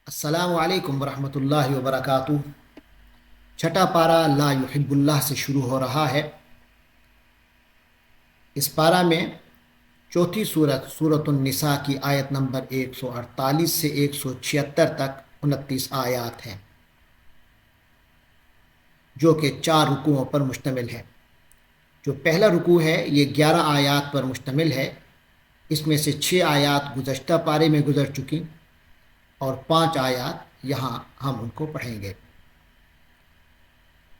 السلام علیکم ورحمۃ اللہ وبرکاتہ۔ چھٹا پارہ لا یحب اللہ سے شروع ہو رہا ہے۔ اس پارہ میں چوتھی سورۃ النساء کی آیت نمبر 148 سے 176 تک 29 آیات ہیں، جو کہ 4 رکوعوں پر مشتمل ہے۔ جو پہلا رکوع ہے یہ 11 آیات پر مشتمل ہے۔ اس میں سے 6 آیات گزشتہ پارے میں گزر چکی اور 5 آیات یہاں ہم ان کو پڑھیں گے۔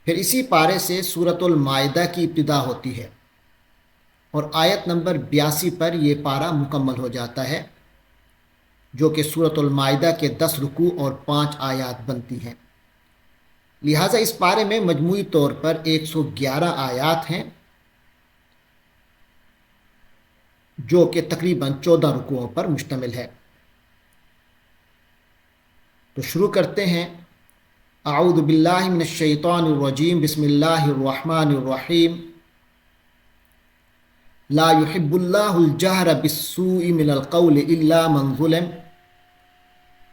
پھر اسی پارے سے سورۃ المائدہ کی ابتدا ہوتی ہے اور آیت نمبر 82 پر یہ پارہ مکمل ہو جاتا ہے، جو کہ سورۃ المائدہ کے 10 رکوع اور 5 آیات بنتی ہیں۔ لہٰذا اس پارے میں مجموعی طور پر 111 آیات ہیں، جو کہ تقریباً 14 رکوعوں پر مشتمل ہے۔ تو شروع کرتے ہیں۔ اعوذ باللہ من الشیطان الرجیم، بسم اللہ الرحمن الرحیم۔ لا يحب اللہ الجہر بالسوء من القول الا من ظلم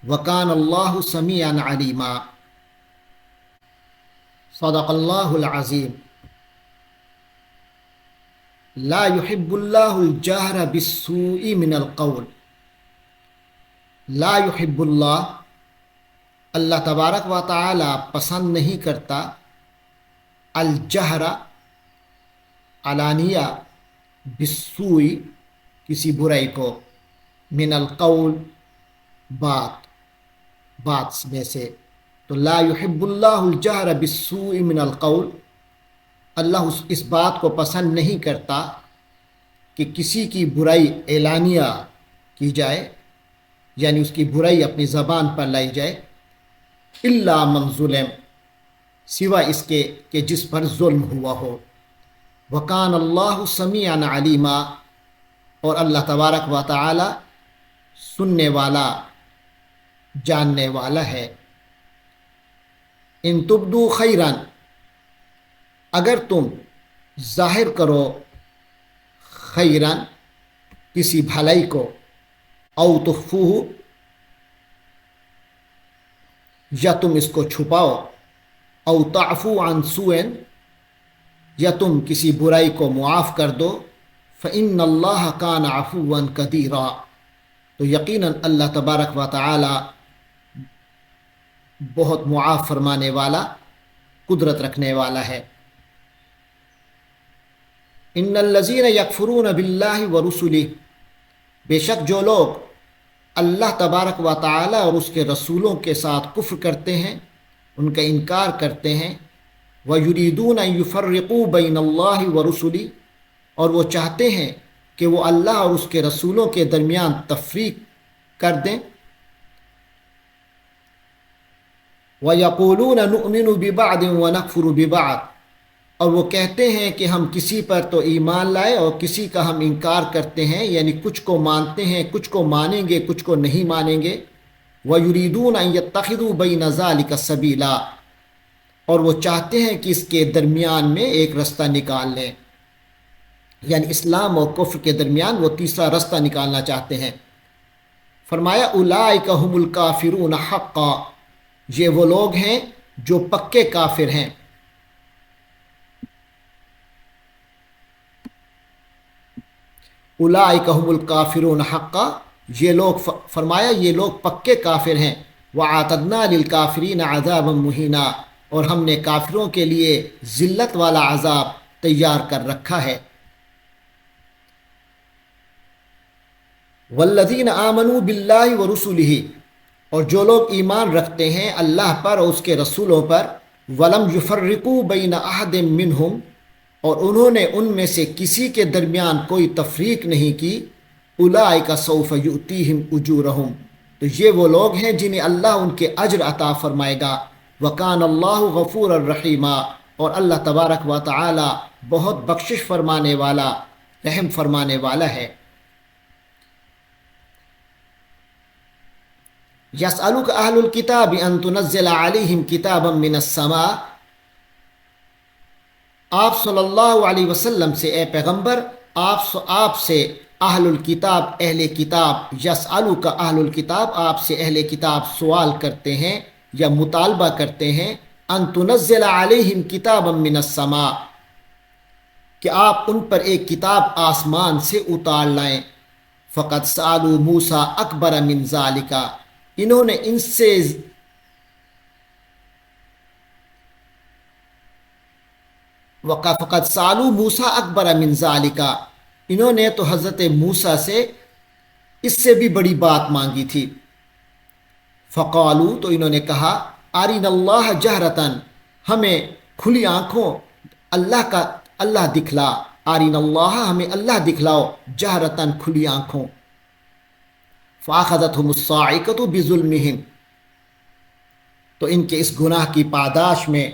وکان اللہ سمیعا علیما۔ صدق اللہ العظیم۔ لا يحب اللہ الجہر بالسوء من القول۔ لا يحب اللہ، اللہ تبارک و تعالی پسند نہیں کرتا، الجہر علانیہ، بالسوء کسی برائی کو، من القول بات میں سے۔ تو لا يحب اللہ الجہر بالسوء من القول، اللہ اس بات کو پسند نہیں کرتا کہ کسی کی برائی اعلانیہ کی جائے، یعنی اس کی برائی اپنی زبان پر لائی جائے، الا من ظلم، سوائے اس کے کہ جس پر ظلم ہوا ہو۔ وکان اللہ سمیعا علیما، اور اللہ تبارک و تعالی سننے والا، جاننے والا ہے۔ ان تبدو خیرا، اگر تم ظاہر کرو خیرا کسی بھلائی کو، او تخفوہ، یا تم اس کو چھپاؤ، او تعفو عن سوء، یا تم کسی برائی کو معاف کر دو، فإن اللہ کان عفوا قدیرا، تو یقیناً اللہ تبارک و تعالی بہت معاف فرمانے والا، قدرت رکھنے والا ہے۔ ان الذین یکفرون باللہ ورسلہ، بے شک جو لوگ اللہ تبارک و تعالی اور اس کے رسولوں کے ساتھ کفر کرتے ہیں، ان کا انکار کرتے ہیں، وَيُرِيدُونَ أَن يُفَرِّقُوا بَيْنَ اللَّهِ وَرُسُلِهِ، اور وہ چاہتے ہیں کہ وہ اللہ اور اس کے رسولوں کے درمیان تفریق کر دیں۔ وَيَقُولُونَ نُؤْمِنُ بِبَعْضٍ وَنَكْفُرُ بِبَعْضٍ، اور وہ کہتے ہیں کہ ہم کسی پر تو ایمان لائے اور کسی کا ہم انکار کرتے ہیں، یعنی کچھ کو مانتے ہیں، کچھ کو مانیں گے، کچھ کو نہیں مانیں گے۔ وَيُرِيدُونَ أَن يَتَّخِذُوا بَيْنَ ذَلِكَ سَبِيلًا، اور وہ چاہتے ہیں کہ اس کے درمیان میں ایک رستہ نکال لیں، یعنی اسلام اور کفر کے درمیان وہ تیسرا رستہ نکالنا چاہتے ہیں۔ فرمایا اولئک هم الکافرون حقا، یہ وہ لوگ ہیں جو پکے کافر ہیں۔ اولئک هم الکافرون حقا، یہ لوگ، فرمایا یہ لوگ پکے کافر ہیں۔ وَأَعْتَدْنَا لِلْكَافِرِينَ عَذَابًا مُهِينًا، اور ہم نے کافروں کے لیے ذلت والا عذاب تیار کر رکھا ہے۔ وَالَّذِينَ آمَنُوا بِاللَّهِ وَرُسُلِهِ، اور جو لوگ ایمان رکھتے ہیں اللہ پر اور اس کے رسولوں پر، وَلَمْ يُفَرِّقُوا بَيْنَ أَحَدٍ مِّنْهُمْ، اور انہوں نے ان میں سے کسی کے درمیان کوئی تفریق نہیں کی، اولئک سوف یؤتیہم اجورہم، تو یہ وہ لوگ ہیں جنہیں اللہ ان کے اجر عطا فرمائے گا۔ وکان اللہ غفور الرحیمہ، اور اللہ تبارک و تعالی بہت بخشش فرمانے والا، رحم فرمانے والا ہے۔ یسألک اہل الکتاب ان تنزل علیہم کتابا من السماء، آپ صلی اللہ علیہ وسلم سے، اے پیغمبر، آپ سے اہل الکتاب اہل کتاب، یسألو کا اہل الکتاب آپ سے اہل کتاب سوال کرتے ہیں یا مطالبہ کرتے ہیں، ان تنزل علیہم کتابا من السماء، کہ آپ ان پر ایک کتاب آسمان سے اتار لائیں۔ فقد سألوا موسیٰ اکبر من ذالک، انہوں نے ان سے فقد سألوا موسیٰ اکبر من ذالک، انہوں نے تو حضرت موسیٰ سے اس سے بھی بڑی بات مانگی تھی۔ فقالو، تو انہوں نے کہا، ارنا اللہ جہرتن، ہمیں کھلی آنکھوں اللہ دکھلا، ارنا اللہ، ہمیں اللہ دکھلاؤ، جہرتن کھلی آنکھوں۔ فاخذتهم الصاعقۃ بظلمہم، تو ان کے اس گناہ کی پاداش میں،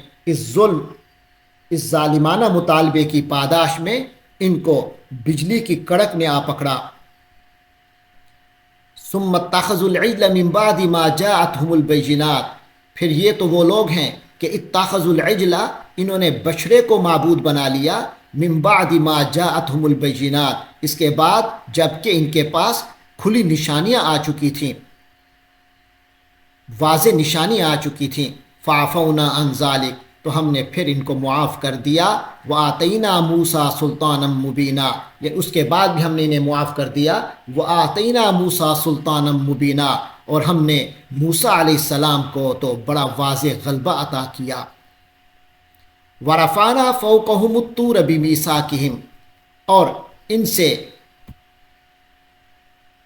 اس ظالمانہ مطالبے کی پاداش میں ان کو بجلی کی کڑک نے آ پکڑا۔ ثم اتخذوا العجل من بعد ما جاءتهم البینات، پھر یہ تو وہ لوگ ہیں کہ اتخذوا العجل، انہوں نے بچڑے کو معبود بنا لیا، من بعد ما جاءتهم البینات، اس کے بعد جب کہ ان کے پاس کھلی نشانیاں آ چکی تھیں، واضح نشانیاں آ چکی تھیں۔ فعفونا عن ذلک، تو ہم نے پھر ان کو معاف کر دیا۔ وآتینا موسیٰ سلطانا مبینا، یعنی اس کے بعد بھی ہم نے انہیں معاف کر دیا۔ وآتینا موسیٰ سلطانا مبینا، اور ہم نے موسیٰ علیہ السلام کو تو بڑا واضح غلبہ عطا کیا۔ ورفعنا فوقهم الطور بمیثاقہم،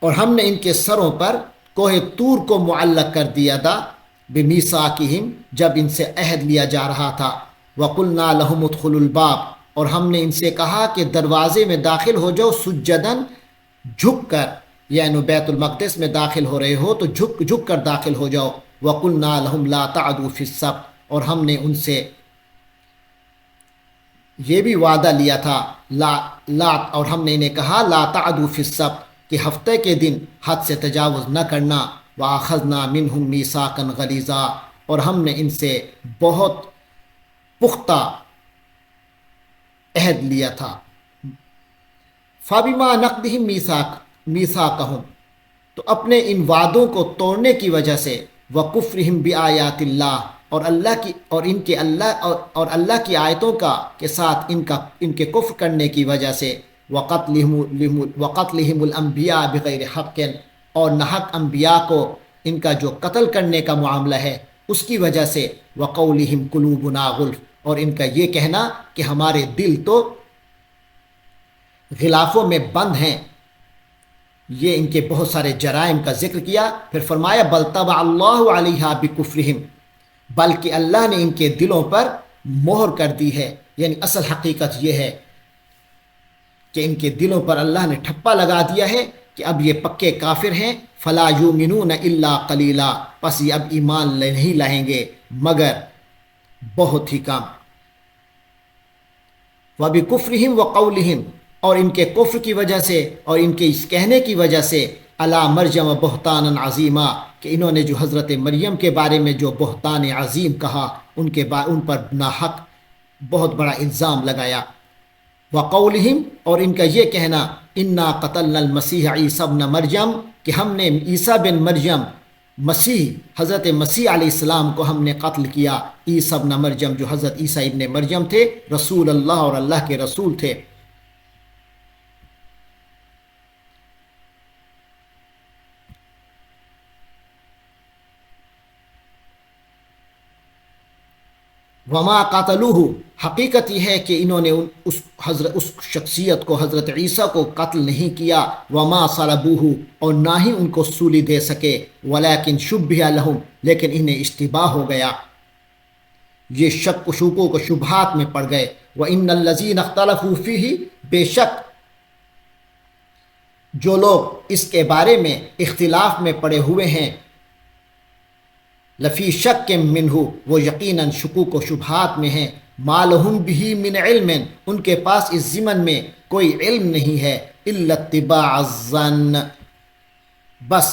اور ہم نے ان کے سروں پر کوہ طور کو معلق کر دیا تھا، بمیثاقہم، جب ان سے عہد لیا جا رہا تھا۔ وقلنا لہم ادخلوا الباب، اور ہم نے ان سے کہا کہ دروازے میں داخل ہو جاؤ، سجدن، جھک کر، یعنی بیت المقدس میں داخل ہو رہے ہو تو جھک کر داخل ہو جاؤ۔ وقلنا لہم لا تعدوا فی السبت، اور ہم نے ان سے یہ بھی وعدہ لیا تھا، اور ہم نے انہیں کہا لا تعدوا فی السبت، کہ ہفتے کے دن حد سے تجاوز نہ کرنا۔ وَأَخَذْنَا مِنْهُمْ مِيثَاقًا غَلِيظًا، اور ہم نے ان سے بہت پختہ عہد لیا تھا۔ فَبِمَا نَقْضِهِمْ مِيثَاقَهُمْ، تو اپنے ان وعدوں کو توڑنے کی وجہ سے، وَكُفْرِهِمْ بِآيَاتِ اللَّهِ، اور اللہ کی آیتوں کے ساتھ ان کے کفر کرنے کی وجہ سے، وَقَتْلِهِمُ الْأَنْبِيَاءَ بِغَيْرِ حَقٍّ، اور ناحق انبیاء کو ان کا جو قتل کرنے کا معاملہ ہے اس کی وجہ سے، وَقَوْلِهِمْ قُلُوبُنَا غُلْفٌ، اور ان کا یہ کہنا کہ ہمارے دل تو غلافوں میں بند ہیں۔ یہ ان کے بہت سارے جرائم کا ذکر کیا، پھر فرمایا بل طبع اللہ علیہا بکفرہم، بلکہ اللہ نے ان کے دلوں پر مہر کر دی ہے، یعنی اصل حقیقت یہ ہے کہ ان کے دلوں پر اللہ نے ٹھپا لگا دیا ہے کہ اب یہ پکے کافر ہیں۔ فلا یؤمنون الا قلیلا، پس یہ اب ایمان نہیں لائیں گے مگر بہت ہی کم۔ وبکفرہم وقولہم، اور ان کے کفر کی وجہ سے اور ان کے اس کہنے کی وجہ سے، علی مریم بہتانا عظیما، کہ انہوں نے جو حضرت مریم کے بارے میں جو بہتان عظیم کہا، ان پر ناحق بہت بڑا الزام لگایا۔ وقولہم، اور ان کا یہ کہنا، انا قتلنا المسیح عیسی ابن مریم، کہ ہم نے عیسیٰ بن مریم، حضرت مسیح علیہ السلام کو ہم نے قتل کیا۔ عیسیٰ ابن مریم، جو حضرت عیسیٰ ابن مریم تھے، رسول اللہ اور اللہ کے رسول تھے۔ وما قاتلوہ، حقیقت یہ ہے کہ انہوں نے اس شخصیت کو، حضرت عیسیٰ کو قتل نہیں کیا۔ وما صلبوہ، اور نہ ہی ان کو سولی دے سکے۔ ولیکن شبہ لہم، لیکن انہیں اشتباہ ہو گیا، یہ شک و شکوک و شبہات میں پڑ گئے۔ وَإِنَّ الَّذِينَ اخْتَلَفُوا فِيهِ، بے شک جو لوگ اس کے بارے میں اختلاف میں پڑے ہوئے ہیں، لفی شک منہ، وہ یقیناً شکوک و شبہات میں ہیں۔ ما لہم بہ من علم، ان کے پاس اس ضمن میں کوئی علم نہیں ہے، الا اتباع الظن، بس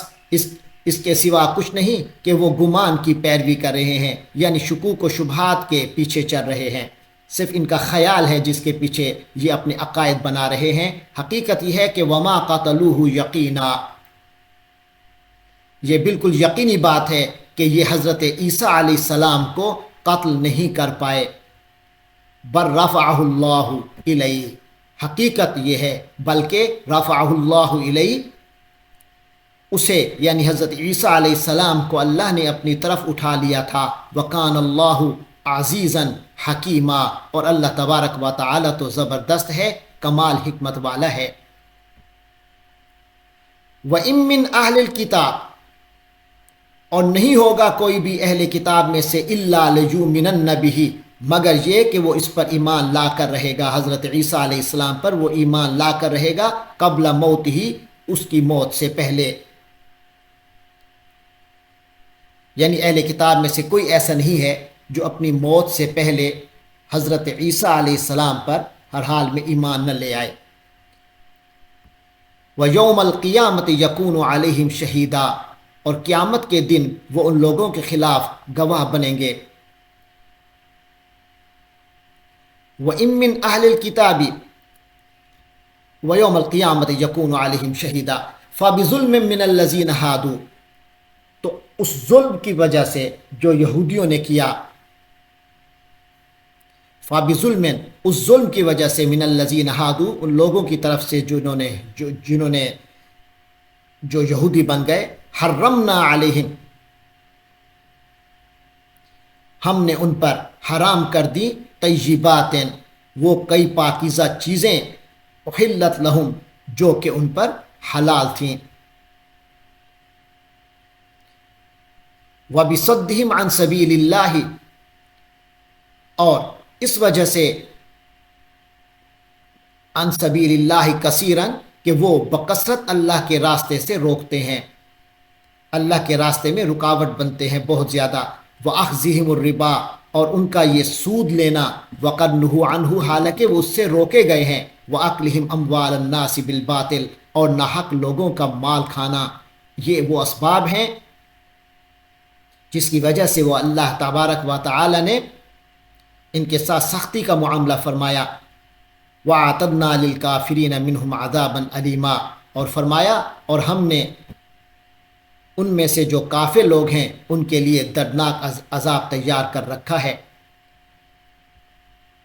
اس کے سوا کچھ نہیں کہ وہ گمان کی پیروی کر رہے ہیں، یعنی شکوک و شبہات کے پیچھے چل رہے ہیں۔ صرف ان کا خیال ہے جس کے پیچھے یہ اپنے عقائد بنا رہے ہیں۔ حقیقت یہ ہے کہ وما قتلوہ یقینا، یہ بالکل یقینی بات ہے کہ یہ حضرت عیسیٰ علیہ السلام کو قتل نہیں کر پائے۔ بل رفعہ اللہ الیہ، حقیقت یہ ہے بلکہ رفعہ اللہ الیہ، اسے یعنی حضرت عیسیٰ علیہ السلام کو اللہ نے اپنی طرف اٹھا لیا تھا۔ وکان اللہ عزیزا حکیما، اور اللہ تبارک و تعالی تو زبردست ہے، کمال حکمت والا ہے۔ وَإِن مِّنْ أَهْلِ الْكِتَابِ، اور نہیں ہوگا کوئی بھی اہل کتاب میں سے الا لَيُؤْمِنَنَّ بِهِ، مگر یہ کہ وہ اس پر ایمان لا کر رہے گا، حضرت عیسیٰ علیہ السلام پر وہ ایمان لا کر رہے گا، قبل موت ہی، اس کی موت سے پہلے۔ یعنی اہل کتاب میں سے کوئی ایسا نہیں ہے جو اپنی موت سے پہلے حضرت عیسیٰ علیہ السلام پر ہر حال میں ایمان نہ لے آئے۔ وَيَوْمَ الْقِيَامَةِ يَكُونُ عَلَيْهِمْ شَهِيدًا، اور قیامت کے دن وہ ان لوگوں کے خلاف گواہ بنیں گے۔ وَإِن مِّنْ أَهْلِ الْكِتَابِ وَيَوْمَ الْقِيَامَةِ يَكُونُ عَلَيْهِمْ شَهِيدًا فَبِظُلْمٍ مِّنَ الَّذِينَ هَادُوا، تو اس ظلم کی وجہ سے جو یہودیوں نے کیا، فَبِظُلْمٍ، اس ظلم کی وجہ سے، من الذین ہادو، ان لوگوں کی طرف سے جنہوں نے جو یہودی بن گئے، حرمنا علیہم، ہم نے ان پر حرام کر دی، طیبات، وہ کئی پاکیزہ چیزیں، احلت لہم، جو کہ ان پر حلال تھیں، وبصدہم عن سبیل اللہ، اور اس وجہ سے عن سبیل اللہ کثیرن، کہ وہ بکثرت اللہ کے راستے سے روکتے ہیں، اللہ کے راستے میں رکاوٹ بنتے ہیں بہت زیادہ۔ وَأَخْذِهِمُ الرِّبَا، اور ان کا یہ سود لینا، وَقَدْ نُهُوا عَنْهُ، حالانکہ وہ اس سے روکے گئے ہیں، وَأَكْلِهِمْ أَمْوَالَ النَّاسِ بِالْبَاطِلِ، اور ناحق لوگوں کا مال کھانا، یہ وہ اسباب ہیں جس کی وجہ سے وہ اللہ تبارک و تعالی نے ان کے ساتھ سختی کا معاملہ فرمایا۔ وَأَعْتَدْنَا لِلْكَافِرِينَ مِنْهُمْ عَذَابًا أَلِيمًا، اور فرمایا اور ہم نے ان میں سے جو کافر لوگ ہیں ان کے لیے دردناک عذاب تیار کر رکھا ہے۔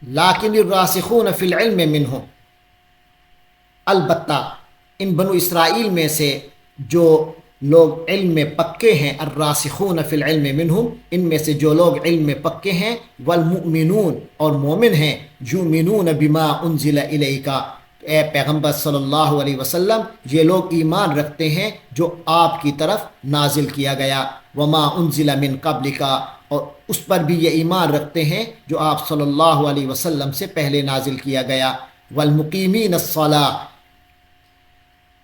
لیکن الراسخون فی العلم منہم، البتہ ان بنو اسرائیل میں سے جو لوگ علم میں پکے ہیں، الراسخون فی العلم منہم، ان میں سے جو لوگ علم میں پکے ہیں، والمؤمنون، اور مومن ہیں، یؤمنون بما انزل الیک، اے پیغمبر صلی اللہ علیہ وسلم، یہ لوگ ایمان رکھتے ہیں جو آپ کی طرف نازل کیا گیا، وما انزل من قبلک، اور اس پر بھی یہ ایمان رکھتے ہیں جو آپ صلی اللہ علیہ وسلم سے پہلے نازل کیا گیا، والمقیمین الصلاۃ،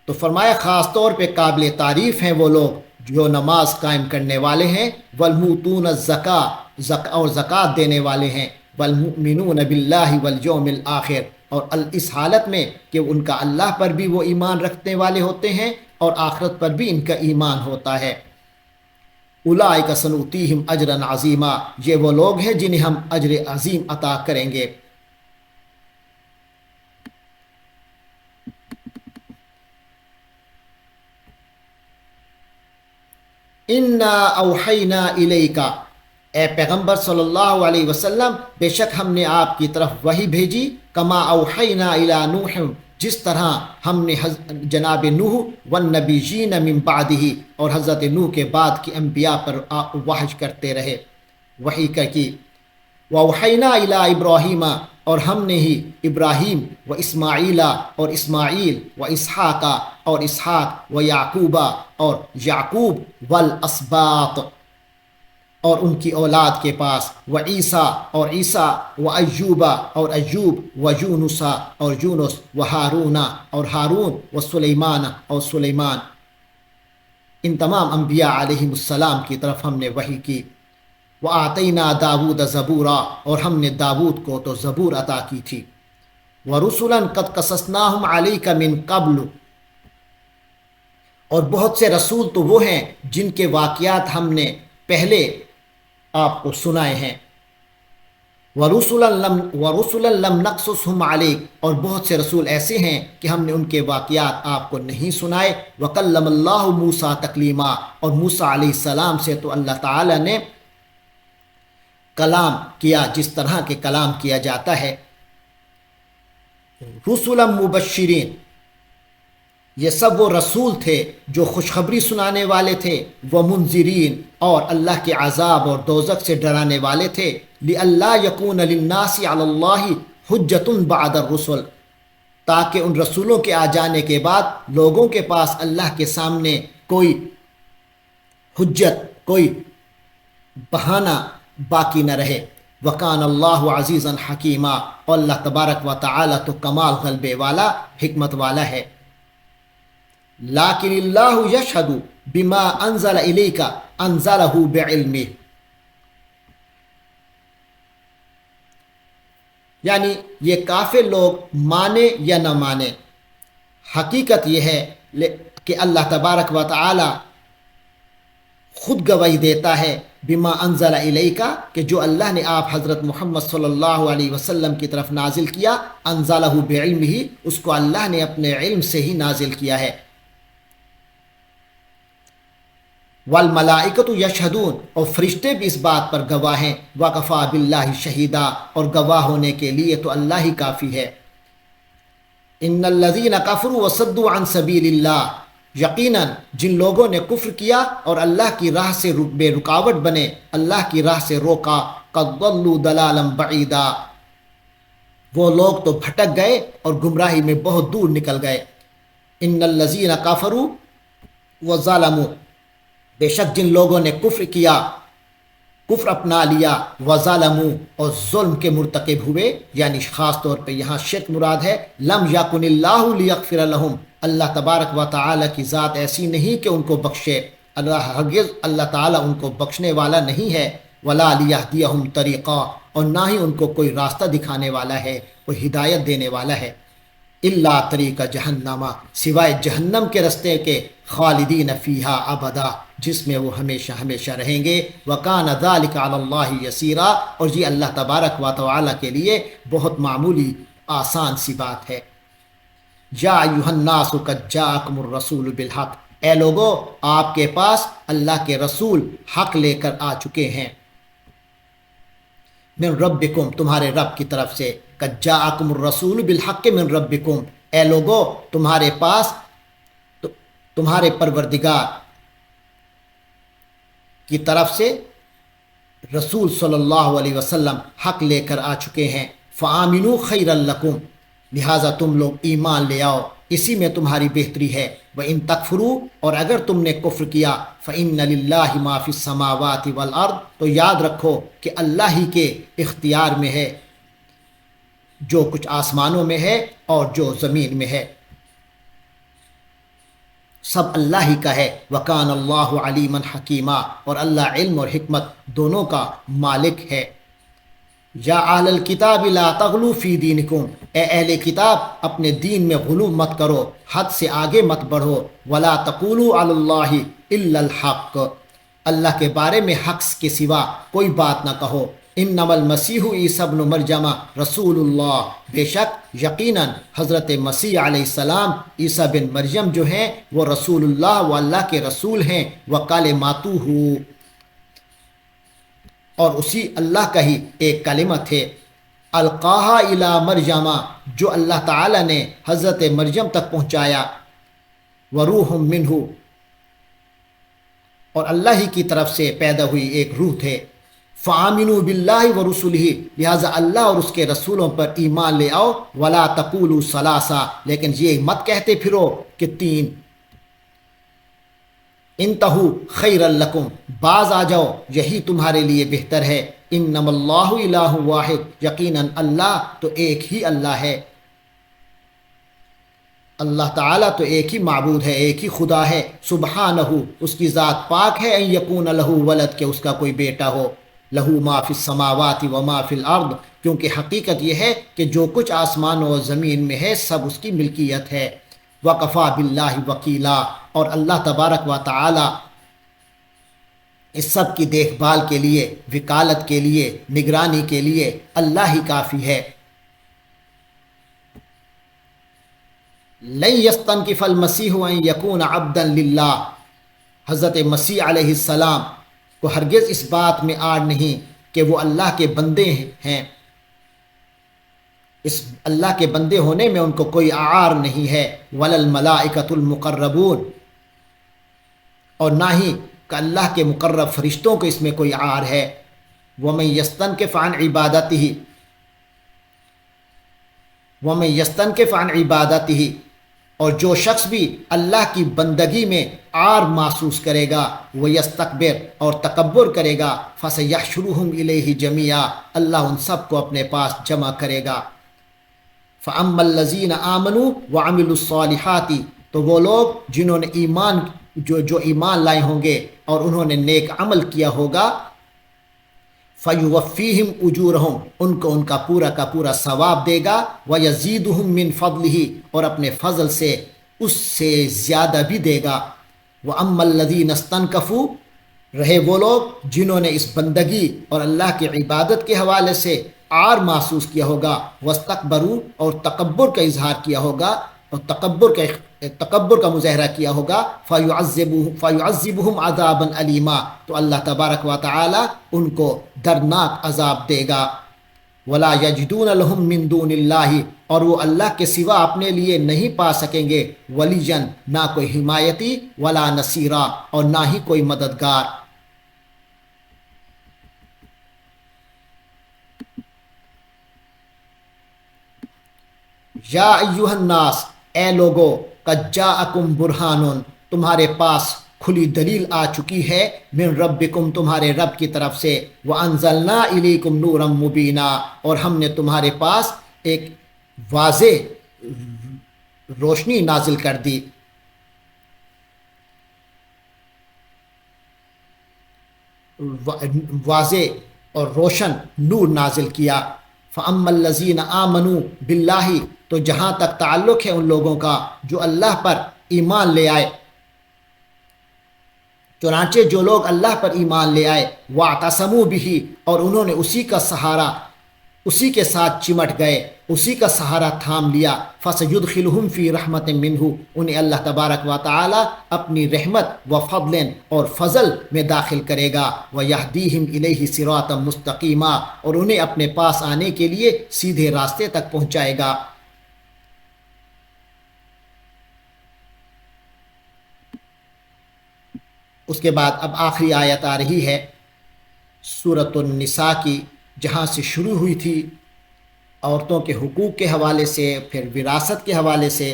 تو فرمایا خاص طور پہ قابل تعریف ہیں وہ لوگ جو نماز قائم کرنے والے ہیں، والموتون الزکاۃ، اور زکوٰۃ دینے والے ہیں، والمؤمنون باللہ والیوم الآخر، اور اس حالت میں کہ ان کا اللہ پر بھی وہ ایمان رکھنے والے ہوتے ہیں اور آخرت پر بھی ان کا ایمان ہوتا ہے۔ اولئک سنؤتیہم اجرا عظیما، یہ وہ لوگ ہیں جنہیں ہم اجر عظیم عطا کریں گے۔ انا اوحینا الیک، اے پیغمبر صلی اللہ علیہ وسلم، بے شک ہم نے آپ کی طرف وحی بھیجی، کما اوحینا الی نوح، جس طرح ہم نے جناب نوح والنبیین من بعدہ، اور حضرت نوح کے بعد کی انبیاء پر وحی کرتے رہے، وحی کی۔ واوحینا الی ابراہیم، اور ہم نے ہی ابراہیم و اسماعیل، اور اسماعیل و اسحاق، اور اسحاق و یعقوب، اور یعقوب والاسباط، اور ان کی اولاد کے پاس، و عیسیٰ، اور عیسیٰ، و ایوب، اور ایوب، و یونس، اور یونس، و ہارون، اور ہارون، و سلیمان، اور سلیمان، ان تمام انبیاء علیہم السلام کی طرف ہم نے وحی کی۔ وآتینا داود زبورا، اور ہم نے داود کو تو زبور عطا کی تھی۔ ورسلا قد قصصناہم علیک من قبل، اور بہت سے رسول تو وہ ہیں جن کے واقعات ہم نے پہلے آپ کو سنائے ہیں۔ وَرُسُلًا لَمْ نَقْصُصْهُمْ عَلَيْكَ، اور بہت سے رسول ایسے ہیں کہ ہم نے ان کے واقعات آپ کو نہیں سنائے۔ وَكَلَّمَ اللَّهُ مُوسَىٰ تَكْلِيمًا، اور موسیٰ علیہ السلام سے تو اللہ تعالیٰ نے کلام کیا جس طرح کے کلام کیا جاتا ہے۔ رُسُلًا مُبَشِّرِينَ، یہ سب وہ رسول تھے جو خوشخبری سنانے والے تھے، وہ منذرین، اور اللہ کے عذاب اور دوزخ سے ڈرانے والے تھے۔ لِأَلَّا يَكُونَ لِلنَّاسِ عَلَى اللَّهِ حُجَّةٌ بَعْدَ الرُّسُلِ، تاکہ ان رسولوں کے آ جانے کے بعد لوگوں کے پاس اللہ کے سامنے کوئی حجت، کوئی بہانہ باقی نہ رہے۔ وَكَانَ اللَّهُ عَزِيزًا حَكِيمًا، اور اللہ تبارک و تعالی تو کمال غلبے والا، حکمت والا ہے۔ لیکن اللہ یشہد بما انزل الیک انزلہ بعلمہ، یعنی یہ کافر لوگ مانے یا نہ مانے، حقیقت یہ ہے کہ اللہ تبارک و تعالی خود گواہی دیتا ہے بما انزل الیک، کہ جو اللہ نے آپ حضرت محمد صلی اللہ علیہ وسلم کی طرف نازل کیا، انزلہ بعلمہ، اس کو اللہ نے اپنے علم سے ہی نازل کیا ہے۔ والملائکۃ یشہدون، اور فرشتے بھی اس بات پر گواہ ہیں۔ وکفیٰ باللہ شہیدا، اور گواہ ہونے کے لیے تو اللہ ہی کافی ہے۔ ان الذین کفروا وصدوا عن سبیل اللہ، یقیناً جن لوگوں نے کفر کیا اور اللہ کی راہ سے بے رکاوٹ بنے، اللہ کی راہ سے روکا، قد ضلوا ضلالا بعیدا، وہ لوگ تو بھٹک گئے اور گمراہی میں بہت دور نکل گئے۔ ان الذین کفروا وظلموا، بے شک جن لوگوں نے کفر کیا، کفر اپنا لیا، وظلموا، اور ظلم کے مرتکب ہوئے، یعنی خاص طور پہ یہاں شرک مراد ہے۔ لم یکن اللہ لیغفر لہم، اللہ تبارک و تعالی کی ذات ایسی نہیں کہ ان کو بخشے، ہرگز اللہ تعالیٰ ان کو بخشنے والا نہیں ہے۔ ولا لیہدیہم طریقا، اور نہ ہی ان کو کوئی راستہ دکھانے والا ہے، کوئی ہدایت دینے والا ہے۔ الا طریق جہنم، سوائے جہنم کے رستے کے، خالدین فیہا ابدا، جس میں وہ ہمیشہ ہمیشہ رہیں گے۔ وکان ذلک علی اللہ یسیرا، اور یہ اللہ تبارک و تعالی کے لیے بہت معمولی آسان سی بات ہے۔ یا ایھا الناس قد جاءکم الرسول بالحق، اے لوگو آپ کے پاس اللہ کے رسول حق لے کر آ چکے ہیں۔ من ربکم، تمہارے رب کی طرف سے۔ قد جاءکم الرسول بالحق من ربکم، اے لوگو تمہارے پاس تمہارے پروردگار کی طرف سے رسول صلی اللہ علیہ وسلم حق لے کر آ چکے ہیں۔ فآمنوا خیرا لکم، لہٰذا تم لوگ ایمان لے آؤ، اسی میں تمہاری بہتری ہے۔ وَإِن تَكْفُرُوا، اور اگر تم نے کفر کیا، فَإِنَّ لِلَّهِ مَا فِي السَّمَاوَاتِ وَالْأَرْضِ، تو یاد رکھو کہ اللہ ہی کے اختیار میں ہے جو کچھ آسمانوں میں ہے اور جو زمین میں ہے، سب اللہ ہی کا ہے۔ وَكَانَ اللَّهُ عَلِيمًا حَكِيمًا، اور اللہ علم اور حکمت دونوں کا مالک ہے۔ یا اہل الکتاب لا تغلوا فی دینکم، اے اہل کتاب اپنے دین میں غلو مت کرو، حد سے آگے مت بڑھو۔ ولا تقولوا علی اللہ الا الحق، اللہ کے بارے میں حق کے سوا کوئی بات نہ کہو۔ انما المسیح عیسی ابن مریم رسول اللہ، بے شک یقیناً حضرت مسیح علیہ السلام عیسیٰ بن مریم جو ہیں وہ رسول اللہ، وہ اللہ کے رسول ہیں۔ وکلماتہ، اور اسی اللہ کا ہی ایک کلمہ تھے۔ القاہا الی مریم، جو اللہ تعالیٰ نے حضرت مریم تک پہنچایا۔ وروح منہ، اور اللہ ہی کی طرف سے پیدا ہوئی ایک روح تھے۔ فآمنوا باللہ ورسلہ، لہٰذا اللہ اور اس کے رسولوں پر ایمان لے آؤ۔ ولا تقولوا ثلاثہ، لیکن یہ مت کہتے پھرو کہ تین۔ انتہو خیرا لکم، باز آ جاؤ، یہی تمہارے لیے بہتر ہے۔ انما اللہ الہ واحد، یقیناً اللہ تو ایک ہی اللہ ہے، اللہ تعالیٰ تو ایک ہی معبود ہے، ایک ہی خدا ہے۔ سبحانہ، اس کی ذات پاک ہے۔ ان یکون لہ ولد، کہ اس کا کوئی بیٹا ہو۔ لہ ما فی السماوات و ما فی الارض، کیونکہ حقیقت یہ ہے کہ جو کچھ آسمانوں اور زمین میں ہے سب اس کی ملکیت ہے۔ وکفیٰ باللہ وکیلا، اور اللہ تبارک و تعالی اس سب کی دیکھ بھال کے لیے، وکالت کے لیے، نگرانی کے لیے اللہ ہی کافی ہے۔ لن یستنکف المسیح ان یکون عبدا للہ، حضرت مسیح علیہ السلام کو ہرگز اس بات میں آڑ نہیں کہ وہ اللہ کے بندے ہیں، اس اللہ کے بندے ہونے میں ان کو کوئی عار نہیں ہے۔ ولا الملائکۃ المقربون، اور نہ ہی کہ اللہ کے مقرب فرشتوں کو اس میں کوئی عار ہے۔ ومن یستنکف عن عبادتہ، ومن یستنکف عن عبادتہ، اور جو شخص بھی اللہ کی بندگی میں عار محسوس کرے گا، وہ یستکبر، اور تکبر کرے گا، فسیحشرہم الیہ جمیعا، اللہ ان سب کو اپنے پاس جمع کرے گا۔ فَأَمَّا الَّذِينَ آمَنُوا وَعَمِلُوا الصَّالِحَاتِ، تو وہ لوگ جنہوں نے جو ایمان لائے ہوں گے اور انہوں نے نیک عمل کیا ہوگا، فَيُوَفِّيهِمْ أُجُورَهُمْ، ان کو ان کا پورا ثواب دے گا، وَيَزِيدُهُمْ مِنْ فَضْلِهِ، اور اپنے فضل سے اس سے زیادہ بھی دے گا۔ وَأَمَّا الَّذِينَ اسْتَنْكَفُوا، رہے وہ لوگ جنہوں نے اس بندگی اور اللہ کی عبادت کے حوالے سے عار محسوس کیا ہوگا، واستکبروا، اور تکبر کا اظہار کیا ہوگا، اور تکبر کا مظاہرہ کیا ہوگا، فَيُعَذِّبُهُمْ عَذَابًا أَلِيمًا، تو اللہ تبارک و تعالی ان کو دردناک عذاب دے گا۔ وَلَا يَجِدُونَ لَهُم مِّن دُونِ اللَّهِ، اور وہ اللہ کے سوا اپنے لیے نہیں پا سکیں گے ولیًا، نہ کوئی حمایتی، ولا نصیرا، اور نہ ہی کوئی مددگار۔ یا ایہا الناس، اے لوگو، قد جاءکم برہان، تمہارے پاس کھلی دلیل آ چکی ہے، من ربکم، تمہارے رب کی طرف سے، وانزلنا الیکم نورا مبینا، اور ہم نے تمہارے پاس ایک واضح روشنی نازل کر دی۔ واضح اور روشن نور نازل کیا۔ فَأَمَّا الَّذِينَ آمَنُوا بِاللَّهِ، تو جہاں تک تعلق ہے ان لوگوں کا جو اللہ پر ایمان لے آئے، چنانچہ جو لوگ اللہ پر ایمان لے آئے، وَاعْتَصَمُوا بِهِ، اور انہوں نے اسی کا سہارا، اسی کے ساتھ چمٹ گئے، اسی کا سہارا تھام لیا، فَسَيُدْخِلُهُمْ فِي رَحْمَةٍ مِّنْهُ، انہیں اللہ تبارک و تعالی اپنی رحمت و فضل اور فضل میں داخل کرے گا، وَيَهْدِيهِمْ إِلَيْهِ صِرَاطًا مُسْتَقِيمًا، اور انہیں اپنے پاس آنے کے لیے سیدھے راستے تک پہنچائے گا۔ اس کے بعد اب آخری آیت آ رہی ہے سورۃ النساء کی، جہاں سے شروع ہوئی تھی عورتوں کے حقوق کے حوالے سے، پھر وراثت کے حوالے سے،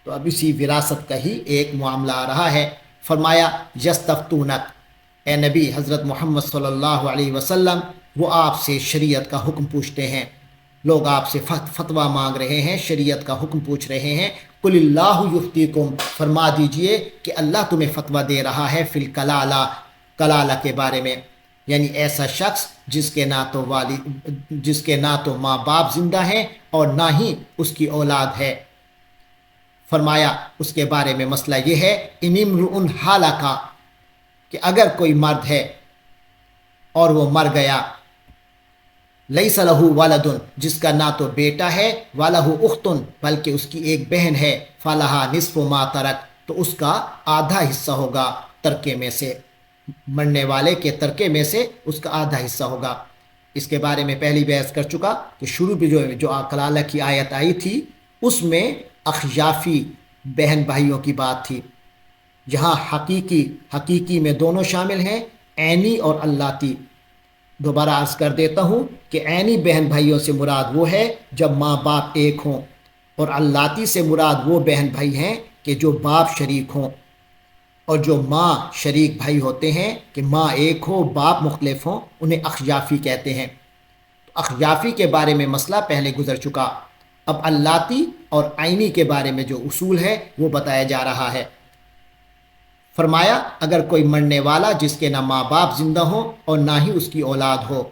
تو اب اسی وراثت کا ہی ایک معاملہ آ رہا ہے۔ فرمایا یستفتونک، اے نبی حضرت محمد صلی اللہ علیہ وسلم، وہ آپ سے شریعت کا حکم پوچھتے ہیں، لوگ آپ سے فتویٰ مانگ رہے ہیں، شریعت کا حکم پوچھ رہے ہیں۔ قل اللہ یفتیکم، فرما دیجئے کہ اللہ تمہیں فتویٰ دے رہا ہے، فی الکلالہ، کلالہ کے بارے میں، یعنی ایسا شخص جس کے نہ تو ماں باپ زندہ ہیں اور نہ ہی اس کی اولاد ہے۔ فرمایا اس کے بارے میں مسئلہ یہ ہے، ان امرؤ ہلک، کہ اگر کوئی مرد ہے اور وہ مر گیا، لیس لہ ولد، جس کا نہ تو بیٹا ہے، ولہ اخت، بلکہ اس کی ایک بہن ہے، فلہا نصف ما ترک، تو اس کا آدھا حصہ ہوگا ترکے میں سے، مرنے والے کے ترکے میں سے اس کا آدھا حصہ ہوگا۔ اس کے بارے میں پہلی بحث کر چکا کہ شروع پہ جو کلالہ کی آیت آئی تھی اس میں اخیافی بہن بھائیوں کی بات تھی، جہاں حقیقی میں دونوں شامل ہیں، عینی اور اللاتی۔ دوبارہ عرض کر دیتا ہوں کہ عینی بہن بھائیوں سے مراد وہ ہے جب ماں باپ ایک ہوں، اور اللاتی سے مراد وہ بہن بھائی ہیں کہ جو باپ شریک ہوں، اور جو ماں شریک بھائی ہوتے ہیں کہ ماں ایک ہو باپ مختلف ہوں، انہیں اخیافی کہتے ہیں۔ تو اخیافی کے بارے میں مسئلہ پہلے گزر چکا، اب اللاتی اور عینی کے بارے میں جو اصول ہے وہ بتایا جا رہا ہے۔ فرمایا اگر کوئی مرنے والا جس کے نہ ماں باپ زندہ ہوں اور نہ ہی اس کی اولاد ہو،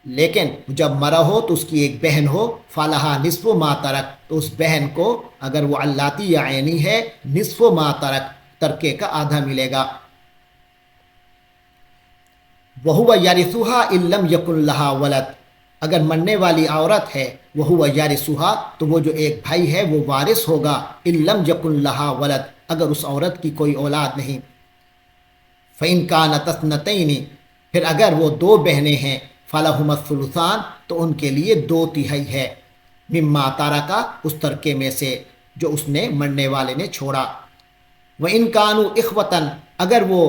لیکن جب مرا ہو تو اس کی ایک بہن ہو، فالہا نصف ما ترک، تو اس بہن کو اگر وہ اللاتی یا عینی ہے، نصف ما ترک، ترکے کا آدھا ملے گا۔ وہو یارثھا ان لم یکن لہا ولد، اگر مرنے والی عورت ہے وہو یارثھا تو وہ جو ایک بھائی ہے وہ وارث ہوگا، ان لم یکن لہا ولد اگر اس عورت کی کوئی اولاد نہیں۔ فإن كانت اثنتین، پھر اگر وہ دو بہنیں ہیں، فلہما الثلثان تو ان کے لیے 2/3 ہے، مما ترکا اس ترکے میں سے جو اس نے مرنے والے نے چھوڑا۔ وإن كانوا اخوتاً اگر وہ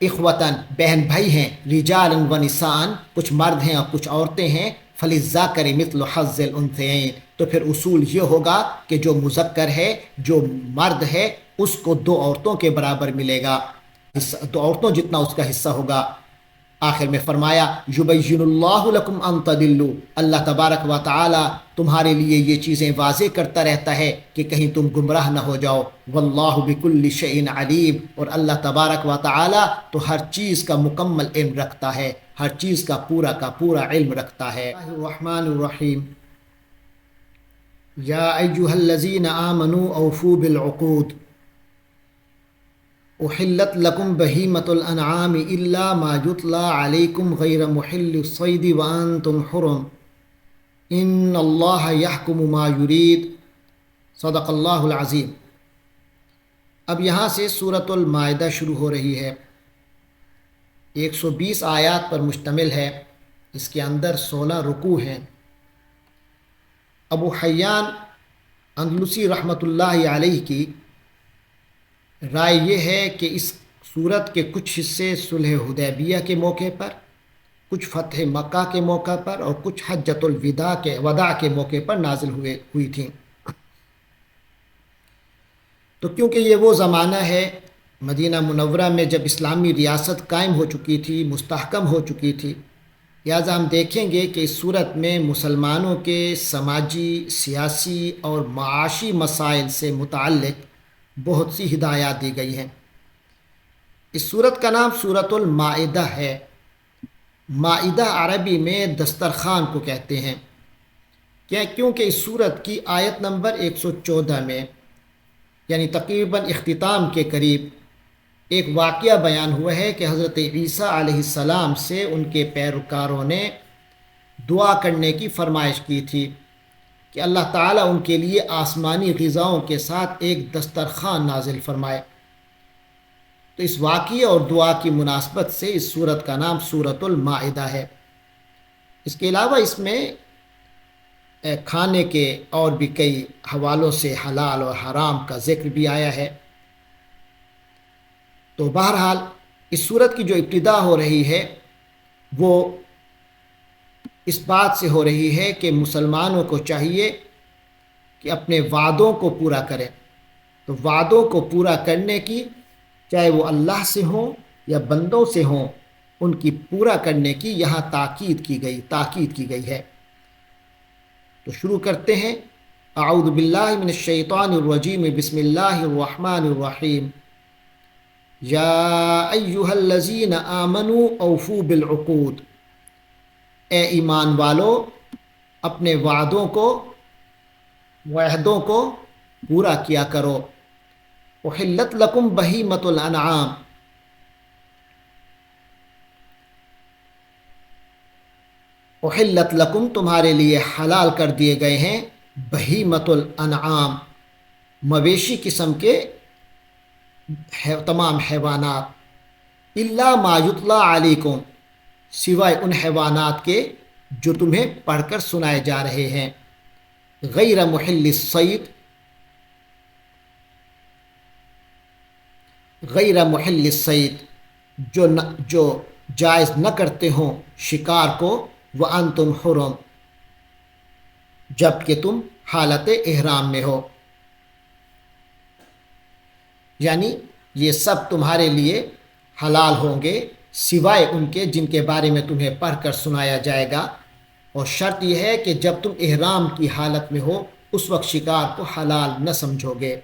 اخوتاً بہن بھائی ہیں، رجالا و نساء کچھ مرد ہیں اور کچھ عورتیں ہیں، فللذکر مثل حظ الانثیین تو پھر اصول یہ ہوگا کہ جو مذکر ہے، جو مرد ہے، اس کو 2 عورتوں کے برابر ملے گا، 2 عورتوں جتنا اس کا حصہ ہوگا۔ آخر میں فرمایا یبین اللہ لکم ان تضلوا، اللہ تبارک و تعالی تمہارے لیے یہ چیزیں واضح کرتا رہتا ہے کہ کہیں تم گمراہ نہ ہو جاؤ۔ واللہ بکل شیء علیم، اور اللہ تبارک و تعالی تو ہر چیز کا مکمل علم رکھتا ہے، ہر چیز کا پورا علم رکھتا ہے۔ الرحمن الرحیم، یا ایھا الذین آمنوا اوفوا بالعقود احلت لکم بہیمۃ الانعام الا ما یتلی علیکم غیر محل الصید وانتم حرم ان اللہ یحکم ما یرید، صدق اللہ العظیم۔ اب یہاں سے سورۃ المائدہ شروع ہو رہی ہے، 120 آیات پر مشتمل ہے، اس کے اندر 16 رکوع ہیں۔ ابو حیان اندلسی رحمۃ اللہ علیہ کی رائے یہ ہے کہ اس سورت کے کچھ حصے صلح حدیبیہ کے موقع پر، کچھ فتح مکہ کے موقع پر اور کچھ حجۃ وداع کے موقع پر نازل ہوئی تھیں۔ تو کیونکہ یہ وہ زمانہ ہے مدینہ منورہ میں جب اسلامی ریاست قائم ہو چکی تھی، مستحکم ہو چکی تھی، لہٰذا ہم دیکھیں گے کہ اس صورت میں مسلمانوں کے سماجی، سیاسی اور معاشی مسائل سے متعلق بہت سی ہدایات دی گئی ہیں۔ اس صورت کا نام سورۃ المائدہ ہے۔ مائدہ عربی میں دسترخوان کو کہتے ہیں، کیونکہ اس صورت کی آیت نمبر 114 میں، یعنی تقریباً اختتام کے قریب، ایک واقعہ بیان ہوا ہے کہ حضرت عیسیٰ علیہ السلام سے ان کے پیروکاروں نے دعا کرنے کی فرمائش کی تھی کہ اللہ تعالیٰ ان کے لیے آسمانی غذاؤں کے ساتھ ایک دسترخوان نازل فرمائے۔ تو اس واقعے اور دعا کی مناسبت سے اس سورت کا نام سورۃ المائدہ ہے۔ اس کے علاوہ اس میں کھانے کے اور بھی کئی حوالوں سے حلال اور حرام کا ذکر بھی آیا ہے۔ تو بہرحال اس سورت کی جو ابتدا ہو رہی ہے وہ اس بات سے ہو رہی ہے کہ مسلمانوں کو چاہیے کہ اپنے وعدوں کو پورا کریں۔ تو وعدوں کو پورا کرنے کی، چاہے وہ اللہ سے ہوں یا بندوں سے ہوں، ان کی پورا کرنے کی یہاں تاکید کی گئی ہے۔ تو شروع کرتے ہیں۔ اعوذ باللہ من الشیطان الرجیم، بسم اللہ الرحمن الرحیم۔ یا ایھا الذین آمنوا اوفوا بالعقود، اے ایمان والو اپنے وعدوں کو، معاہدوں کو پورا کیا کرو۔ احلت لکم بہیمۃ الانعام، احلت لکم تمہارے لیے حلال کر دیے گئے ہیں، بہیمۃ الانعام مویشی قسم کے تمام حیوانات، الا ما یتلی علیکم سوائے ان حیوانات کے جو تمہیں پڑھ کر سنائے جا رہے ہیں، غیر محل الصید، غیر محل الصید جو جائز نہ کرتے ہوں شکار کو، وانتم حرم جب کہ تم حالت احرام میں ہو، یعنی یہ سب تمہارے لیے حلال ہوں گے سوائے ان کے جن کے بارے میں تمہیں پڑھ کر سنایا جائے گا، اور شرط یہ ہے کہ جب تم احرام کی حالت میں ہو اس وقت شکار کو حلال نہ سمجھو گے۔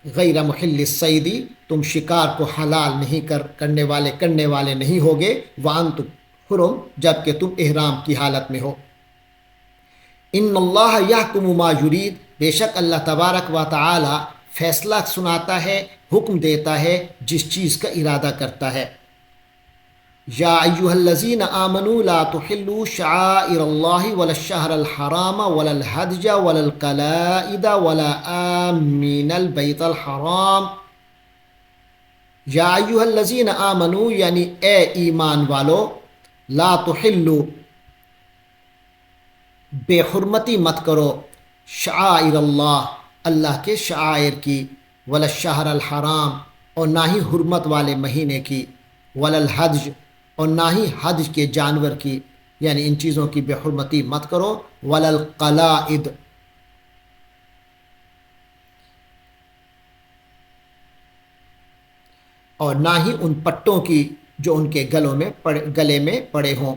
غیر محل الصید، تم شکار کو حلال نہیں کرنے والے نہیں ہوگے، وانتم حرم جب کہ تم احرام کی حالت میں ہو۔ ان اللہ یحکم ما یرید، بے شک اللہ تبارک و تعالی فیصلہ سناتا ہے، حکم دیتا ہے جس چیز کا ارادہ کرتا ہے۔ یا ایہا الذین آمنوا لا تحلوا شعائر اللہ ولا الشہر الحرام ولا الحدج ولا القلائد ولا آمین البیت الحرام. یا ایہا الذین آمنوا یعنی اے ایمان والو، لا تحلوا بے حرمتی مت کرو، شعائر اللہ اللہ کے شعائر کی، ولا الشہر الحرام اور نہ ہی حرمت والے مہینے کی، ولا الحدج اور نہ ہی حج کے جانور کی، یعنی ان چیزوں کی بے حرمتی مت کرو، ولا القلائد اور نہ ہی ان پٹوں کی جو ان کے گلے میں پڑے ہوں،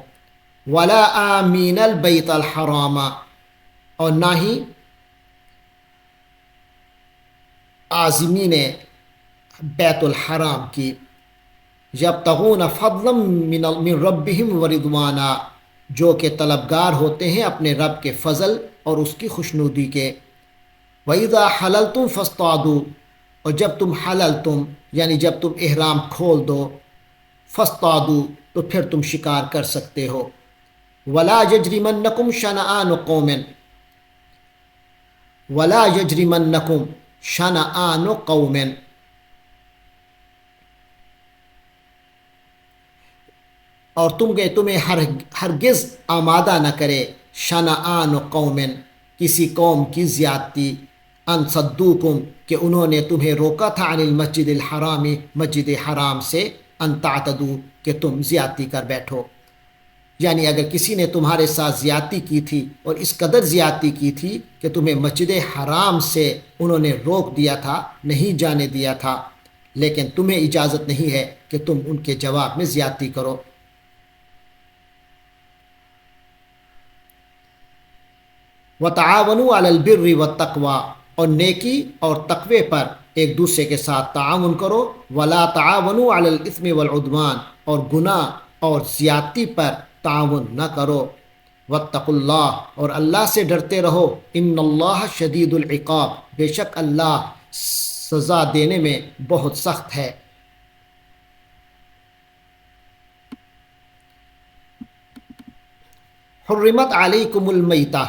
ولا آمین البیت الحرام اور نہ ہی عازمین بیت الحرام کی، یبتغون فضلا من ربہم ورضوانا جو کہ طلبگار ہوتے ہیں اپنے رب کے فضل اور اس کی خوشنودی کے. وَإِذَا حَلَلْتُمْ فَاصْطَادُوا اور جب تم حللتم یعنی جب تم احرام کھول دو، فاصطادوا تو پھر تم شکار کر سکتے ہو. وَلَا يَجْرِمَنَّكُمْ شَنَآنُ قَوْمٍ وَلَا يَجْرِمَنَّكُمْ شَنَآنُ قَوْمٍ اور تمہیں ہرگز آمادہ نہ کرے، شنآن قوم کسی قوم کی زیادتی، ان صدوکم کہ انہوں نے تمہیں روکا تھا، عن المسجد الحرام مسجد حرام سے، ان تعتدوا کہ تم زیادتی کر بیٹھو. یعنی اگر کسی نے تمہارے ساتھ زیادتی کی تھی اور اس قدر زیادتی کی تھی کہ تمہیں مسجد حرام سے انہوں نے روک دیا تھا، نہیں جانے دیا تھا، لیکن تمہیں اجازت نہیں ہے کہ تم ان کے جواب میں زیادتی کرو. وَتَعَاوَنُوا عَلَى الْبِرِّ وَالتَّقْوَى اور نیکی اور تقوی پر ایک دوسرے کے ساتھ تعاون کرو. وَلَا تَعَاوَنُوا عَلَى الْإِثْمِ وَالْعُدْوَانِ اور گناہ اور زیادتی پر تعاون نہ کرو. وَاتَّقُوا اللَّهَ اور اللہ سے ڈرتے رہو. إِنَّ اللَّهَ شَدِيدُ الْعِقَابِ بے شک اللہ سزا دینے میں بہت سخت ہے. حرمت علیکم المیتہ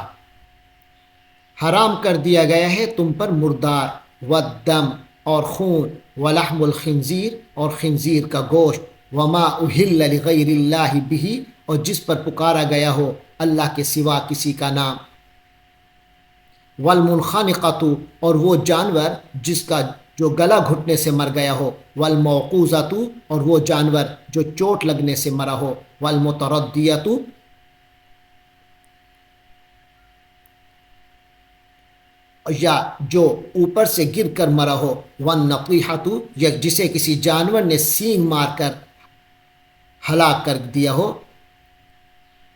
حرام کر دیا گیا ہے تم پر مردار، والدم اور خون، ولحم الخنزیر اور خنزیر کا گوشت، وما اہل لغیر اللہ بہ اور جس پر پکارا گیا ہو اللہ کے سوا کسی کا نام، والمنخنقۃ اور وہ جانور جو گلا گھٹنے سے مر گیا ہو، والموقوذۃ اور وہ جانور جو چوٹ لگنے سے مرا ہو، والمتردیۃ یا جو اوپر سے گر کر مرا ہو، والنطیحۃ یا جسے کسی جانور نے سینگ مار کر ہلاک کر دیا ہو،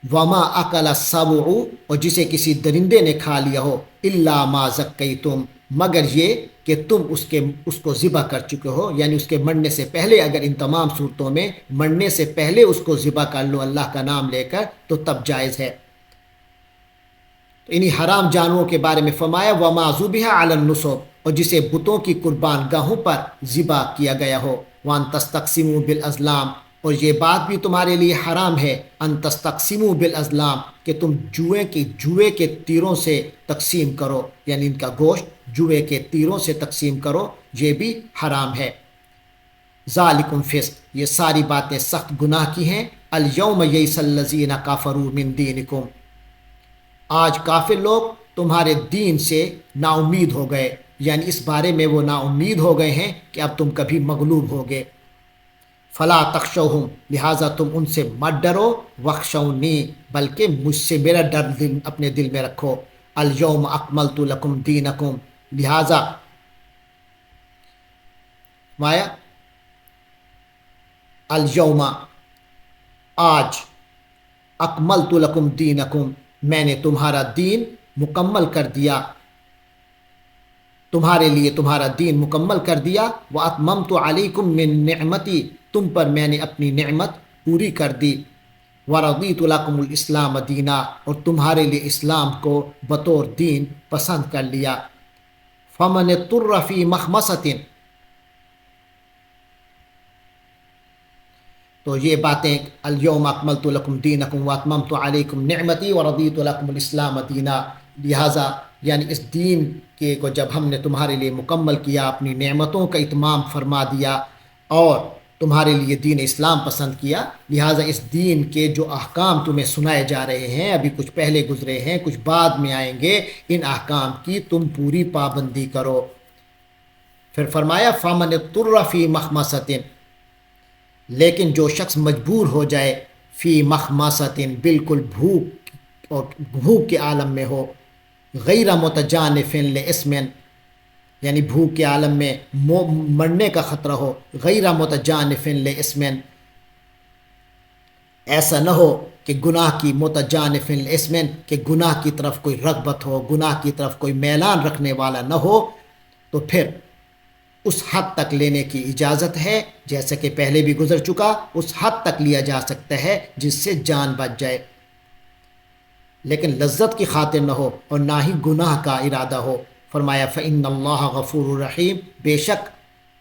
وما اکل السبع اور جسے کسی درندے نے کھا لیا ہو، الا ما ذکیتم مگر یہ کہ تم اس کو ذبح کر چکے ہو، یعنی اس کے مرنے سے پہلے. اگر ان تمام صورتوں میں مرنے سے پہلے اس کو ذبح کر لو اللہ کا نام لے کر تو تب جائز ہے. انہی حرام جانوروں کے بارے میں فرمایا وما ذبح علی النصب اور جسے بتوں کی قربان گاہوں پر ذبح کیا گیا ہو، وان تستقسموا بالازلام اور یہ بات بھی تمہارے لیے حرام ہے، ان تستقسموا بالازلام کہ تم جوئے کے تیروں سے تقسیم کرو، یعنی ان کا گوشت جوئے کے تیروں سے تقسیم کرو، یہ بھی حرام ہے. ذالکم فسق یہ ساری باتیں سخت گناہ کی ہیں. الیوم یئس الذین کفروا من دینکم آج کافر لوگ تمہارے دین سے نا امید ہو گئے، یعنی اس بارے میں وہ نا امید ہو گئے ہیں کہ اب تم کبھی مغلوب ہوگے. فلا تخشوہم لہٰذا تم ان سے مت ڈرو، واخشونی بلکہ مجھ سے میرا ڈر اپنے دل میں رکھو. الیوم اکملت لکم دینکم لہٰذا مایا الیوم آج، اکملت لکم دینکم میں نے تمہارا دین مکمل کر دیا، تمہارے لیے تمہارا دین مکمل کر دیا. وَأَتْمَمْتُ عَلَيْكُمْ مِن نِعْمَتِي تم پر میں نے اپنی نعمت پوری کر دی. وَرَضِيتُ لَكُمُ الْإِسْلَامَ دِينًا اور تمہارے لیے اسلام کو بطور دین پسند کر لیا. فَمَنِ اضْطُرَّ فِي مَخْمَصَةٍ تو یہ باتیں الیوم اکملت لکم دینکم واتممت علیکم نعمتی ورضیت لکم الاسلام دینا، لہٰذا یعنی اس دین کے کو جب ہم نے تمہارے لیے مکمل کیا، اپنی نعمتوں کا اتمام فرما دیا اور تمہارے لیے دین اسلام پسند کیا، لہٰذا اس دین کے جو احکام تمہیں سنائے جا رہے ہیں، ابھی کچھ پہلے گزرے ہیں، کچھ بعد میں آئیں گے، ان احکام کی تم پوری پابندی کرو۔ پھر فرمایا فَمَنِ اضْطُرَّ فِي مَخْمَصَةٍ، لیکن جو شخص مجبور ہو جائے فی مخمصۃ، بالکل بھوک اور بھوک کے عالم میں ہو، غیر متجانف لاسم، یعنی بھوک کے عالم میں مرنے کا خطرہ ہو، غیر متجانف لاسم، ایسا نہ ہو کہ گناہ کی متجانف لاسم، کہ گناہ کی طرف کوئی رغبت ہو، گناہ کی طرف کوئی میلان رکھنے والا نہ ہو، تو پھر اس حد تک لینے کی اجازت ہے، جیسا کہ پہلے بھی گزر چکا، اس حد تک لیا جا سکتا ہے جس سے جان بچ جائے، لیکن لذت کی خاطر نہ ہو اور نہ ہی گناہ کا ارادہ ہو۔ فرمایا فَإِنَّ اللَّهَ غَفُورٌ رَحِيمٌ،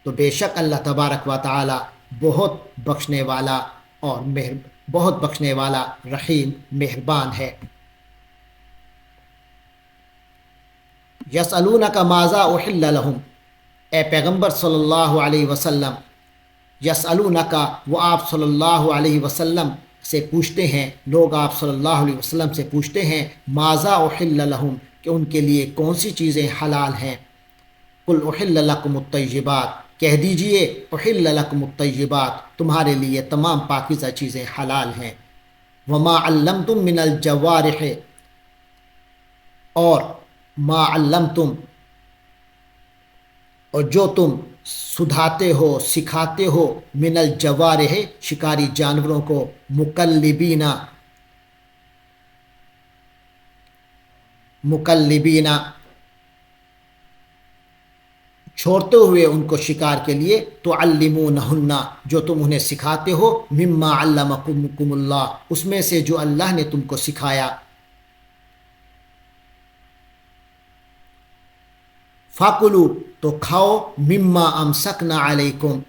بے شک اللہ تبارک و تعالی بہت بخشنے والا اور بہت بخشنے والا، رحیم مہربان ہے۔ یسألونک ماذا احل لہم، اے پیغمبر صلی اللہ علیہ وسلم، یسألونک، وہ آپ صلی اللہ علیہ وسلم سے پوچھتے ہیں، لوگ آپ صلی اللہ علیہ وسلم سے پوچھتے ہیں ماذا احل لہم، کہ ان کے لیے کون سی چیزیں حلال ہیں۔ قل احل لکم الطیبات، کہہ دیجئے احل لکم الطیبات، تمہارے لیے تمام پاکیزہ چیزیں حلال ہیں۔ وما علمتم من الجوارح، اور ما علمتم، اور جو تم سدھاتے ہو، سکھاتے ہو، من الجوارح، شکاری جانوروں کو، مکلبین، چھوڑتے ہوئے ان کو شکار کے لیے، تعلمونہن، جو تم انہیں سکھاتے ہو، مما علمکم اللہ، اس میں سے جو اللہ نے تم کو سکھایا۔ فَكُلُوا، تو کھاؤ، مما امسکنا علیکم،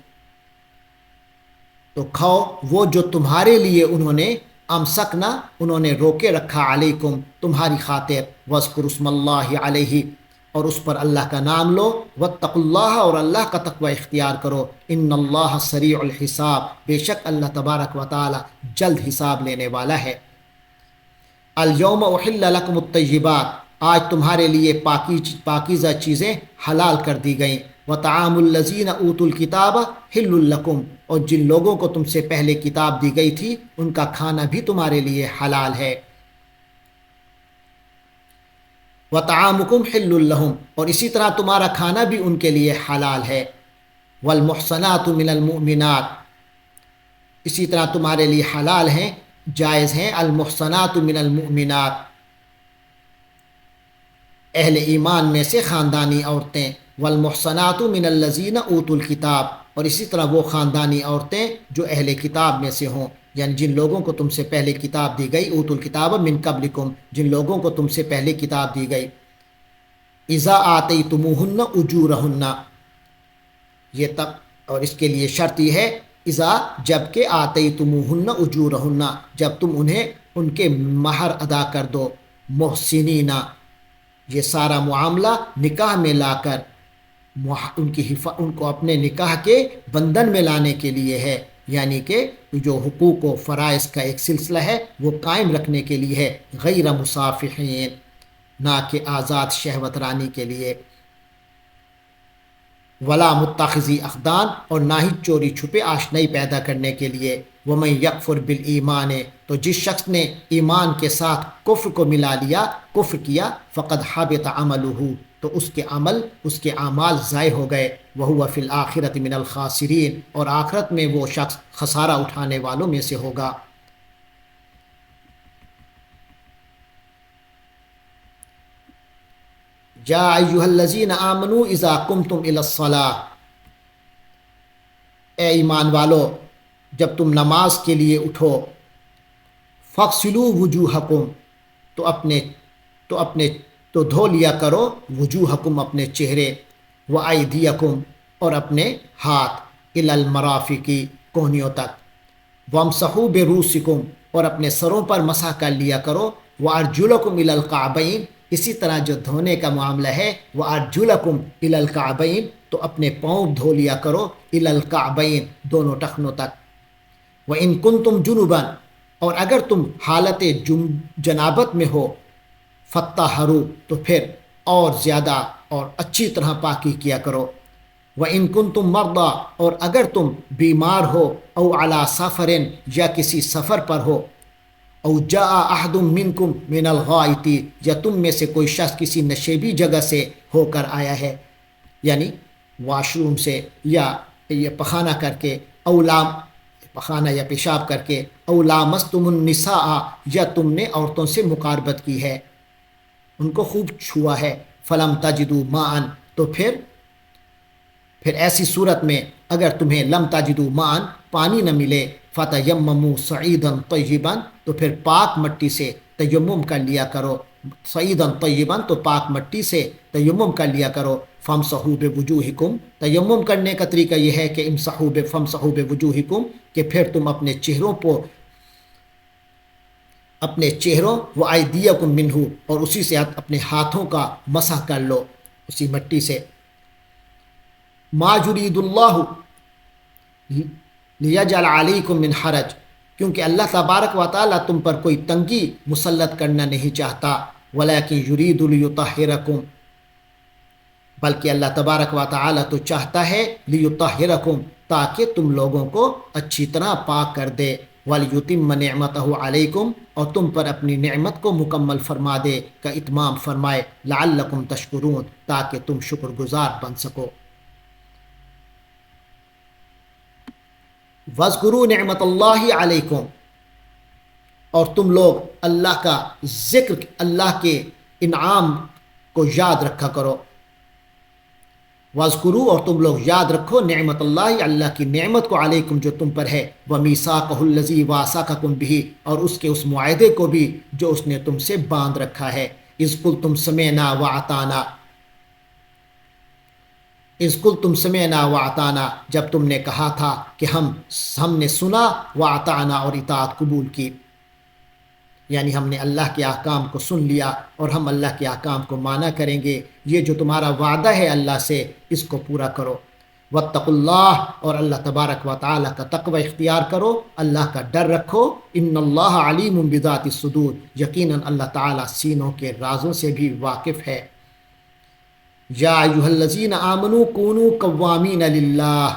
تو کھاؤ وہ جو تمہارے لیے انہوں نے امسکنا، انہوں نے روکے رکھا، علیکم، تمہاری خاطر، وَاذْكُرُوا اسْمَ اللَّهِ عَلَيْهِ، اور اس پر اللہ کا نام لو، وَاتَّقُوا اللَّهَ، اور اللہ کا تقوی اختیار کرو، إِنَّ اللَّهَ سَرِيعُ الْحِسَاب، بے شک اللہ تبارک و تعالی جلد حساب لینے والا ہے۔ اليوم احل لکم الطیبات، آج تمہارے لیے پاکیزہ چیزیں حلال کر دی گئیں۔ وطعام الذین اوتوا الکتاب حل لکم، اور جن لوگوں کو تم سے پہلے کتاب دی گئی تھی ان کا کھانا بھی تمہارے لیے حلال ہے۔ وطعامکم حل لہم، اور اسی طرح تمہارا کھانا بھی ان کے لیے حلال ہے۔ والمحصنات من المؤمنات، اسی طرح تمہارے لیے حلال ہیں، جائز ہیں، المحصنات من المؤمنات، اہل ایمان میں سے خاندانی عورتیں، والمحصنات من الذین اوتوا الکتاب، اور اسی طرح وہ خاندانی عورتیں جو اہل کتاب میں سے ہوں، یعنی جن لوگوں کو تم سے پہلے کتاب دی گئی، اوتوا الکتاب من قبلکم، جن لوگوں کو تم سے پہلے کتاب دی گئی۔ اذا آتیتموہن اجورہن، یہ تب، اور اس کے لیے شرط یہ ہے، اذا، جب کہ آتیتموہن اجورہن، جب تم انہیں ان کے مہر ادا کر دو، محسنین، یہ سارا معاملہ نکاح میں لا کر ان کو اپنے نکاح کے بندھن میں لانے کے لیے ہے، یعنی کہ جو حقوق و فرائض کا ایک سلسلہ ہے وہ قائم رکھنے کے لیے ہے، غیر مصافحین، نہ کہ آزاد شہوت رانی کے لیے، ولا متخذی اخدان، اور نہ ہی چوری چھپے آشنائی پیدا کرنے کے لیے۔ ومن یکفر بالایمان، تو جس شخص نے ایمان کے ساتھ کفر کو ملا لیا، کفر کیا، فقد حبط عملہ، تو اس کے اعمال ضائع ہو گئے، وہو فی الآخرۃ من الخاسرین، اور آخرت میں وہ شخص خسارہ اٹھانے والوں میں سے ہوگا۔ یا ایھا الذین آمنوا اذا قمتم الی الصلاۃ، اے ایمان والو جب تم نماز کے لیے اٹھو، فاغسلوا وجوہکم، تو دھو لیا کرو، وجوہکم، اپنے چہرے، وایدیکم، اور اپنے ہاتھ، الی المرافق، کونیوں تک، وَامْسَحُوا بِرُؤُوسِكُمْ، اور اپنے سروں پر مسح کر لیا کرو، وَأَرْجُلَكُمْ إِلَى الْكَعْبَيْنِ، اسی طرح جو دھونے کا معاملہ ہے وَأَرْجُلَكُمْ إِلَى الْكَعْبَيْنِ، تو اپنے پاؤں دھو لیا کرو، إِلَى الْكَعْبَيْنِ، دونوں ٹخنوں تک۔ وَإِن كُنتُمْ جُنُبًا، اور اگر تم حالت جنابت میں ہو، فَطَّهَّرُوا، تو پھر اور زیادہ اور اچھی طرح پاکی کیا کرو۔ وَإِن كُنتُم مَّرْضَىٰ، اور اگر تم بیمار ہو، او علی سفر، یا کسی سفر پر ہو، او جاء احد منکم من الغائط، یا تم میں سے کوئی شخص کسی نشیبی جگہ سے ہو کر آیا ہے، یعنی واش روم سے، یا یہ پخانہ کر کے، او لام، پخانہ یا پیشاب کر کے، او لامستم النساء، یا تم نے عورتوں سے مقاربت کی ہے، ان کو خوب چھوا ہے، فلم تجدوا ماء، تو پھر ایسی صورت میں اگر تمہیں لم تجدوا ماء، پانی نہ ملے، فتیمموا صعیدا طیبا، تو پھر پاک مٹی سے تیمم کر لیا کرو، صعیدا طیبا، تو پاک مٹی سے تیمم کر لیا کرو، فامسحوا بوجوہکم، تیمم کرنے کا طریقہ یہ ہے کہ فامسحوا بوجوہکم، کہ پھر تم اپنے چہروں و ایدیکم منہ، اور اسی سے اپنے ہاتھوں کا مسح کر لو اسی مٹی سے۔ ما یرید اللہ لیجعل علیکم من حرج، کیونکہ اللہ تبارک و تعالیٰ تم پر کوئی تنگی مسلط کرنا نہیں چاہتا، ولیکن یرید لیطہرکم، بلکہ اللہ تبارک و تعالیٰ تو چاہتا ہے لیطہرکم، تاکہ تم لوگوں کو اچھی طرح پاک کر دے، ولیتم نعمتہ علیکم، اور تم پر اپنی نعمت کو مکمل فرما دے، کا اتمام فرمائے، لعلکم تشکرون، تاکہ تم شکر گزار بن سکو۔ وَاذْكُرُوا نِعْمَتَ اللَّهِ عَلَيْكُمْ، اور تم لوگ اللہ کا ذکر، اللہ کے انعام کو یاد رکھا کرو۔ وَاذْكُرُوا، اور تم لوگ یاد رکھو، نعمت اللہ، اللہ کی نعمت کو، علیکم، جو تم پر ہے، وَمِيثَاقَهُ الَّذِي وَاثَقَكُم بِهِ، اور اس کے اس معاہدے کو بھی جو اس نے تم سے باندھ رکھا ہے، اذ قلتم سمعنا وَأَطَعْنَا، اذ قلتم سمعنا وَأَطَعْنَا، جب تم نے کہا تھا کہ ہم نے سنا، وَأَطَعْنَا، اور اطاعت قبول کی، یعنی ہم نے اللہ کے احکام کو سن لیا اور ہم اللہ کے احکام کو مانا کریں گے، یہ جو تمہارا وعدہ ہے اللہ سے، اس کو پورا کرو۔ واتقوا اللہ، اور اللہ تبارک و تعالیٰ کا تقوی اختیار کرو، اللہ کا ڈر رکھو، ان اللہ علیم بذات الصدور، یقیناً اللہ تعالیٰ سینوں کے رازوں سے بھی واقف ہے۔ یا ایھا الذین آمنوا کونوا قوامین للہ،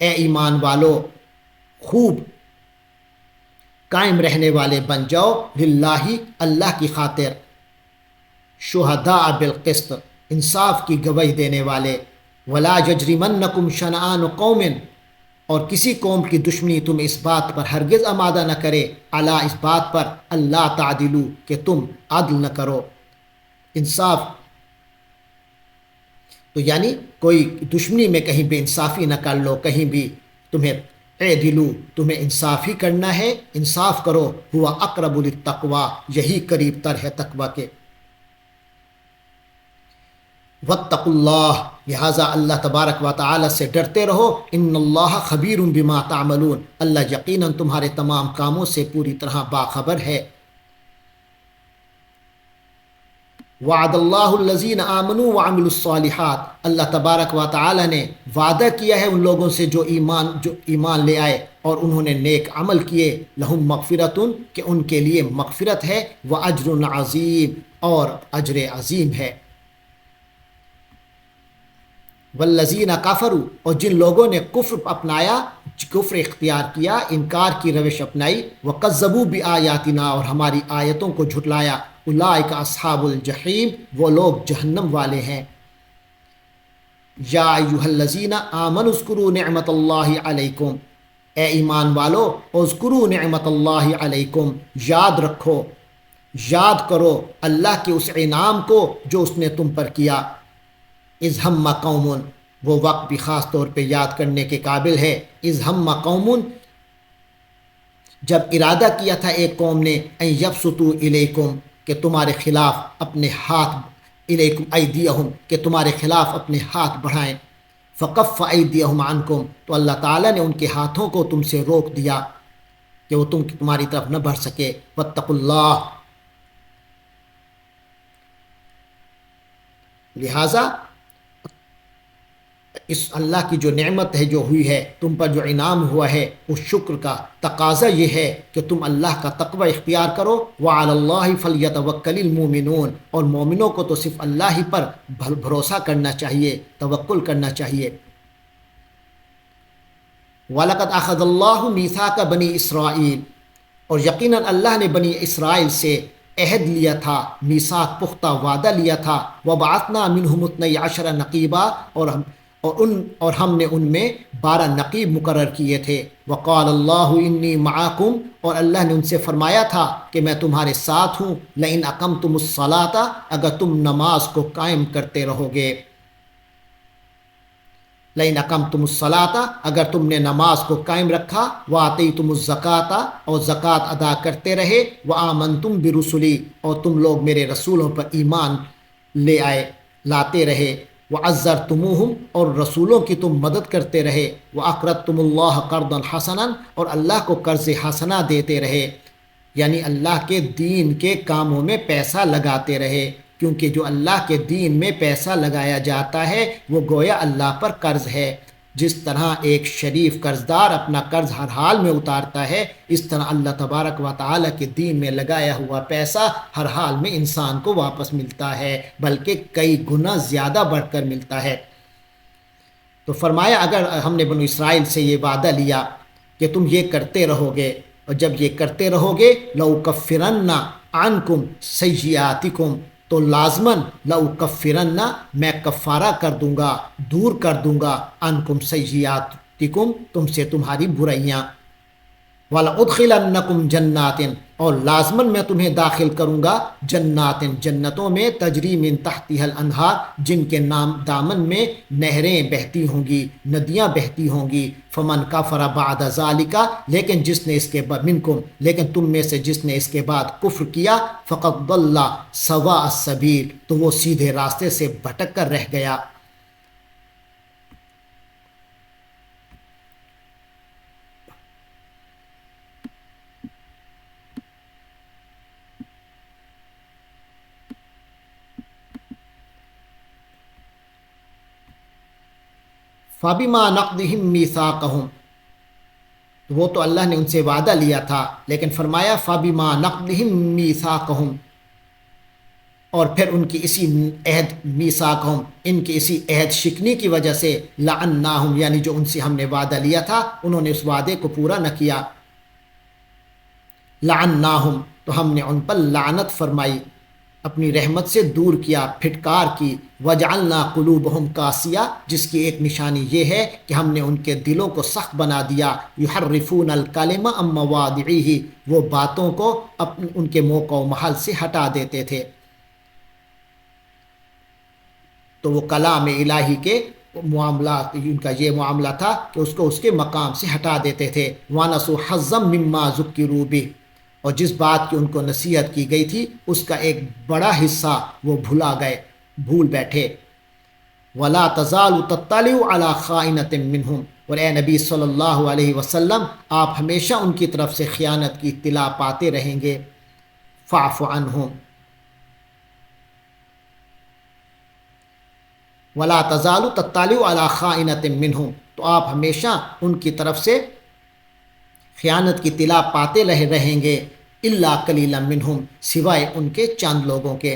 اے ایمان والو خوب قائم رہنے والے بن جاؤ، للہ، اللہ کی خاطر، شہداء بالقسط، انصاف کی گواہی دینے والے، ولا یجرمنکم شنآن قوم، اور کسی قوم کی دشمنی تم اس بات پر ہرگز آمادہ نہ کرے، الا، اس بات پر، اللہ تعدلوا، کہ تم عدل نہ کرو، انصاف، تو یعنی کوئی دشمنی میں کہیں بے انصافی نہ کر لو، کہیں بھی تمہیں اعدلوا، تمہیں انصاف ہی کرنا ہے، انصاف کرو، ہوا اقرب للتقوی، یہی قریب تر ہے تقوی کے۔ واتقوا اللہ، لہٰذا اللہ تبارک و تعالی سے ڈرتے رہو، ان اللہ خبیر بما تعملون، اللہ یقیناً تمہارے تمام کاموں سے پوری طرح باخبر ہے۔ وعد اللہ الذین آمنوا وعملوا الصالحات، اللہ تبارک و تعالی نے وعدہ کیا ہے ان لوگوں سے جو ایمان لے آئے اور انہوں نے نیک عمل کیے، لہم مغفرۃ، کہ ان کے لیے مغفرت ہے، واجر عظیم، اور اجر عظیم ہے۔ والذین کفروا، اور جن لوگوں نے کفر اپنایا، کفر اختیار کیا، انکار کی روش اپنائی، وکذبوا بآیاتنا، اور ہماری آیتوں کو جھٹلایا، اولئک اصحاب الجحیم، وہ لوگ جہنم والے ہیں۔ یا ایھا الذین آمنوا اذکروا نعمت اللہ علیکم، اے ایمان والو اذکروا نعمت اللہ علیکم، یاد رکھو، یاد کرو اللہ کے اس انعام کو جو اس نے تم پر کیا، اذ ہم قوم، وہ وقت بھی خاص طور پہ یاد کرنے کے قابل ہے، اذ ہم قوم، جب ارادہ کیا تھا ایک قوم نے، ان یبسطوا الیکم، کہ تمہارے خلاف اپنے ہاتھ، الیکم ایدیہم، کہ تمہارے خلاف اپنے ہاتھ بڑھائیں، فکف ایدیہم عنکم، تو اللہ تعالیٰ نے ان کے ہاتھوں کو تم سے روک دیا کہ وہ تمہاری طرف نہ بڑھ سکے۔ واتقوا اللہ، لہٰذا اس اللہ کی جو نعمت ہے جو ہوئی ہے تم پر، جو انعام ہوا ہے، اس شکر کا تقاضا یہ ہے کہ تم اللہ کا تقوی اختیار کرو۔ وعلی اللہ فلیتوکل المؤمنون، اور مومنوں کو تو صرف اللہ ہی پر بھروسہ کرنا چاہیے، توکل کرنا چاہیے۔ وَلَقَدْ أَخَذَ اللَّهُ مِيثَاقَ بَنِي إِسْرَائِيلَ، اور یقیناً اللہ نے بنی اسرائیل سے عہد لیا تھا، میثاق پختہ وعدہ لیا تھا۔ وَبَعَثْنَا مِنْهُمُ اثْنَيْ عَشَرَ نَقِيبًا، اور ہم نے ان میں 12 نقیب مقرر کیے تھے۔ وقال اللہ انی معکم، اور اللہ نے ان سے فرمایا تھا کہ میں تمہارے ساتھ ہوں۔ لئن اقمتم الصلاۃ، اگر تم نماز کو قائم کرتے رہو گے۔ لئن اقمتم الصلاۃ، اگر تم نے نماز کو قائم رکھا۔ وآتیتم الزکوٰۃ، اور زکوٰۃ ادا کرتے رہے۔ وآمنتم برسلی، اور تم لوگ میرے رسولوں پر ایمان لاتے رہے۔ وعزرتموہم، اور رسولوں کی تم مدد کرتے رہے۔ واقرضتم اللہ قرضا حسنا، اور اللہ کو قرض حسنہ دیتے رہے، یعنی اللہ کے دین کے کاموں میں پیسہ لگاتے رہے، کیونکہ جو اللہ کے دین میں پیسہ لگایا جاتا ہے وہ گویا اللہ پر قرض ہے۔ جس طرح ایک شریف قرضدار اپنا قرض ہر حال میں اتارتا ہے، اس طرح اللہ تبارک و تعالیٰ کے دین میں لگایا ہوا پیسہ ہر حال میں انسان کو واپس ملتا ہے، بلکہ کئی گنا زیادہ بڑھ کر ملتا ہے۔ تو فرمایا اگر ہم نے بنو اسرائیل سے یہ وعدہ لیا کہ تم یہ کرتے رہو گے، اور جب یہ کرتے رہو گے، لَأُكَفِّرَنَّ عَنْكُمْ سَيِّئَاتِكُمْ، تو لازماً لَأُكَفِّرَنَّ، میں کفارہ کر دوں گا، دور کر دوں گا، عَنْكُمْ سَيِّئَاتِكُمْ، تم سے تمہاری برائیاں۔ وَلَأُدْخِلَنَّكُمْ جَنَّاتٍ، اور لازماً میں تمہیں داخل کروں گا جنات، جنتوں میں، تجری من تحتها الانہار، جن کے دامن میں نہریں بہتی ہوں گی، ندیاں بہتی ہوں گی۔ فمن کفر بعد ذالک، لیکن جس نے اس کے بعد، منکم، لیکن تم میں سے جس نے اس کے بعد کفر کیا، فقد ضل سواء السبیل، تو وہ سیدھے راستے سے بھٹک کر رہ گیا۔ فَبِمَا نَقْضِهِمْ مِيثَاقَهُمْ، وہ تو اللہ نے ان سے وعدہ لیا تھا، لیکن فرمایا فَبِمَا نَقْضِهِمْ مِيثَاقَهُمْ، اور پھر ان کی اسی عہد، میثاقہم، ان کی اسی عہد شکنی کی وجہ سے، لعناہم، یعنی جو ان سے ہم نے وعدہ لیا تھا انہوں نے اس وعدے کو پورا نہ کیا۔ لعناہم، تو ہم نے ان پر لعنت فرمائی، اپنی رحمت سے دور کیا، پھٹکار کی۔ وجعلنا قلوبہم قاسیہ، جس کی ایک نشانی یہ ہے کہ ہم نے ان کے دلوں کو سخت بنا دیا۔ یحرفون الکلم عن مواضعہ، وہ باتوں کو ان کے موقع و محل سے ہٹا دیتے تھے۔ تو وہ کلام الہی کے معاملات، ان کا یہ معاملہ تھا کہ اس کو اس کے مقام سے ہٹا دیتے تھے۔ وَنَسُوا حَظًّا مِّمَّا ذُكِّرُوا بِهِ، اور جس بات کی ان کو نصیحت کی گئی تھی اس کا ایک بڑا حصہ وہ بھول بیٹھے۔ وَلَا تَزَالُ تَطَّلِعُ عَلَىٰ خَائِنَةٍ مِّنْهُمْ، اور اے نبی صلی اللہ علیہ وسلم آپ ہمیشہ ان کی طرف سے خیانت کی اطلاع پاتے رہیں گے۔ فَاعْفُ عَنْهُمْ، وَلَا تَزَالُ تَطَّلِعُ عَلَىٰ خَائِنَةٍ مِّنْهُمْ، تو آپ ہمیشہ ان کی طرف سے خیانت کی اطلاع پاتے رہیں گے۔ الا قلیلا منہم، سوائے ان کے چند لوگوں کے۔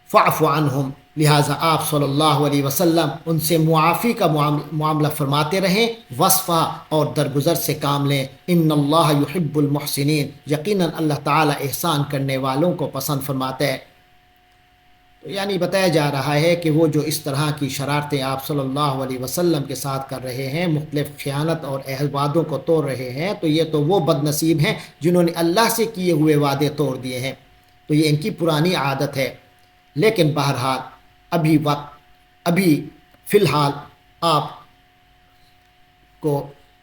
فاعف عنہم، لہٰذا آپ صلی اللہ علیہ وسلم ان سے معافی کا معاملہ فرماتے رہیں، وصفہ اور درگزر سے کام لیں۔ ان اللہ یحب المحسنین، یقیناً اللہ تعالی احسان کرنے والوں کو پسند فرماتا ہے۔ تو یعنی بتایا جا رہا ہے کہ وہ جو اس طرح کی شرارتیں آپ صلی اللہ علیہ وسلم کے ساتھ کر رہے ہیں، مختلف خیانت اور عہد وعدوں کو توڑ رہے ہیں، تو یہ تو وہ بد نصیب ہیں جنہوں نے اللہ سے کیے ہوئے وعدے توڑ دیے ہیں، تو یہ ان کی پرانی عادت ہے۔ لیکن بہرحال ابھی فی الحال آپ کو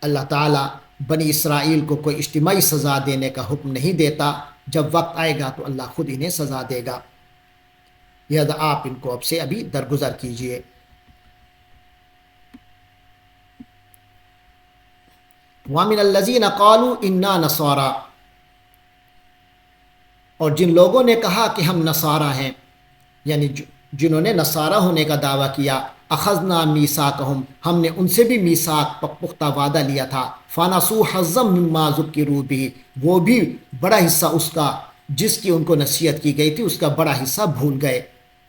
اللہ تعالیٰ بنی اسرائیل کو کوئی اجتماعی سزا دینے کا حکم نہیں دیتا، جب وقت آئے گا تو اللہ خود انہیں سزا دے گا۔ لہذا آپ ان کو اب سے ابھی درگزر کیجئے۔ وَمِنَ الَّذِينَ قَالُوا إِنَّا نَصَارَىٰ، اور جن لوگوں نے کہا کہ ہم نصارہ ہیں، یعنی جنہوں نے نصارہ ہونے کا دعویٰ کیا، اخذنا میثاقہم، ہم نے ان سے بھی میثاق پختہ وعدہ لیا تھا، فنسوا حظا مما ذکروا بہ، وہ بھی بڑا حصہ اس کا جس کی ان کو نصیحت کی گئی تھی اس کا بڑا حصہ بھول گئے،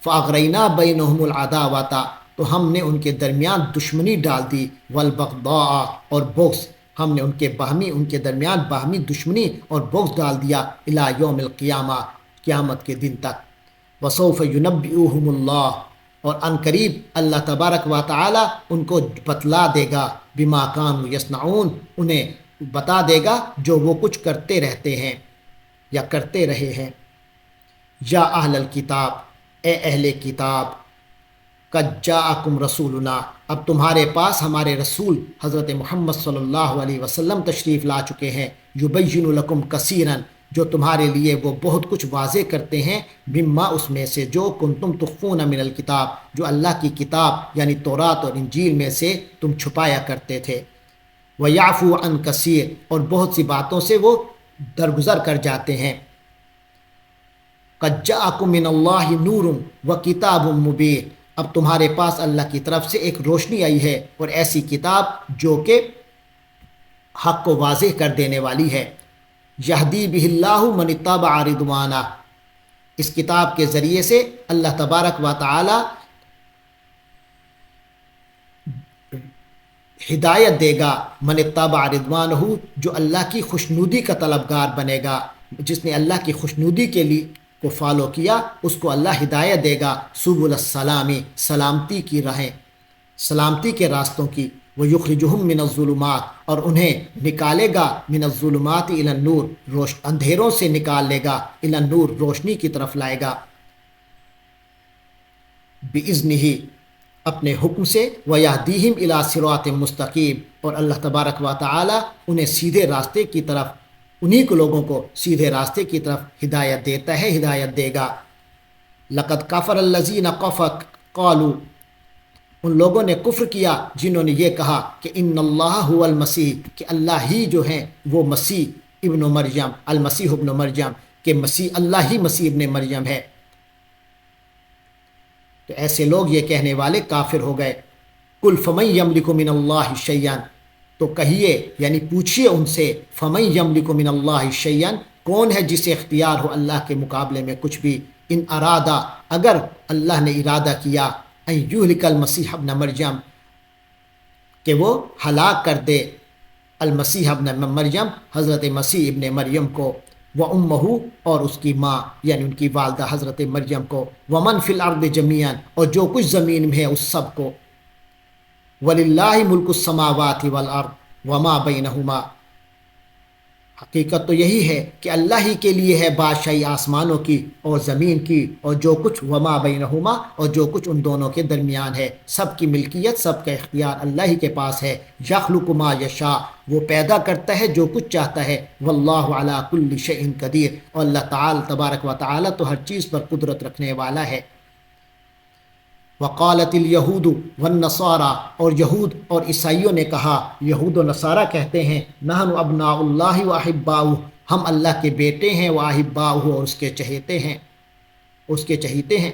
فاغرینا بینہم العداوۃ، تو ہم نے ان کے درمیان دشمنی ڈال دی، والبغضاء، اور بغض، ہم نے ان کے درمیان باہمی دشمنی اور بغض ڈال دیا، الی یوم القیامہ، قیامت کے دن تک، وسوف ینبئہم اللہ، اور ان قریب اللہ تبارک و تعالی ان کو بتلا دے گا، بما کانوا یصنعون، انہیں بتا دے گا جو وہ کچھ کرتے رہتے ہیں یا کرتے رہے ہیں۔ یا اہل الکتاب، اے اہل کتاب، قد جاءکم رسولنا، اب تمہارے پاس ہمارے رسول حضرت محمد صلی اللہ علیہ وسلم تشریف لا چکے ہیں، یبین لکم کثیرا، جو تمہارے لیے وہ بہت کچھ واضح کرتے ہیں، مما، اس میں سے، جو کنتم تخفون من الکتاب، جو اللہ کی کتاب یعنی تورات اور انجیل میں سے تم چھپایا کرتے تھے، ویعفو عن کثیر، اور بہت سی باتوں سے وہ درگزر کر جاتے ہیں۔ قد جاءکم من اللہ نور وکتاب مبین، اب تمہارے پاس اللہ کی طرف سے ایک روشنی آئی ہے اور ایسی کتاب جو کہ حق کو واضح کر دینے والی ہے، یہدی بہ اللہ من اتبع رضوانہ، اس کتاب کے ذریعے سے اللہ تبارک و تعالی ہدایت دے گا، من اتبع رضوانہ، جو اللہ کی خوشنودی کا طلبگار بنے گا، جس نے اللہ کی خوشنودی کے لیے کو فالو کیا اس کو اللہ ہدایت دے گا، سبل السلام، سلامتی کی راہیں، سلامتی کے راستوں کی، وَيُخْرِجُهُم مِّنَ الظُّلُمَاتِ، اور انہیں نکالے گا، من الظلمات الی النور، اندھیروں سے نکال لے گا، الی النور، روشنی کی طرف لائے گا، بِإِذْنِهِ، اپنے حکم سے، وَيَهْدِيهِمْ إِلَىٰ صِرَاطٍ مُسْتَقِيمٍ، اور اللہ تبارک و تعالی انہیں سیدھے راستے کی طرف، انہی کو لوگوں کو سیدھے راستے کی طرف ہدایت دیتا ہے، ہدایت دے گا۔ لَقَدْ كَفَرَ الَّذِينَ قَالُوا، ان لوگوں نے کفر کیا جنہوں نے یہ کہا کہ ان اللہ هو المسیح، کہ اللہ ہی جو ہیں وہ مسیح ابن مریم، المسیح ابن مریم، کہ مسیح اللہ ہی مسیح ابن مریم ہے، تو ایسے لوگ یہ کہنے والے کافر ہو گئے۔ قُلْ فَمَن يَمْلِكُ مِنَ اللَّهِ شَيْئًا، تو کہیے یعنی پوچھئے ان سے، فَمَن يَمْلِكُ مِنَ اللَّهِ شَيْئًا، کون ہے جسے اختیار ہو اللہ کے مقابلے میں کچھ بھی، ان ارادہ، اگر اللہ نے ارادہ کیا، ان یہلک المسیح ابن مریم، کہ وہ ہلاک کر دے المسیح ابن مریم، حضرت مسیح ابن مریم کو، وامہ، اور اس کی ماں یعنی ان کی والدہ حضرت مریم کو، ومن فی الارض جمیعا، اور جو کچھ زمین میں ہے اس سب کو، وللہ ملک السماوات والارض وما بینہما، حقیقت تو یہی ہے کہ اللہ ہی کے لیے ہے بادشاہی آسمانوں کی اور زمین کی، اور جو کچھ وما بینہما، اور جو کچھ ان دونوں کے درمیان ہے، سب کی ملکیت، سب کا اختیار اللہ ہی کے پاس ہے۔ یخلق ما یشاء، وہ پیدا کرتا ہے جو کچھ چاہتا ہے، واللہ علی کل شیء قدیر، اور اللہ تعالی تبارک و تعالی تو ہر چیز پر قدرت رکھنے والا ہے۔ وقالت الیہود والنصارى، اور یہود اور عیسائیوں نے کہا، یہود و نصارہ کہتے ہیں، نحن ابناء اللہ واحباؤہ، ہم اللہ کے بیٹے ہیں، واحباؤہ، اور اس کے چہیتے ہیں، اس کے چہیتے ہیں۔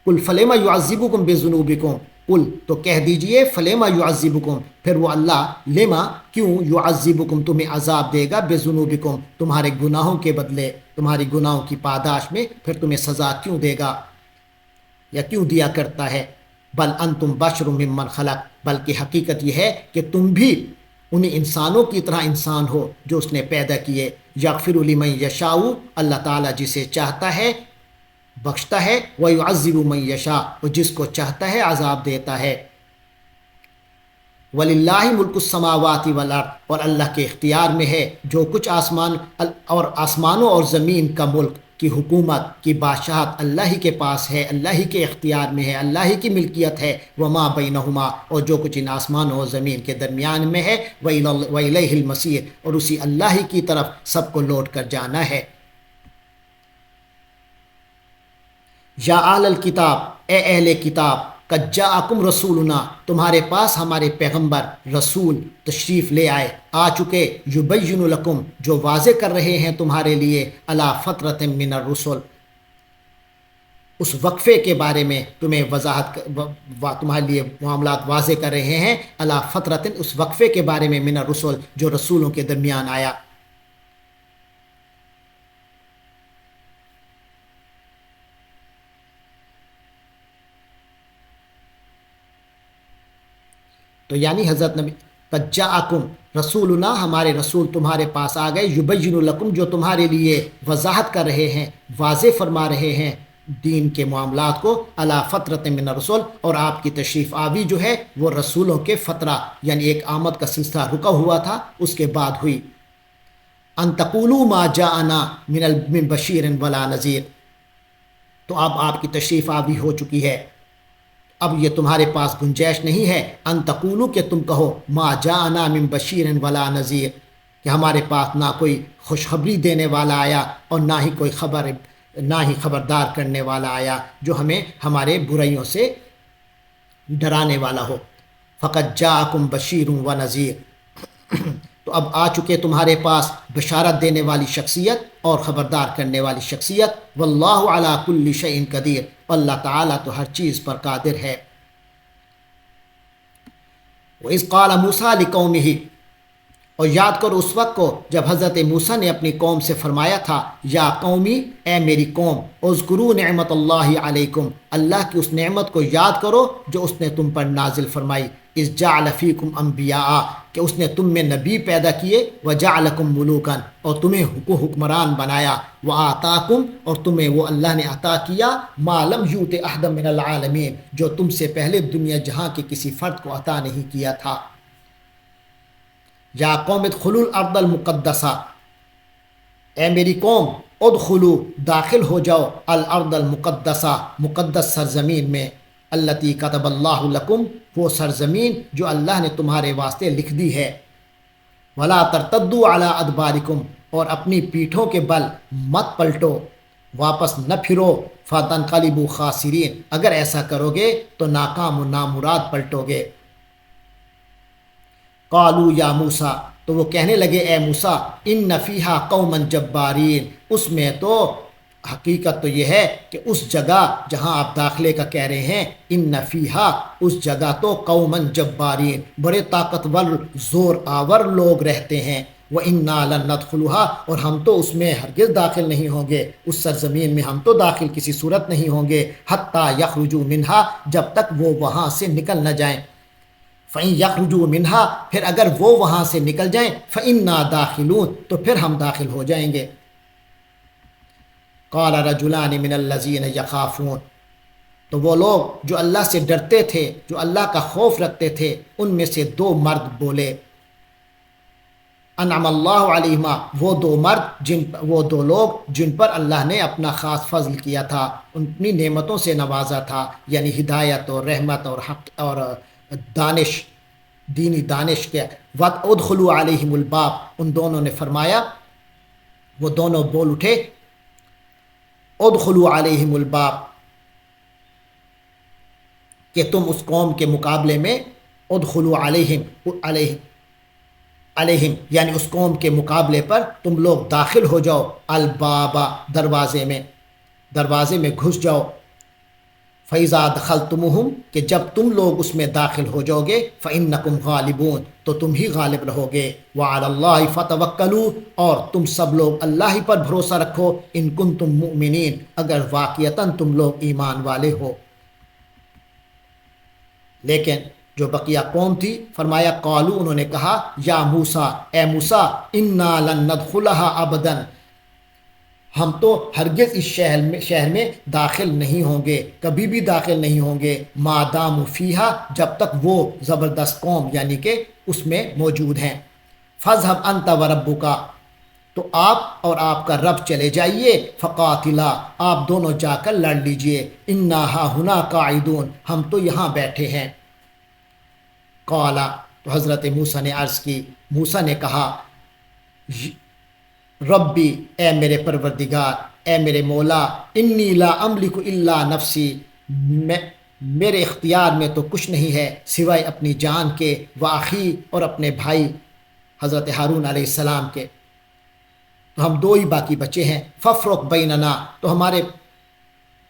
قل فلم یعذبکم بذنوبکم، قل تو کہہ دیجئے، فلم یعذبکم، پھر وہ اللہ، لما، کیوں، یعذبکم، تمہیں عذاب دے گا، بذنوبکم، تمہارے گناہوں کے بدلے، تمہاری گناہوں کی پاداش میں پھر تمہیں سزا کیوں دے گا یا کیوں دیا کرتا ہے؟ بل انتم بشر ممن خلق، بلکہ حقیقت یہ ہے کہ تم بھی انہی انسانوں کی طرح انسان ہو جو اس نے پیدا کیے۔ یغفر لمن یشاء، اللہ تعالیٰ جسے چاہتا ہے بخشتا ہے، ویعذب من یشاء، اور جس کو چاہتا ہے عذاب دیتا ہے۔ وللہ ملک السماوات والارض، اور اللہ کے اختیار میں ہے جو کچھ آسمانوں اور زمین کا ملک کی حکومت کی بادشاہت اللہ ہی کے پاس ہے، اللہ ہی کے اختیار میں ہے، اللہ ہی کی ملکیت ہے، وما بینہما، اور جو کچھ ان آسمانوں اور زمین کے درمیان میں ہے، وإلیہ المصیر، اور اسی اللہ ہی کی طرف سب کو لوٹ کر جانا ہے۔ یا اہل الکتاب، اے اہل کتاب، قد جاءکم رسولنا، تمہارے پاس ہمارے پیغمبر رسول تشریف لے آئے، آ چکے، یبین لکم، جو واضح کر رہے ہیں تمہارے لیے، علی فترۃ من الرسل، اس وقفے کے بارے میں تمہیں وضاحت، تمہارے لیے معاملات واضح کر رہے ہیں، علی فترۃ، اس وقفے کے بارے میں، من الرسل، جو رسولوں کے درمیان آیا۔ تو یعنی حضرت نبی، قد جاءکم رسولنا، ہمارے رسول تمہارے پاس آ گئے، یبین لکم، جو تمہارے لیے وضاحت کر رہے ہیں، واضح فرما رہے ہیں دین کے معاملات کو، علی فترۃ من الرسل، اور آپ کی تشریف آوی جو ہے وہ رسولوں کے فترہ، یعنی ایک آمد کا سلسلہ رکا ہوا تھا، اس کے بعد ہوئی۔ ان تقولوا ما جاءنا من بشیر ولا نذیر، تو اب آپ کی تشریف آوی ہو چکی ہے، اب یہ تمہارے پاس گنجائش نہیں ہے، ان تقولو، کہ تم کہو، ما جاءنا من بشیر ولا نذیر، کہ ہمارے پاس نہ کوئی خوشخبری دینے والا آیا اور نہ ہی خبردار کرنے والا آیا جو ہمیں ہمارے برائیوں سے ڈرانے والا ہو۔ فقد جاءکم بشیر و نذیر، تو اب آ چکے تمہارے پاس بشارت دینے والی شخصیت اور خبردار کرنے والی شخصیت، واللہ علی کل شیء قدیر، اللہ تعالیٰ تو ہر چیز پر قادر ہے۔ وَإِذْ قَالَ مُوسَىٰ لِقَوْمِهِ، اور یاد کرو اس وقت کو جب حضرت موسیٰ نے اپنی قوم سے فرمایا تھا، یا قومی، اے میری قوم، اذکروا نعمت اللہ علیکم، اللہ کی اس نعمت کو یاد کرو جو اس نے تم پر نازل فرمائی، اذ جعل فیکم انبیاء، کہ اس نے تم میں نبی پیدا کیے، وجعلکم ملوکا، اور تمہیں حکمران بنایا، وآتاکم، اور تمہیں وہ اللہ نے عطا کیا، ما لم یؤت احدا من العالمین، جو تم سے پہلے دنیا جہاں کے کسی فرد کو عطا نہیں کیا تھا۔ یا قوم ادخلوا الارض المقدسہ، اے میری قوم، ادخلو، داخل ہو جاؤ، الارض المقدسہ، مقدس سرزمین میں، التی کتب اللہ لکم، وہ سرزمین جو اللہ نے تمہارے واسطے لکھ دی ہے، ولا ترتدوا علی ادبارکم، اور اپنی پیٹھوں کے بل مت پلٹو، واپس نہ پھرو، فتنقلبوا خاسرین، اگر ایسا کرو گے تو ناکام و نامراد پلٹو گے۔ قالوا یا موسیٰ، تو وہ کہنے لگے، اے موسیٰ، ان فیہا قوما جبارین، اس میں تو حقیقت تو یہ ہے کہ اس جگہ جہاں آپ داخلے کا کہہ رہے ہیں، ان فیہا، اس جگہ تو قوما جبارین، بڑے طاقتور زور آور لوگ رہتے ہیں، وَإِنَّا لَن نَدْخُلُهَا، اور ہم تو اس میں ہرگز داخل نہیں ہوں گے، اس سرزمین میں ہم تو داخل کسی صورت نہیں ہوں گے، حتیٰ یخرجوا منہا، جب تک وہ وہاں سے نکل نہ جائیں، فَإِن يَخْرُجُوا مِنْهَا، پھر اگر وہ وہاں سے نکل جائیں، فَإِنَّا دَاخِلُونَ، تو پھر ہم داخل ہو جائیں گے۔ قَالَ رَجُلَانِ مِنَ الَّذِينَ يَخَافُونَ، تو وہ لوگ جو اللہ سے ڈرتے تھے، جو اللہ کا خوف رکھتے تھے، ان میں سے دو مرد بولے، انعم اللہ علیہما، وہ دو مرد، وہ دو لوگ جن پر اللہ نے اپنا خاص فضل کیا تھا، اپنی نعمتوں سے نوازا تھا، یعنی ہدایت اور رحمت اور حق اور دانش، دینی دانش کے وقت، ادخلوا علیہم الباب، ان دونوں نے فرمایا، وہ دونوں بول اٹھے، ادخلوا علیہم الباب، کہ تم اس قوم کے مقابلے میں، ادخلوا علیہم یعنی اس قوم کے مقابلے پر تم لوگ داخل ہو جاؤ، البابا، دروازے میں گھس جاؤ، فَإِذَا دَخَلْتُمُوهُمْ، کہ جب تم لوگ اس میں داخل ہو جاؤ گے، فَإِنَّكُمْ غَالِبُونَ، تو تم ہی غالب رہو گے، وَعَلَى اللَّهِ فَتَوَكَّلُوا، اور تم سب لوگ اللہ ہی پر بھروسہ رکھو، إِن كُنتُم مُؤْمِنِينَ، اگر واقعتاً تم لوگ ایمان والے ہو۔ لیکن جو بقیہ قوم تھی، فرمایا، قالو، انہوں نے کہا، یا موسیٰ، اے موسیٰ، اِنَّا لَن نَدْخُلَهَا أَبَدًا، ہم تو ہرگز اس شہر میں داخل نہیں ہوں گے، کبھی بھی داخل نہیں ہوں گے، ما داموا فیہا، جب تک وہ زبردست قوم یعنی کہ اس میں موجود ہیں، فاذهب انت وربک، تو آپ اور آپ کا رب چلے جائیے، فقاتلا، آپ دونوں جا کر لڑ لیجئے، انا ہاہنا قاعدون، ہم تو یہاں بیٹھے ہیں۔ قالا، تو حضرت موسیٰ نے عرض کی، موسیٰ نے کہا، ربی، اے میرے پروردگار، اے میرے مولا، انی لا املک الا نفسی، میں میرے اختیار میں تو کچھ نہیں ہے سوائے اپنی جان کے، واخی، اور اپنے بھائی حضرت ہارون علیہ السلام کے، تو ہم دو ہی باقی بچے ہیں، ففرق بیننا، تو ہمارے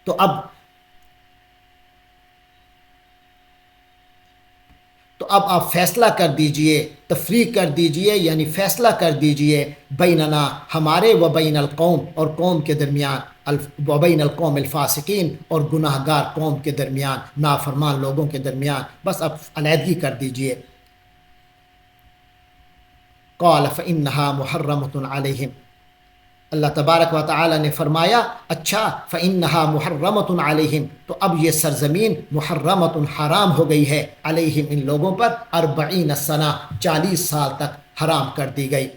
تو اب آپ فیصلہ کر دیجئے، تفریق کر دیجئے، یعنی فیصلہ کر دیجئے، بیننا، ہمارے، و بین القوم، اور قوم کے درمیان، و بین القوم الفاسقین، اور گناہ گار قوم کے درمیان، نافرمان لوگوں کے درمیان، بس اب علیحدگی کر دیجئے۔ قال فإنها محرمة علیہم، اللہ تبارک و تعالی نے فرمایا، اچھا، فإنها محرمۃ علیہم، تو اب یہ سرزمین محرمۃ، حرام ہو گئی ہے، علیہم، ان لوگوں پر، 40 سنہ، 40 سال تک حرام کر دی گئی۔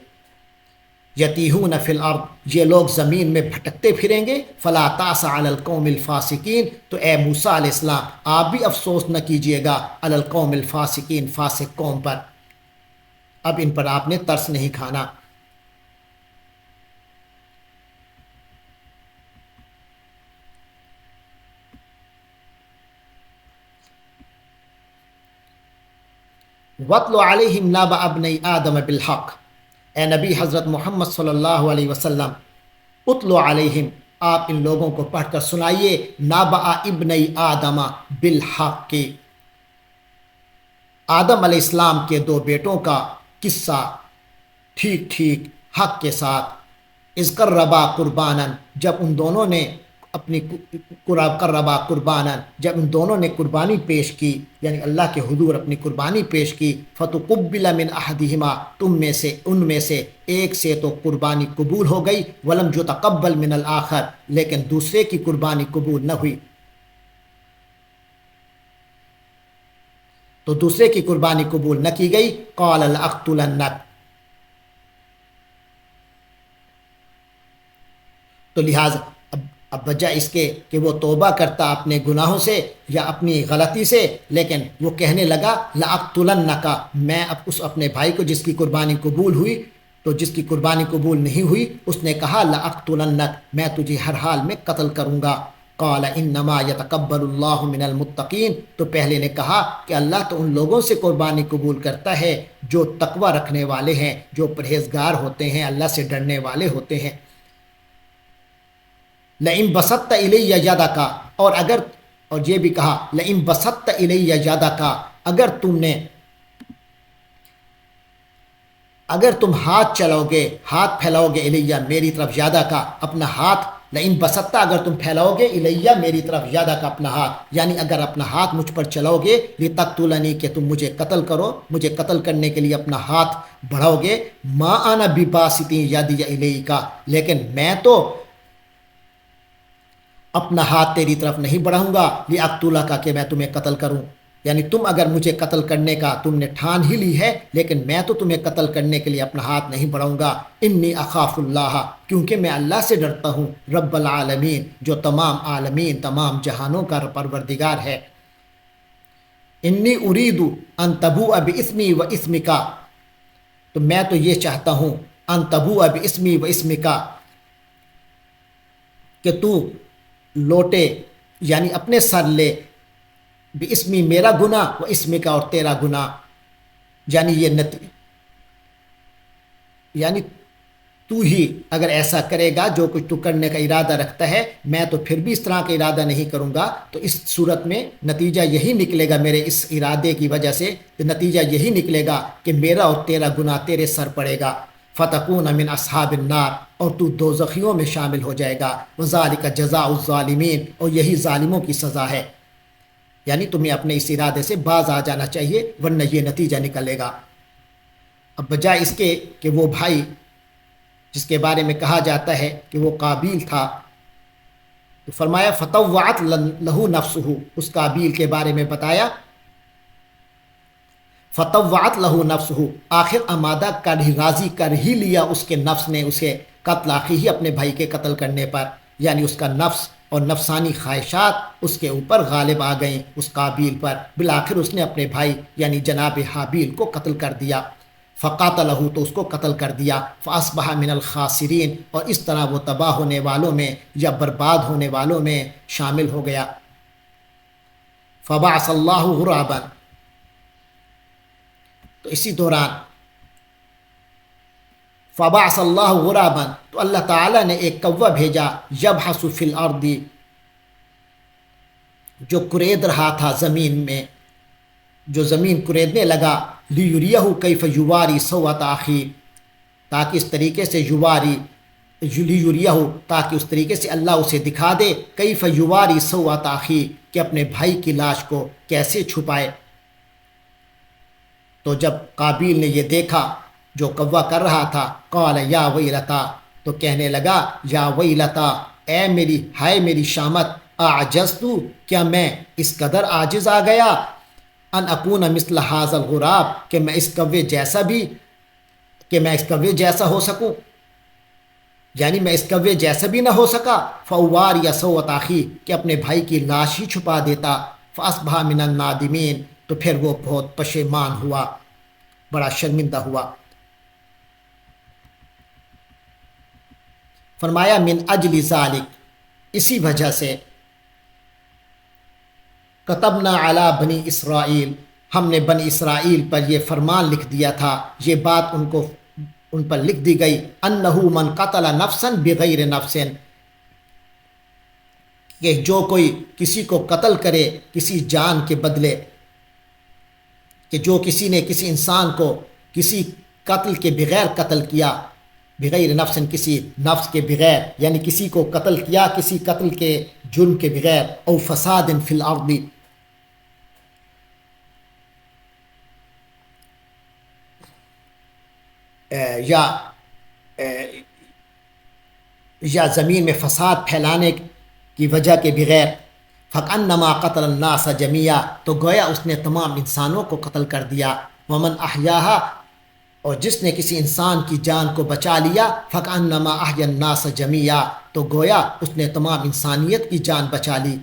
یتیہون فی الارض، یہ لوگ زمین میں بھٹکتے پھریں گے، فلا تأس علی القوم الفاسقین، تو اے موسیٰ علیہ السلام آپ بھی افسوس نہ کیجئے گا، علی القوم الفاسقین، فاسق قوم پر، اب ان پر آپ نے ترس نہیں کھانا۔ وَاتْلُ عَلَيْهِمْ نَبَأَ ابْنَيْ آدَمَ بِالْحَقِّ، اے نبی حضرت محمد صلی اللہ علیہ وسلم، اتلو علیہم، آپ ان لوگوں کو پڑھ کر سنائیے، نبأ ابنی آدم بالحق کی، آدم علیہ السلام کے دو بیٹوں کا قصہ، ٹھیک ٹھیک حق کے ساتھ، اذ قربا قربانا، جب ان دونوں نے اپنی قربا قربانا، جب ان دونوں نے قربانی پیش کی، یعنی اللہ کے حضور اپنی قربانی پیش کی، فتقبل من احدہما، تم میں سے، ان میں سے ایک سے تو قربانی قبول ہو گئی، ولم یتقبل من الآخر، لیکن دوسرے کی قربانی قبول نہ ہوئی، تو دوسرے کی قربانی قبول نہ کی گئی، قال لأقتلنک، تو لہٰذا اب بجائے اس کے کہ وہ توبہ کرتا اپنے گناہوں سے یا اپنی غلطی سے، لیکن وہ کہنے لگا لأقتلنک، میں اب اس اپنے بھائی کو جس کی قربانی قبول ہوئی، تو جس کی قربانی قبول نہیں ہوئی، اس نے کہا لأقتلنک، میں تجھے ہر حال میں قتل کروں گا۔ قال انما یتقبل اللہ من المتقین، تو پہلے نے کہا کہ اللہ تو ان لوگوں سے قربانی قبول کرتا ہے جو تقوی رکھنے والے ہیں، جو پرہیزگار ہوتے ہیں، اللہ سے ڈرنے والے ہوتے ہیں۔ لئن بسطت الی یدک، اور یہ بھی کہا لئن بسطت الی یدک، اگر تم ہاتھ چلاؤ گے، ہاتھ پھیلاؤ گے، الیہ میری طرف، یادہ کا اپنا ہاتھ، لئن بسطت اگر تم پھیلاؤ گے، الیہ میری طرف، یادہ کا اپنا ہاتھ، یعنی اگر اپنا ہاتھ مجھ پر چلاؤ گے، لتقتلنی، کہ تم مجھے قتل کرو، مجھے قتل کرنے کے لیے اپنا ہاتھ بڑھاؤ گے، ما انا بباسط یدی الیک، لیکن میں تو اپنا ہاتھ تیری طرف نہیں بڑھاؤں گا، لأقتلک، کہ میں تمہیں قتل کروں، یعنی تم اگر مجھے قتل کرنے کا تم نے ٹھان ہی لی ہے، لیکن میں تو تمہیں قتل کرنے کے لیے اپنا ہاتھ نہیں بڑھاؤں گا، انی اخاف اللہ، کیونکہ میں اللہ سے ڈرتا ہوں، رب العالمین، جو تمام عالمین، تمام جہانوں کا پروردگار ہے۔ انی ارید ان تبوء باسمی و اسمک، تو میں تو یہ چاہتا ہوں، ان تبوء باسمی و اسمک، کہ تو لوٹے، یعنی اپنے سر لے، باسمی میرا گناہ، و اسمی کا، اور تیرا گناہ، یعنی یعنی تو ہی اگر ایسا کرے گا جو کچھ تو کرنے کا ارادہ رکھتا ہے، میں تو پھر بھی اس طرح کا ارادہ نہیں کروں گا، تو اس صورت میں نتیجہ یہی نکلے گا، میرے اس ارادے کی وجہ سے نتیجہ یہی نکلے گا کہ میرا اور تیرا گناہ تیرے سر پڑے گا، فتکون من اصحاب النار، اور تو دوزخیوں میں شامل ہو جائے گا، وذالک جزاء الظالمین، اور یہی ظالموں کی سزا ہے، یعنی تمہیں اپنے اس ارادے سے باز آ جانا چاہیے، ورنہ یہ نتیجہ نکلے گا۔ اب بجائے اس کے کہ وہ بھائی جس کے بارے میں کہا جاتا ہے کہ وہ قابیل تھا، تو فرمایا فطوعت لہ نفسہ، اس قابیل کے بارے میں بتایا، فطوعت لہ نفسہ، آخر آمادہ کر ہی، راضی کر ہی لیا اس کے نفس نے اسے، قتل اخیہ، اپنے بھائی کے قتل کرنے پر، یعنی اس کا نفس اور نفسانی خواہشات اس کے اوپر غالب آ گئیں، اس قابیل پر، بالآخر اس نے اپنے بھائی یعنی جناب حابیل کو قتل کر دیا۔ فقاتلہ تو اس کو قتل کر دیا، فاصبح من الخاسرین اور اس طرح وہ تباہ ہونے والوں میں یا برباد ہونے والوں میں شامل ہو گیا۔ فبعث اللہ غرابا، تو اسی دوران فبعث اللہ غرابا تو اللہ تعالیٰ نے ایک کوہ بھیجا، یبحث فی الارض جو کرید رہا تھا زمین میں، جو زمین کریدنے لگا، لیریہ کیف یواری سوءۃ اخیہ، تاکہ اس طریقے سے لیریہ تاکہ اس طریقے سے اللہ اسے دکھا دے، کیف یواری سوءۃ اخیہ کہ اپنے بھائی کی لاش کو کیسے چھپائے۔ تو جب قابیل نے یہ دیکھا جو کوہ کر رہا تھا، قال یا ویلتا تو کہنے لگا یا ویلتا اے میری ہائے میری شامت، اعجزت کیا میں اس قدر عاجز آ گیا، ان اکون مثل ھذا الغراب کہ میں اس کوے جیسا ہو سکوں، یعنی میں اس کوے جیسا بھی نہ ہو سکا، فاواری سوءۃ اخیہ کہ اپنے بھائی کی لاش ہی چھپا دیتا، فاصبح من النادمین تو پھر وہ بہت پشیمان ہوا، بڑا شرمندہ ہوا۔ فرمایا من اجل ذالک، اسی وجہ سے، کتبنا علی بنی اسرائیل ہم نے بنی اسرائیل پر یہ فرمان لکھ دیا تھا، یہ بات ان پر لکھ دی گئی، انہ من قتل نفسا بغیر نفس کہ جو کوئی کسی کو قتل کرے کسی جان کے بدلے، کہ جو کسی نے کسی انسان کو کسی قتل کے بغیر قتل کیا، بغیر نفس کسی نفس کے بغیر، یعنی کسی کو قتل کیا کسی قتل کے جرم کے بغیر، او فساد فی الارض یا زمین میں فساد پھیلانے کی وجہ کے بغیر، فکأنما قتل الناس جمیعا تو گویا اس نے تمام انسانوں کو قتل کر دیا، ومن احیاہا اور جس نے کسی انسان کی جان کو بچا لیا، فکأنما احیا الناس جمیعا تو گویا اس نے تمام انسانیت کی جان بچا لی۔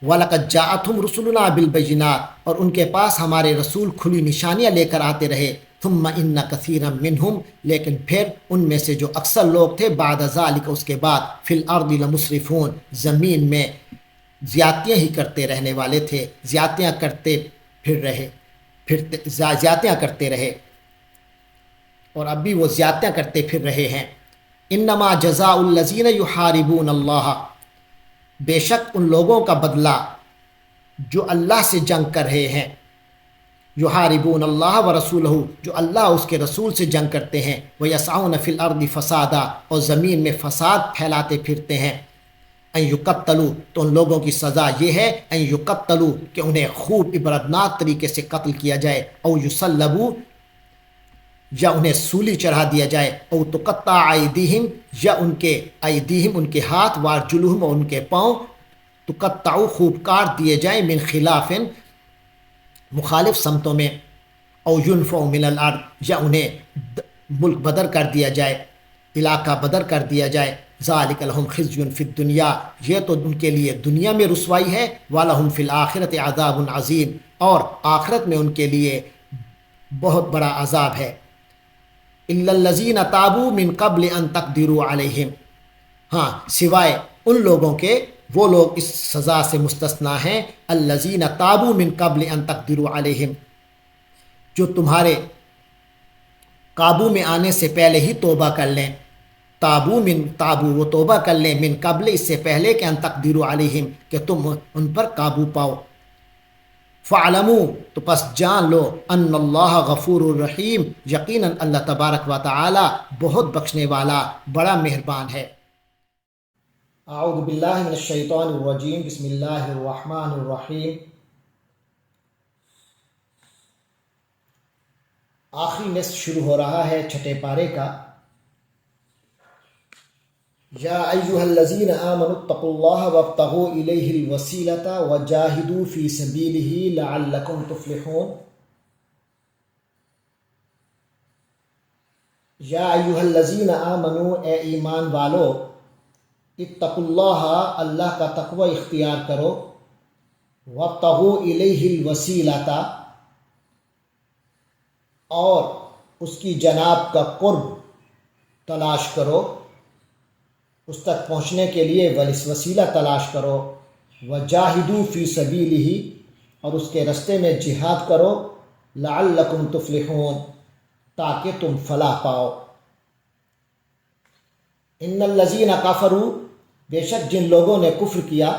وَلَقَدْ جَاءَتْهُمْ رُسُلُنَا بِالْبَيِّنَاتِ اور ان کے پاس ہمارے رسول کھلی نشانیاں لے کر آتے رہے، ثُمَّ إِنَّ كَثِيرًا مِّنْهُمْ لیکن پھر ان میں سے جو اکثر لوگ تھے، بعد ذالک اس کے بعد، فی الارض لمسرفون زمین میں زیادتیاں ہی کرتے رہنے والے تھے، زیادتیاں کرتے رہے اور اب بھی وہ زیادتیاں کرتے پھر رہے ہیں۔ انما جزاء الذین یحاربون اللہ بے شک ان لوگوں کا بدلہ جو اللہ سے جنگ کر رہے ہیں، یحاربون اللہ ورسولہ جو اللہ اس کے رسول سے جنگ کرتے ہیں، ویسعون فی الارض فسادا اور زمین میں فساد پھیلاتے پھرتے ہیں، ان یقتلوا تو ان لوگوں کی سزا یہ ہے، ان یقتلوا کہ انہیں خوب عبرتناک طریقے سے قتل کیا جائے، او یصلبوا یا انہیں سولی چڑھا دیا جائے، او تقطع ایدیہم یا ان کے ہاتھ، وارجلہم اور ان کے پاؤں، تقطعوا خوب کاٹ دیے جائیں، من خلاف مخالف سمتوں میں، او ینفعوا من الارض یا انہیں ملک بدر کر دیا جائے، علاقہ بدر کر دیا جائے، ذالک لہم خزی فی الدنیا یہ تو ان کے لیے دنیا میں رسوائی ہے، ولہم فی الآخرۃ عذاب عظیم اور آخرت میں ان کے لیے بہت بڑا عذاب ہے۔ الا الذین تابوا من قبل ان تقدروا علیہم ہاں سوائے ان لوگوں کے، وہ لوگ اس سزا سے مستثنا ہیں، الذین تابوا من قبل ان تقدروا علیہم جو تمہارے قابو میں آنے سے پہلے ہی توبہ کر لیں، تابو وہ توبہ کر لیں، من قبل اس سے پہلے کہ ان تقدروا علیہم کہ تم ان پر قابو پاؤ، فَاعْلَمُوا تو پس جان لو، ان اللہ غفور الرحیم یقیناً اللہ تبارک و تعالی بہت بخشنے والا بڑا مہربان ہے۔ اعوذ باللہ من الشیطان الرجیم، بسم اللہ الرحمن الرحیم۔ آخری نصف شروع ہو رہا ہے چھٹے پارے کا۔ یا ایھا الذین آمنوا اتقوا اللہ وابتغوا الیہ الوسیلۃ وجاہدوا فی سبیلہ لعلکم تفلحون۔ یا ایھا الذین آمنوا اے ایمان والو، اتقوا اللہ اللہ کا تقوی اختیار کرو، وابتغوا الیہ الوسیلۃ اور اس کی جناب کا قرب تلاش کرو، اس تک پہنچنے کے لیے وسیلہ تلاش کرو، وجاہدوا فی سبیلہ، اور اس کے رستے میں جہاد کرو، لعلکم تفلحون، تاکہ تم فلاح پاؤ۔ ان الذین کفروا، بے شک جن لوگوں نے کفر کیا،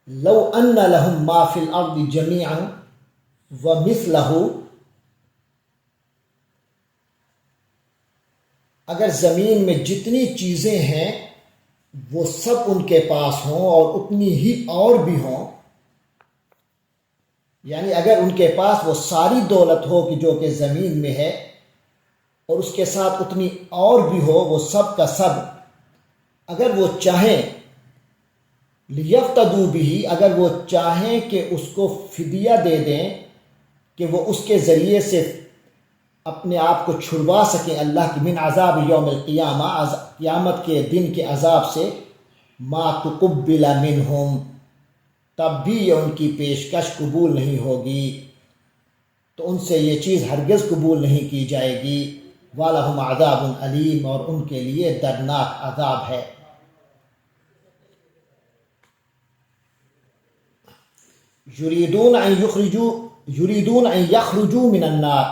لو ان لہم ما فی الارض جمیعا ومثلہ، اگر زمین میں جتنی چیزیں ہیں وہ سب ان کے پاس ہوں اور اتنی ہی اور بھی ہوں، یعنی اگر ان کے پاس وہ ساری دولت ہو کہ جو کہ زمین میں ہے، اور اس کے ساتھ اتنی اور بھی ہو، وہ سب کا سب اگر وہ چاہیں، لیفتدوا بہ، اگر وہ چاہیں کہ اس کو فدیہ دے دیں، کہ وہ اس کے ذریعے سے اپنے آپ کو چھڑوا سکیں اللہ کی، من عذاب یوم القیامہ، قیامت کے دن کے عذاب سے، ما تقبل منہم، تب بھی یہ ان کی پیشکش قبول نہیں ہوگی، تو ان سے یہ چیز ہرگز قبول نہیں کی جائے گی، وَلَهُمْ عَذَابٌ أَلِيمٌ، اور ان کے لیے دردناک عذاب ہے۔ یریدون ان یخرجوا من النار،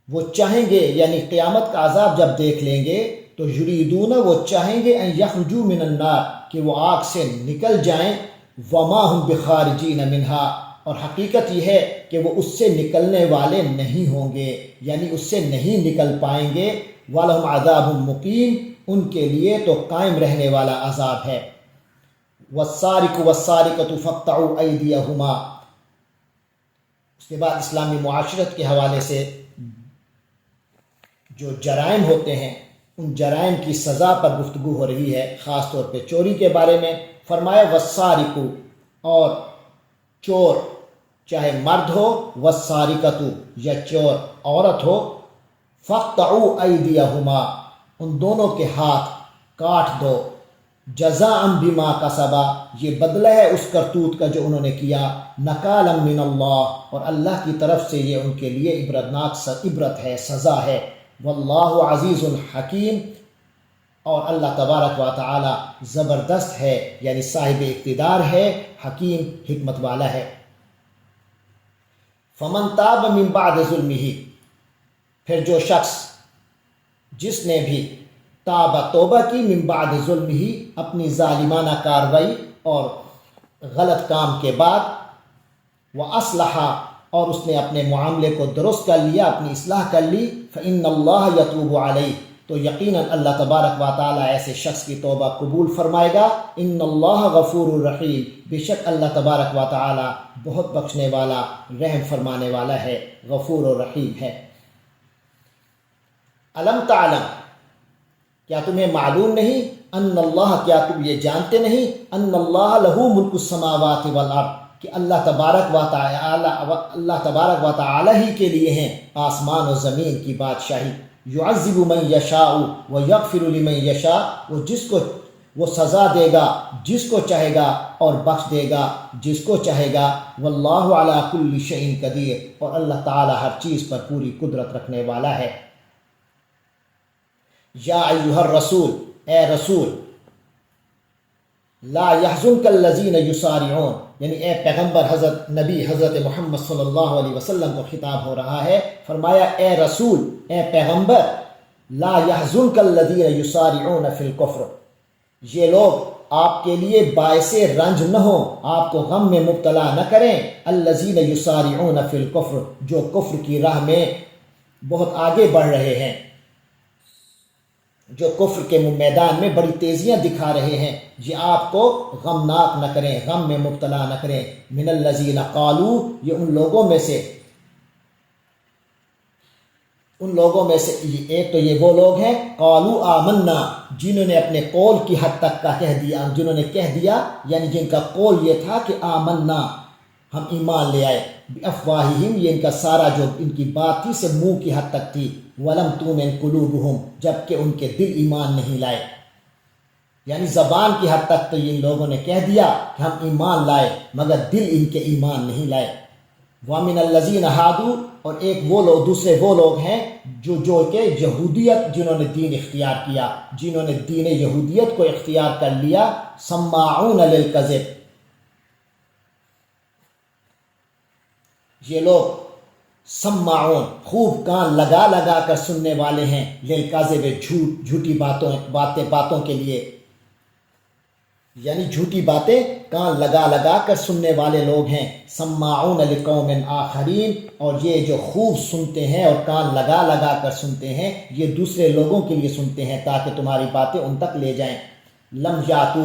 وہ چاہیں گے، یعنی قیامت کا عذاب جب دیکھ لیں گے تو یریدون، وہ چاہیں گے، ان یخرجوا من النار، کہ وہ آگ سے نکل جائیں، وما هم بخارجین منها، اور حقیقت یہ ہے کہ وہ اس سے نکلنے والے نہیں ہوں گے، یعنی اس سے نہیں نکل پائیں گے، وَلَهُمْ عَذَابٌ مُقِيمٌ، ان کے لیے تو قائم رہنے والا عذاب ہے۔ وَالسَّارِقُ وَالسَّارِقَةُ فَاقْطَعُوا أَيْدِيَهُمَا، اس کے بعد اسلامی معاشرت کے حوالے سے جو جرائم ہوتے ہیں ان جرائم کی سزا پر گفتگو ہو رہی ہے، خاص طور پہ چوری کے بارے میں۔ فرمایا وَالسَّارِقُ، اور چور چاہے مرد ہو، وَالسَّارِقَةُ، یا چور عورت ہو، فَاقْطَعُوا أَيْدِيَهُمَا، ان دونوں کے ہاتھ کاٹ دو، جزاء بما کسبا، یہ بدلہ ہے اس کرتوت کا جو انہوں نے کیا، نکالا من اللہ، اور اللہ کی طرف سے یہ ان کے لیے عبرت ہے، سزا ہے، واللہ عزیز حکیم، اور اللہ تبارک و تعالی زبردست ہے، یعنی صاحب اقتدار ہے، حکیم، حکمت والا ہے۔ فمن تاب من بعد ظلمہ، پھر جو شخص جس نے بھی توبہ کی، من بعد ظلم ہی، اپنی ظالمانہ کاروائی اور غلط کام کے بعد، وَأَصْلَحَ، اور اس نے اپنے معاملے کو درست کر لیا، اپنی اصلاح کر لی، فَإِنَّ اللَّهَ يَتُوبُ عَلَيْهِ، تو یقیناً اللہ تبارک و تعالی ایسے شخص کی توبہ قبول فرمائے گا۔ ان اللہ غفور الرحیم، بے شک اللہ تبارک و تعالی بہت بخشنے والا، رحم فرمانے والا ہے، غفور الرحیم ہے۔ الم تعلم، کیا تمہیں معلوم نہیں، ان اللہ، کیا تم یہ جانتے نہیں، ان اللہ لہ ملک السماوات والارض، کہ اللہ تبارک و تعالی ہی کے لیے ہیں آسمان و زمین کی بادشاہی، یعذب من یشاء ویغفر لمن یشاء، وہ جس کو وہ سزا دے گا جس کو چاہے گا، اور بخش دے گا جس کو چاہے گا، واللہ علی کل شیء قدیر، اور اللہ تعالی ہر چیز پر پوری قدرت رکھنے والا ہے۔ یا ایھا الرسول، اے رسول، لا یحزنک الذین یسارعون، یعنی اے پیغمبر، نبی حضرت محمد صلی اللہ علیہ وسلم کو خطاب ہو رہا ہے، فرمایا اے رسول، اے پیغمبر، لا یحزنک الذین یسارعون فی الکفر، یہ لوگ آپ کے لیے باعث رنج نہ ہوں، آپ کو غم میں مبتلا نہ کریں، الذین یسارعون فی الکفر، جو کفر کی راہ میں بہت آگے بڑھ رہے ہیں، جو کفر کے میدان میں بڑی تیزیاں دکھا رہے ہیں، یہ آپ کو غمناک نہ کریں، غم میں مبتلا نہ کریں۔ من الذین قالوا، یہ ان لوگوں میں سے ایک تو یہ وہ لوگ ہیں، قالوا آمنا، جنہوں نے اپنے قول کی حد تک کا کہہ دیا، جنہوں نے کہہ دیا، یعنی جن کا قول یہ تھا کہ آمنا، ہم ایمان لے آئے، بافواہہم، یہ ان کا سارا جو ان کی بات تھی سے منہ کی حد تک تھی، ولم تؤمن قلوبہم، جبکہ ان کے دل ایمان نہیں لائے، یعنی زبان کی حد تک تو ان لوگوں نے کہہ دیا کہ ہم ایمان لائے، مگر دل ان کے ایمان نہیں لائے۔ وَمِنَ الَّذِينَ هَادُوا، اور ایک وہ لوگ دوسرے وہ لوگ ہیں جو کہ یہودیت جنہوں نے دین اختیار کیا، جنہوں نے دین یہودیت کو اختیار کر لیا، سماعون للکذب، یہ لوگ سماعون خوب کان لگا لگا کر سننے والے ہیں، للکذب جھوٹی باتوں کے لیے، یعنی جھوٹی باتیں کان لگا لگا کر سننے والے لوگ ہیں، سماعون لقوم آخرین، اور یہ جو خوب سنتے ہیں اور کان لگا لگا کر سنتے ہیں، یہ دوسرے لوگوں کے لیے سنتے ہیں تاکہ تمہاری باتیں ان تک لے جائیں، لم یاتو،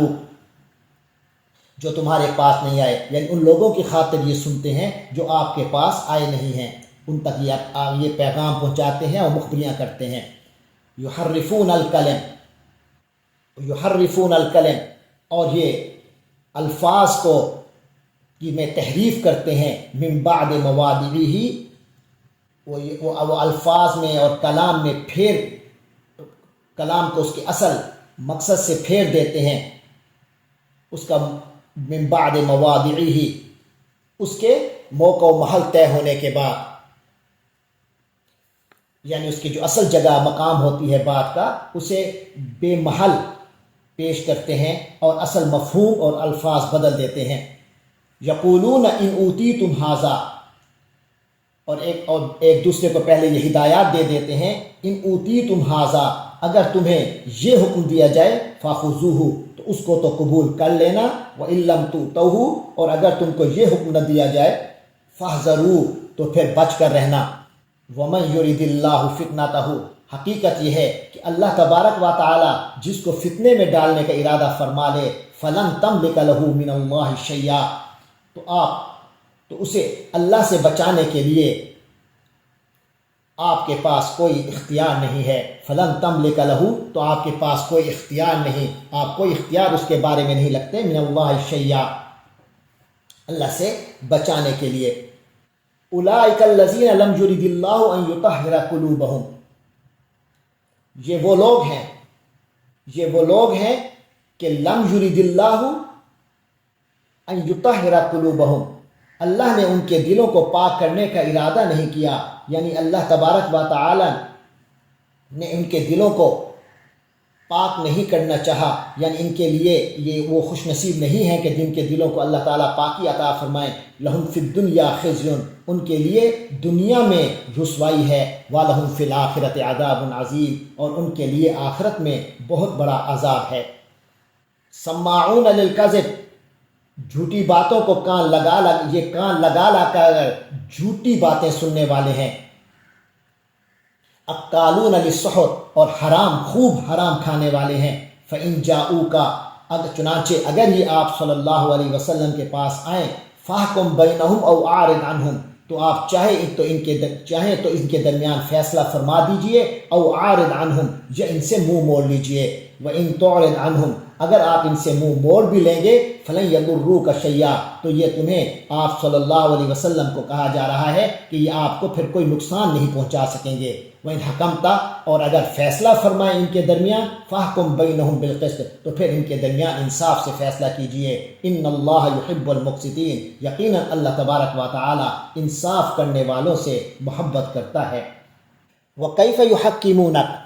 جو تمہارے پاس نہیں آئے، یعنی ان لوگوں کی خاطر یہ سنتے ہیں جو آپ کے پاس آئے نہیں ہیں، ان تک یہ پیغام پہنچاتے ہیں اور مخبریاں کرتے ہیں، یحرفون الکلم، اور یہ الفاظ کی میں تحریف کرتے ہیں، من بعد مواضعہ، وہ الفاظ میں اور کلام میں کلام کو اس کے اصل مقصد سے پھیر دیتے ہیں، اس کا من بعد مواضعہ، اس کے موقع و محل طے ہونے کے بعد، یعنی اس کی جو اصل جگہ مقام ہوتی ہے بات کا، اسے بے محل پیش کرتے ہیں اور اصل مفہوم اور الفاظ بدل دیتے ہیں، یقولون ان اوتیتم ھذا، اور ایک دوسرے کو پہلے یہ ہدایات دے دیتے ہیں، ان اوتیتم ھذا، اگر تمہیں یہ حکم دیا جائے، فخذوہ، تو اس کو تو قبول کر لینا، وان لم تؤتوہ، اور اگر تم کو یہ حکم نہ دیا جائے، فاحذروا، تو پھر بچ کر رہنا، ومن یرد اللہ فتنتہ، حقیقت یہ ہے کہ اللہ تبارک و تعالی جس کو فتنے میں ڈالنے کا ارادہ فرما لے، فلن تملک لہ من اللہ شیئا، تو اسے اللہ سے بچانے کے لیے آپ کے پاس کوئی اختیار نہیں ہے، فلن تملک لہ، تو آپ کے پاس کوئی اختیار نہیں، آپ کوئی اختیار اس کے بارے میں نہیں رکھتے، من اللہ شیئا، اللہ سے بچانے کے لیے، اولئک الذین لم یرد اللہ ان یطہر قلوبہم، یہ وہ لوگ ہیں کہ لم یرد اللہ ان یطہر قلوبہم، اللہ نے ان کے دلوں کو پاک کرنے کا ارادہ نہیں کیا، یعنی اللہ تبارک و تعالی نے ان کے دلوں کو پاک نہیں کرنا چاہا، یعنی ان کے لیے یہ وہ خوش نصیب نہیں ہیں کہ جن کے دلوں کو اللہ تعالیٰ پاکی عطا فرمائے، لہم فی الدنیا خزی، ان کے لیے دنیا میں رسوائی ہے، وَلَهُمْ فِي الْآخِرَةِ عَذَابٌ عَظِيمٌ، اور ان کے لیے آخرت میں بہت بڑا عذاب ہے، سماعون للکذب، جھوٹی باتوں کو کان لگا کر جھوٹی باتیں سننے والے ہیں، اکالون للسحت، اور خوب حرام کھانے والے ہیں، فَإِن جَاءُوكَ، چنانچہ اگر یہ آپ صلی اللہ علیہ وسلم کے پاس آئیں، فَاحْكُم بَيْنَهُمْ أَوْ أَعْرِضْ عَنْهُمْ، تو آپ چاہیں تو ان کے درمیان فیصلہ فرما دیجئے، او عارض عنہم، یا ان سے منہ موڑ لیجئے، وَإِن تُعْرِضْ عَنْهُمْ، اگر آپ ان سے منہ موڑ بھی لیں گے، فَلَن يَضُرُّوكَ شَيْئًا، تو یہ تمہیں آپ صلی اللہ علیہ وسلم کو کہا جا رہا ہے کہ یہ آپ کو پھر کوئی نقصان نہیں پہنچا سکیں گے، وَإِنْ حَكَمْتَ، اور اگر فیصلہ فرمائیں ان کے درمیان، فَاحْكُم بَيْنَهُمْ بِالْقِسْطِ، تو پھر ان کے درمیان انصاف سے فیصلہ کیجئے، إِنَّ اللَّهَ يُحِبُّ الْمُقْسِطِينَ، یقیناً اللہ تبارک و تعالی انصاف کرنے والوں سے محبت کرتا ہے، وَكَيْفَ يُحَكِّمُونَكَ،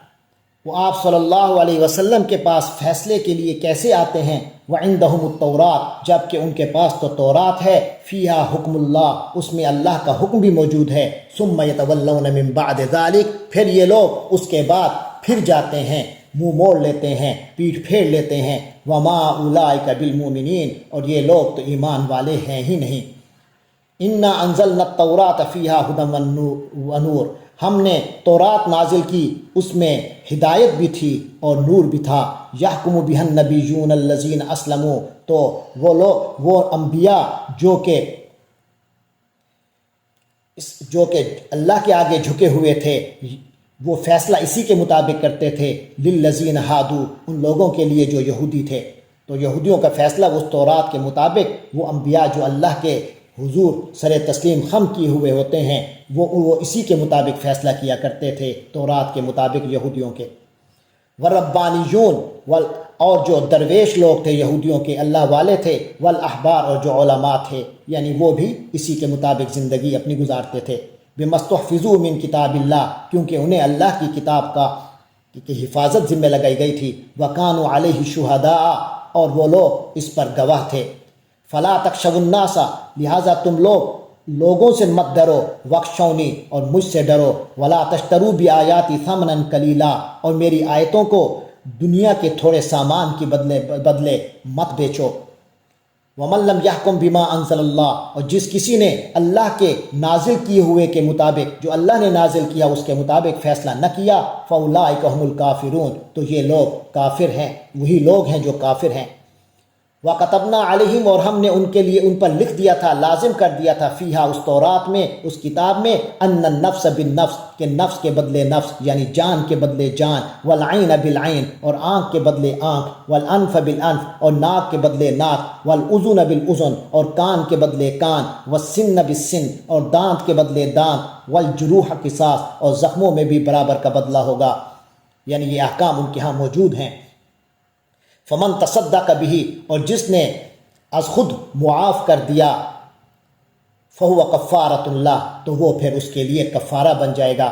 وہ آپ صلی اللہ علیہ وسلم کے پاس فیصلے کے لیے کیسے آتے ہیں، وَعِندَهُمُ التَّوْرَاةُ، جب کہ ان کے پاس تو تورات ہے، فِيهَا حُكْمُ اللَّهِ، اس میں اللہ کا حکم بھی موجود ہے، ثُمَّ يَتَوَلَّوْنَ مِن بَعْدِ ذَلِكَ، پھر یہ لوگ اس کے بعد پھر جاتے ہیں، منہ موڑ لیتے ہیں، پیٹھ پھیر لیتے ہیں، وَمَا أُولَٰئِكَ بِالْمُؤْمِنِينَ، اور یہ لوگ تو ایمان والے ہیں ہی نہیں، إِنَّا أَنزَلْنَا التَّوْرَاةَ فِيهَا هُدًى وَنُورٌ، ہم نے تورات نازل کی، اس میں ہدایت بھی تھی اور نور بھی تھا، یحکم بها النبیون الذین اسلموا، تو وہ انبیاء جو کہ اللہ کے آگے جھکے ہوئے تھے، وہ فیصلہ اسی کے مطابق کرتے تھے، للذین ہادو، ان لوگوں کے لیے جو یہودی تھے، تو یہودیوں کا فیصلہ اس تورات کے مطابق، وہ انبیاء جو اللہ کے حضور سر تسلیم خم کیے ہوئے ہوتے ہیں، وہ اسی کے مطابق فیصلہ کیا کرتے تھے، تورات کے مطابق یہودیوں کے، وربانیون، اور جو درویش لوگ تھے یہودیوں کے اللہ والے تھے، والاحبار اور جو علماء تھے، یعنی وہ بھی اسی کے مطابق زندگی اپنی گزارتے تھے، بمستحفظوا من کتاب اللہ، کیونکہ انہیں اللہ کی کتاب کی حفاظت ذمہ لگائی گئی تھی، وکانوا علیہ شہداء، اور وہ لوگ اس پر گواہ تھے، فلا تخشوا الناس، لہٰذا تم لوگوں سے مت ڈرو، وخشونی، اور مجھ سے ڈرو، ولا تشتروا بآیاتی ثمنا قلیلا، اور میری آیتوں کو دنیا کے تھوڑے سامان کے بدلے مت بیچو، ومن لم يحكم بما انزل اللہ، اور جس کسی نے اللہ کے نازل کیے ہوئے کے مطابق، جو اللہ نے نازل کیا اس کے مطابق فیصلہ نہ کیا، فاولئک هم الکافرون، تو یہ لوگ کافر ہیں، وہی لوگ ہیں جو کافر ہیں، وَكَتَبْنَا عَلَيْهِمْ، اور ہم نے ان کے لیے ان پر لکھ دیا تھا، لازم کر دیا تھا، فیہا اس تورات میں، اس کتاب میں، ان النفس بالنفس، کہ نفس کے بدلے نفس یعنی جان کے بدلے جان، والعین بالعین، اور آنکھ کے بدلے آنکھ، والانف بالانف، اور ناک کے بدلے ناک، والاذن بالاذن، اور کان کے بدلے کان، والسن بالسن، اور دانت کے بدلے دانت، والجروح قصاص، اور زخموں میں بھی برابر کا بدلہ ہوگا، یعنی یہ احکام ان کے ہاں موجود ہیں، فمن تصدق به، اور جس نے از خود معاف کر دیا، فہو کفارۃ اللہ، تو وہ پھر اس کے لیے کفارہ بن جائے گا،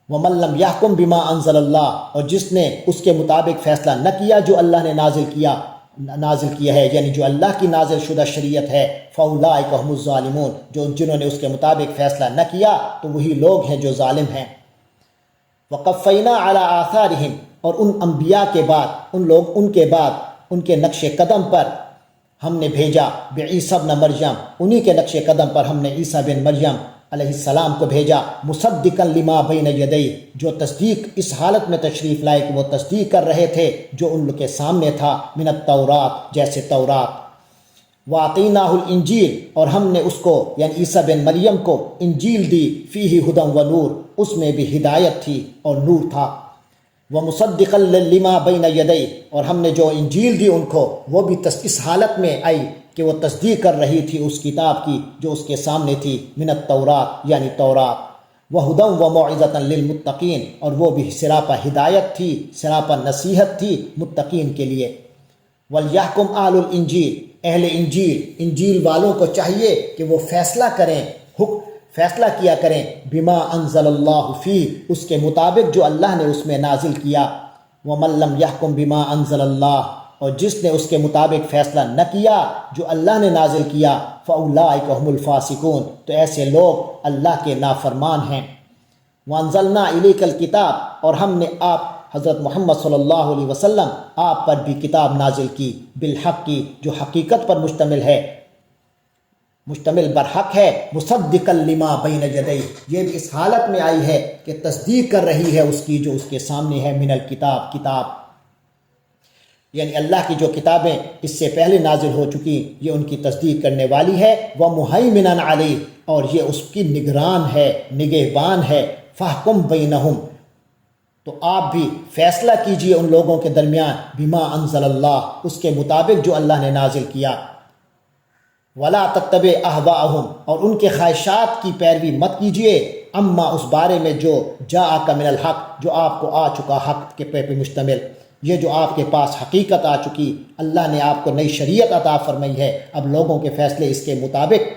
ومن لم یحکم بما انزل اللہ، اور جس نے اس کے مطابق فیصلہ نہ کیا جو اللہ نے نازل کیا ہے، یعنی جو اللہ کی نازل شدہ شریعت ہے، فاولئک هم الظالمون، جنہوں نے اس کے مطابق فیصلہ نہ کیا تو وہی لوگ ہیں جو ظالم ہیں، وقفینا علی آثارہم، اور ان انبیاء کے بعد ان کے نقش قدم پر ہم نے بھیجا، بعیسی ابن مریم، انہی کے نقش قدم پر ہم نے عیسیٰ بن مریم علیہ السلام کو بھیجا، مصدقا لما بین یدیہ، جو تصدیق اس حالت میں تشریف لائے کہ وہ تصدیق کر رہے تھے جو ان کے سامنے تھا، من التورات، جیسے تورات، وَأَعْطَيْنَاهُ الْإِنْجِيلَ، اور ہم نے اس کو یعنی عیسیٰ بن مریم کو انجیل دی، فیہ ھدی ونور، اس میں بھی ہدایت تھی اور نور تھا، وَمُصَدِّقًا لِمَا بَيْنَ يَدَيْهِ، اور ہم نے جو انجیل دی ان کو وہ بھی اس حالت میں آئی کہ وہ تصدیق کر رہی تھی اس کتاب کی جو اس کے سامنے تھی، من التورات یعنی تورات، وَهُدًى وَمَوْعِظَةً لِلْمُتَّقِينَ، اور وہ بھی سراپا ہدایت تھی، سراپا نصیحت تھی متقین کے لیے، وَلْيَحْكُمْ أَهْلُ الْإِنْجِيلِ، اہل انجیل والوں کو چاہیے کہ وہ فیصلہ کیا کریں، بما انزل اللہ فیہ، اس کے مطابق جو اللہ نے اس میں نازل کیا، ومن لم یحکم بما انزل اللہ، اور جس نے اس کے مطابق فیصلہ نہ کیا جو اللہ نے نازل کیا، فاولئک هم الفاسقون، تو ایسے لوگ اللہ کے نافرمان ہیں، وانزلنا الیک الکتاب، اور ہم نے آپ حضرت محمد صلی اللہ علیہ وسلم آپ پر بھی کتاب نازل کی، بالحق کی، جو حقیقت پر مشتمل برحق ہے، مصدقا لما بین یدیہ، یہ بھی اس حالت میں آئی ہے کہ تصدیق کر رہی ہے اس کی جو اس کے سامنے ہے، من الکتاب، کتاب یعنی اللہ کی جو کتابیں اس سے پہلے نازل ہو چکی یہ ان کی تصدیق کرنے والی ہے، ومہیمنا علیہ، اور یہ اس کی نگران ہے، نگہبان ہے، فاحکم بینہم، تو آپ بھی فیصلہ کیجئے ان لوگوں کے درمیان، بما انزل اللہ، اس کے مطابق جو اللہ نے نازل کیا، ولا تتبع اہواءہم، اور ان کے خواہشات کی پیروی مت کیجیے، اما اس بارے میں جو جاءک من الحق، جو آپ کو آ چکا حق کے پہ مشتمل، یہ جو آپ کے پاس حقیقت آ چکی، اللہ نے آپ کو نئی شریعت عطا فرمائی ہے، اب لوگوں کے فیصلے اس کے مطابق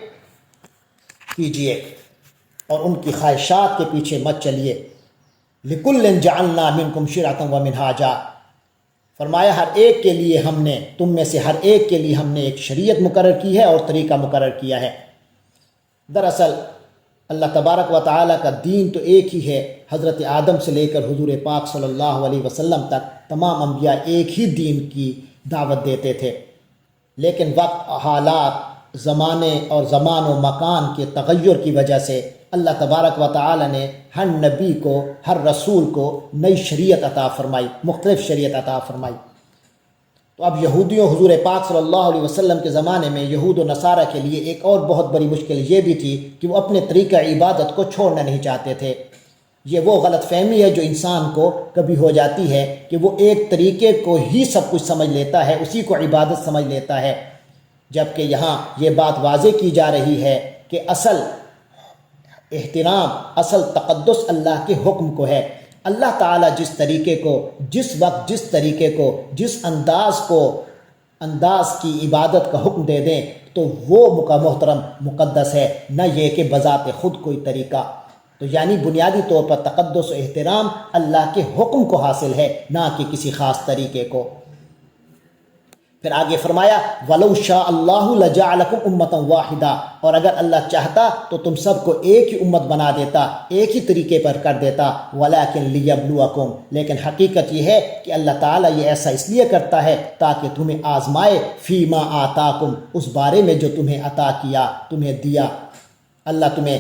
کیجیے اور ان کی خواہشات کے پیچھے مت چلیے، لِكُلٍّ جَعَلْنَا مِنْكُمْ شِرْعَةً وَمِنْهَاجًا، فرمایا ہر ایک کے لیے ہم نے، تم میں سے ہر ایک کے لیے ہم نے ایک شریعت مقرر کی ہے اور طریقہ مقرر کیا ہے۔ دراصل اللہ تبارک و تعالیٰ کا دین تو ایک ہی ہے، حضرت آدم سے لے کر حضور پاک صلی اللہ علیہ وسلم تک تمام انبیاء ایک ہی دین کی دعوت دیتے تھے، لیکن وقت، حالات، زمانے اور زمان و مکان کے تغیر کی وجہ سے اللہ تبارک و تعالی نے ہر نبی کو، ہر رسول کو نئی شریعت عطا فرمائی، مختلف شریعت عطا فرمائی۔ تو اب یہودیوں، حضور پاک صلی اللہ علیہ وسلم کے زمانے میں یہود و نصارہ کے لیے ایک اور بہت بڑی مشکل یہ بھی تھی کہ وہ اپنے طریقہ عبادت کو چھوڑنا نہیں چاہتے تھے۔ یہ وہ غلط فہمی ہے جو انسان کو کبھی ہو جاتی ہے کہ وہ ایک طریقے کو ہی سب کچھ سمجھ لیتا ہے، اسی کو عبادت سمجھ لیتا ہے، جبکہ یہاں یہ بات واضح کی جا رہی ہے کہ اصل احترام، اصل تقدس اللہ کے حکم کو ہے۔ اللہ تعالیٰ جس طریقے کو، جس وقت، جس طریقے کو، جس انداز کی عبادت کا حکم دے دیں تو وہ محترم مقدس ہے، نہ یہ کہ بذات خود کوئی طریقہ۔ تو یعنی بنیادی طور پر تقدس و احترام اللہ کے حکم کو حاصل ہے، نہ کہ کسی خاص طریقے کو۔ پھر آگے فرمایا وَلَوْ شَاءَ اللَّهُ لَجَعَلَكُمْ أُمَّةً وَاحِدَةً، اور اگر اللہ چاہتا تو تم سب کو ایک ہی امت بنا دیتا، ایک ہی طریقے پر کر دیتا، وَلَكِنْ لِيَبْلُوَكُمْ، لیکن حقیقت یہ ہے کہ اللہ تعالیٰ یہ ایسا اس لیے کرتا ہے تاکہ تمہیں آزمائے، فِي مَا آتَاكُمْ، اس بارے میں جو تمہیں عطا کیا، تمہیں دیا۔ اللہ تمہیں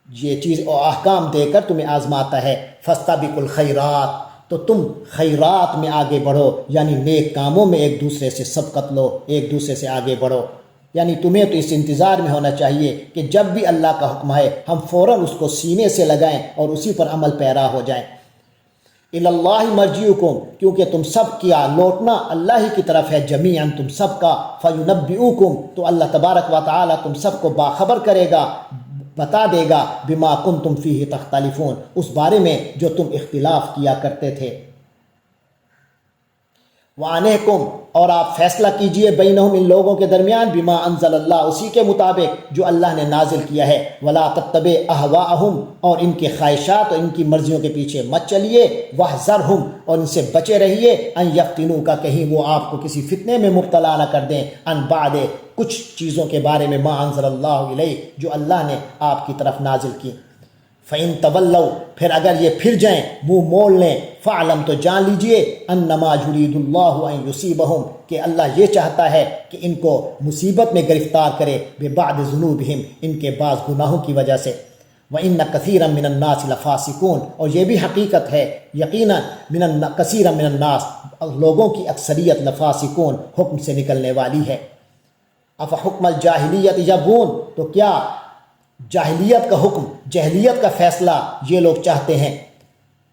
یہ چیز اور احکام دے کر تمہیں آزماتا ہے۔ فَاسْتَبِقُوا الْخَيْرَاتِ، تو تم خیرات میں آگے بڑھو، یعنی نیک کاموں میں ایک دوسرے سے سبقت لو، ایک دوسرے سے آگے بڑھو۔ یعنی تمہیں تو اس انتظار میں ہونا چاہیے کہ جب بھی اللہ کا حکم ہے ہم فوراً اس کو سینے سے لگائیں اور اسی پر عمل پیرا ہو جائیں۔ اِلَى اللَّهِ مَرْجِعُكُمْ، کیونکہ تم سب کیا لوٹنا اللہ ہی کی طرف ہے، جمیعاً تم سب کا، فَيُنَبِّئُكُمْ، تو اللہ تبارک و تعالی تم سب کو باخبر کرے گا، بتا دے گا، بما کنتم فیہ تختلفون، اس بارے میں جو تم اختلاف کیا کرتے تھے۔ وَأَنِحْكُمْ، اور آپ فیصلہ کیجئے، بینہم، ان لوگوں کے درمیان، بما انزل اللہ، اسی کے مطابق جو اللہ نے نازل کیا ہے، ولا تتبع اہواءہم، اور ان کے خواہشات اور ان کی مرضیوں کے پیچھے مت چلیے، واحذرہم، اور ان سے بچے رہیے، ان یفتنوک، کہیں وہ آپ کو کسی فتنے میں مبتلا نہ کر دیں، ان بعد، کچھ چیزوں کے بارے میں، ما انزل اللہ علیہ، جو اللہ نے آپ کی طرف نازل کی۔ فَإِن تَوَلَّوْا، پھر اگر یہ پھر جائیں، منہ موڑ لیں، فَاعْلَمْ، تو جان لیجئے، اَنَّمَا يُرِيدُ اللَّهُ أَن يُصِيبَهُمْ، کہ اللہ یہ چاہتا ہے کہ ان کو مصیبت میں گرفتار کرے، بِبَعْضِ ذُنُوبِهِمْ، ان کے بعض گناہوں کی وجہ سے۔ وَإِنَّ كَثِيرًا مِّنَ النَّاسِ لَفَاسِقُونَ، اور یہ بھی حقیقت ہے، یقیناً كَثِيرًا مِّنَ النَّاسِ، لوگوں کی اکثریت، لفاسقون، حکم سے نکلنے والی ہے۔ افحکم الجاہلیت یبغون، تو کیا جاہلیت کا حکم، جہلیت کا فیصلہ یہ لوگ چاہتے ہیں۔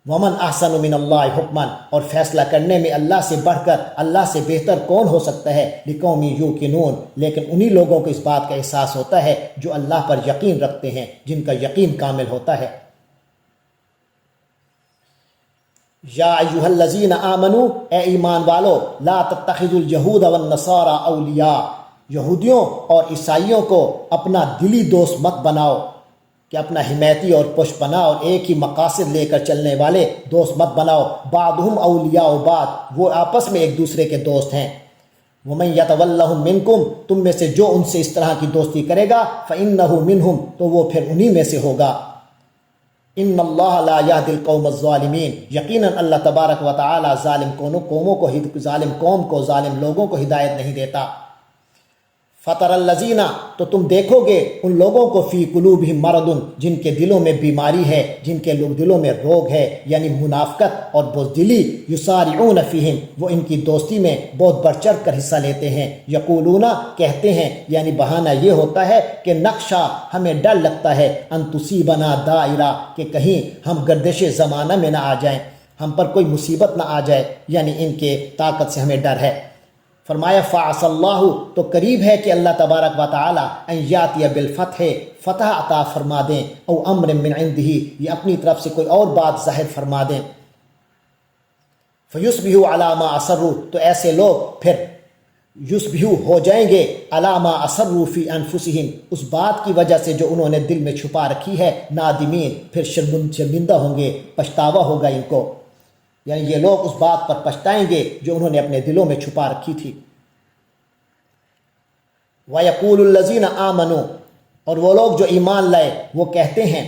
ومن احسن من اللہ حکما، اور فیصلہ کرنے میں اللہ سے بڑھ کر، اللہ سے بہتر کون ہو سکتا ہے، لقوم یوقنون، لیکن انہی لوگوں کو اس بات کا احساس ہوتا ہے جو اللہ پر یقین رکھتے ہیں، جن کا یقین کامل ہوتا ہے۔ یا ایھا الذین آمنوا، اے ایمان والو، لا تتخذوا الیہود والنصارى اولیاء، یہودیوں اور عیسائیوں کو اپنا دلی دوست مت بناؤ، کہ اپنا حمایتی اور پشت پناہ اور ایک ہی مقاصد لے کر چلنے والے دوست مت بناؤ۔ بعضهم اولیاء بعض، وہ آپس میں ایک دوسرے کے دوست ہیں۔ ومن یتولہم منکم، تم میں سے جو ان سے اس طرح کی دوستی کرے گا، فإنہ منہم، تو وہ پھر انہی میں سے ہوگا۔ ان اللہ لا یہدی القوم الظالمین، یقیناً اللہ تبارک و تعالی ظالم قوم کو، ظالم لوگوں کو ہدایت نہیں دیتا۔ فطر الذین، تو تم دیکھو گے ان لوگوں کو، فی قلوبہم مرض، جن کے دلوں میں بیماری ہے، جن کے دلوں میں روگ ہے، یعنی منافقت اور بزدلی، یسارعون فیہم، وہ ان کی دوستی میں بہت بڑھ چڑھ کر حصہ لیتے ہیں۔ یقولون، کہتے ہیں، یعنی بہانہ یہ ہوتا ہے کہ نخشا، ہمیں ڈر لگتا ہے، ان تصیبنا دائرہ، کہ کہیں ہم گردش زمانہ میں نہ آ جائیں، ہم پر کوئی مصیبت نہ آ جائے، یعنی ان کے طاقت سے ہمیں ڈر ہے۔ فرمایا فعسى اللہ، تو قریب ہے کہ اللہ تبارک و تعالی ان یاتی بالفتح، فتح عطا فرما دیں، او امر من عنده، یہ اپنی طرف سے کوئی اور بات ظاہر فرما دیں۔ فیصبحوا علی ما اصروا، تو ایسے لوگ پھر یصبحوا ہو جائیں گے، علی ما اصروا فی انفسہم، اس بات کی وجہ سے جو انہوں نے دل میں چھپا رکھی ہے، نادمین، پھر شرمندہ ہوں گے، پچھتاوا ہوگا ان کو، یعنی یہ لوگ اس بات پر پچھتائیں گے جو انہوں نے اپنے دلوں میں چھپا رکھی تھی۔ وَيَقُولُ الَّذِينَ آمَنُوا، اور وہ لوگ جو ایمان لائے وہ کہتے ہیں،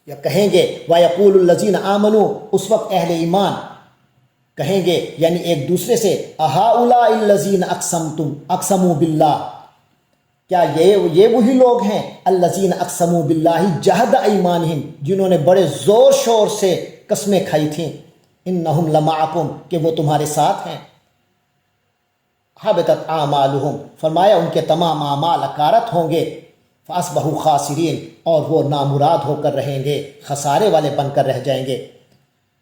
یا کہیں گے، وَيَقُولُ الَّذِينَ آمَنُوا، اس وقت اہل ایمان کہیں گے، یعنی ایک دوسرے سے، أَهَؤُلَاءِ الَّذِينَ أَقْسَمُوا بِاللَّهِ، کیا یہ وہی لوگ ہیں، الذین اقسموا باللہ جہد ایمانہم، جنہوں نے بڑے زور شور سے قسمیں کھائی تھیں، انہم لمعکم، کہ وہ تمہارے ساتھ ہیں، حبطت اعمالہم، فرمایا ان کے تمام اعمال اکارت ہوں گے، فاصبحوا خاسرین، اور وہ نامراد ہو کر رہیں گے، خسارے والے بن کر رہ جائیں گے۔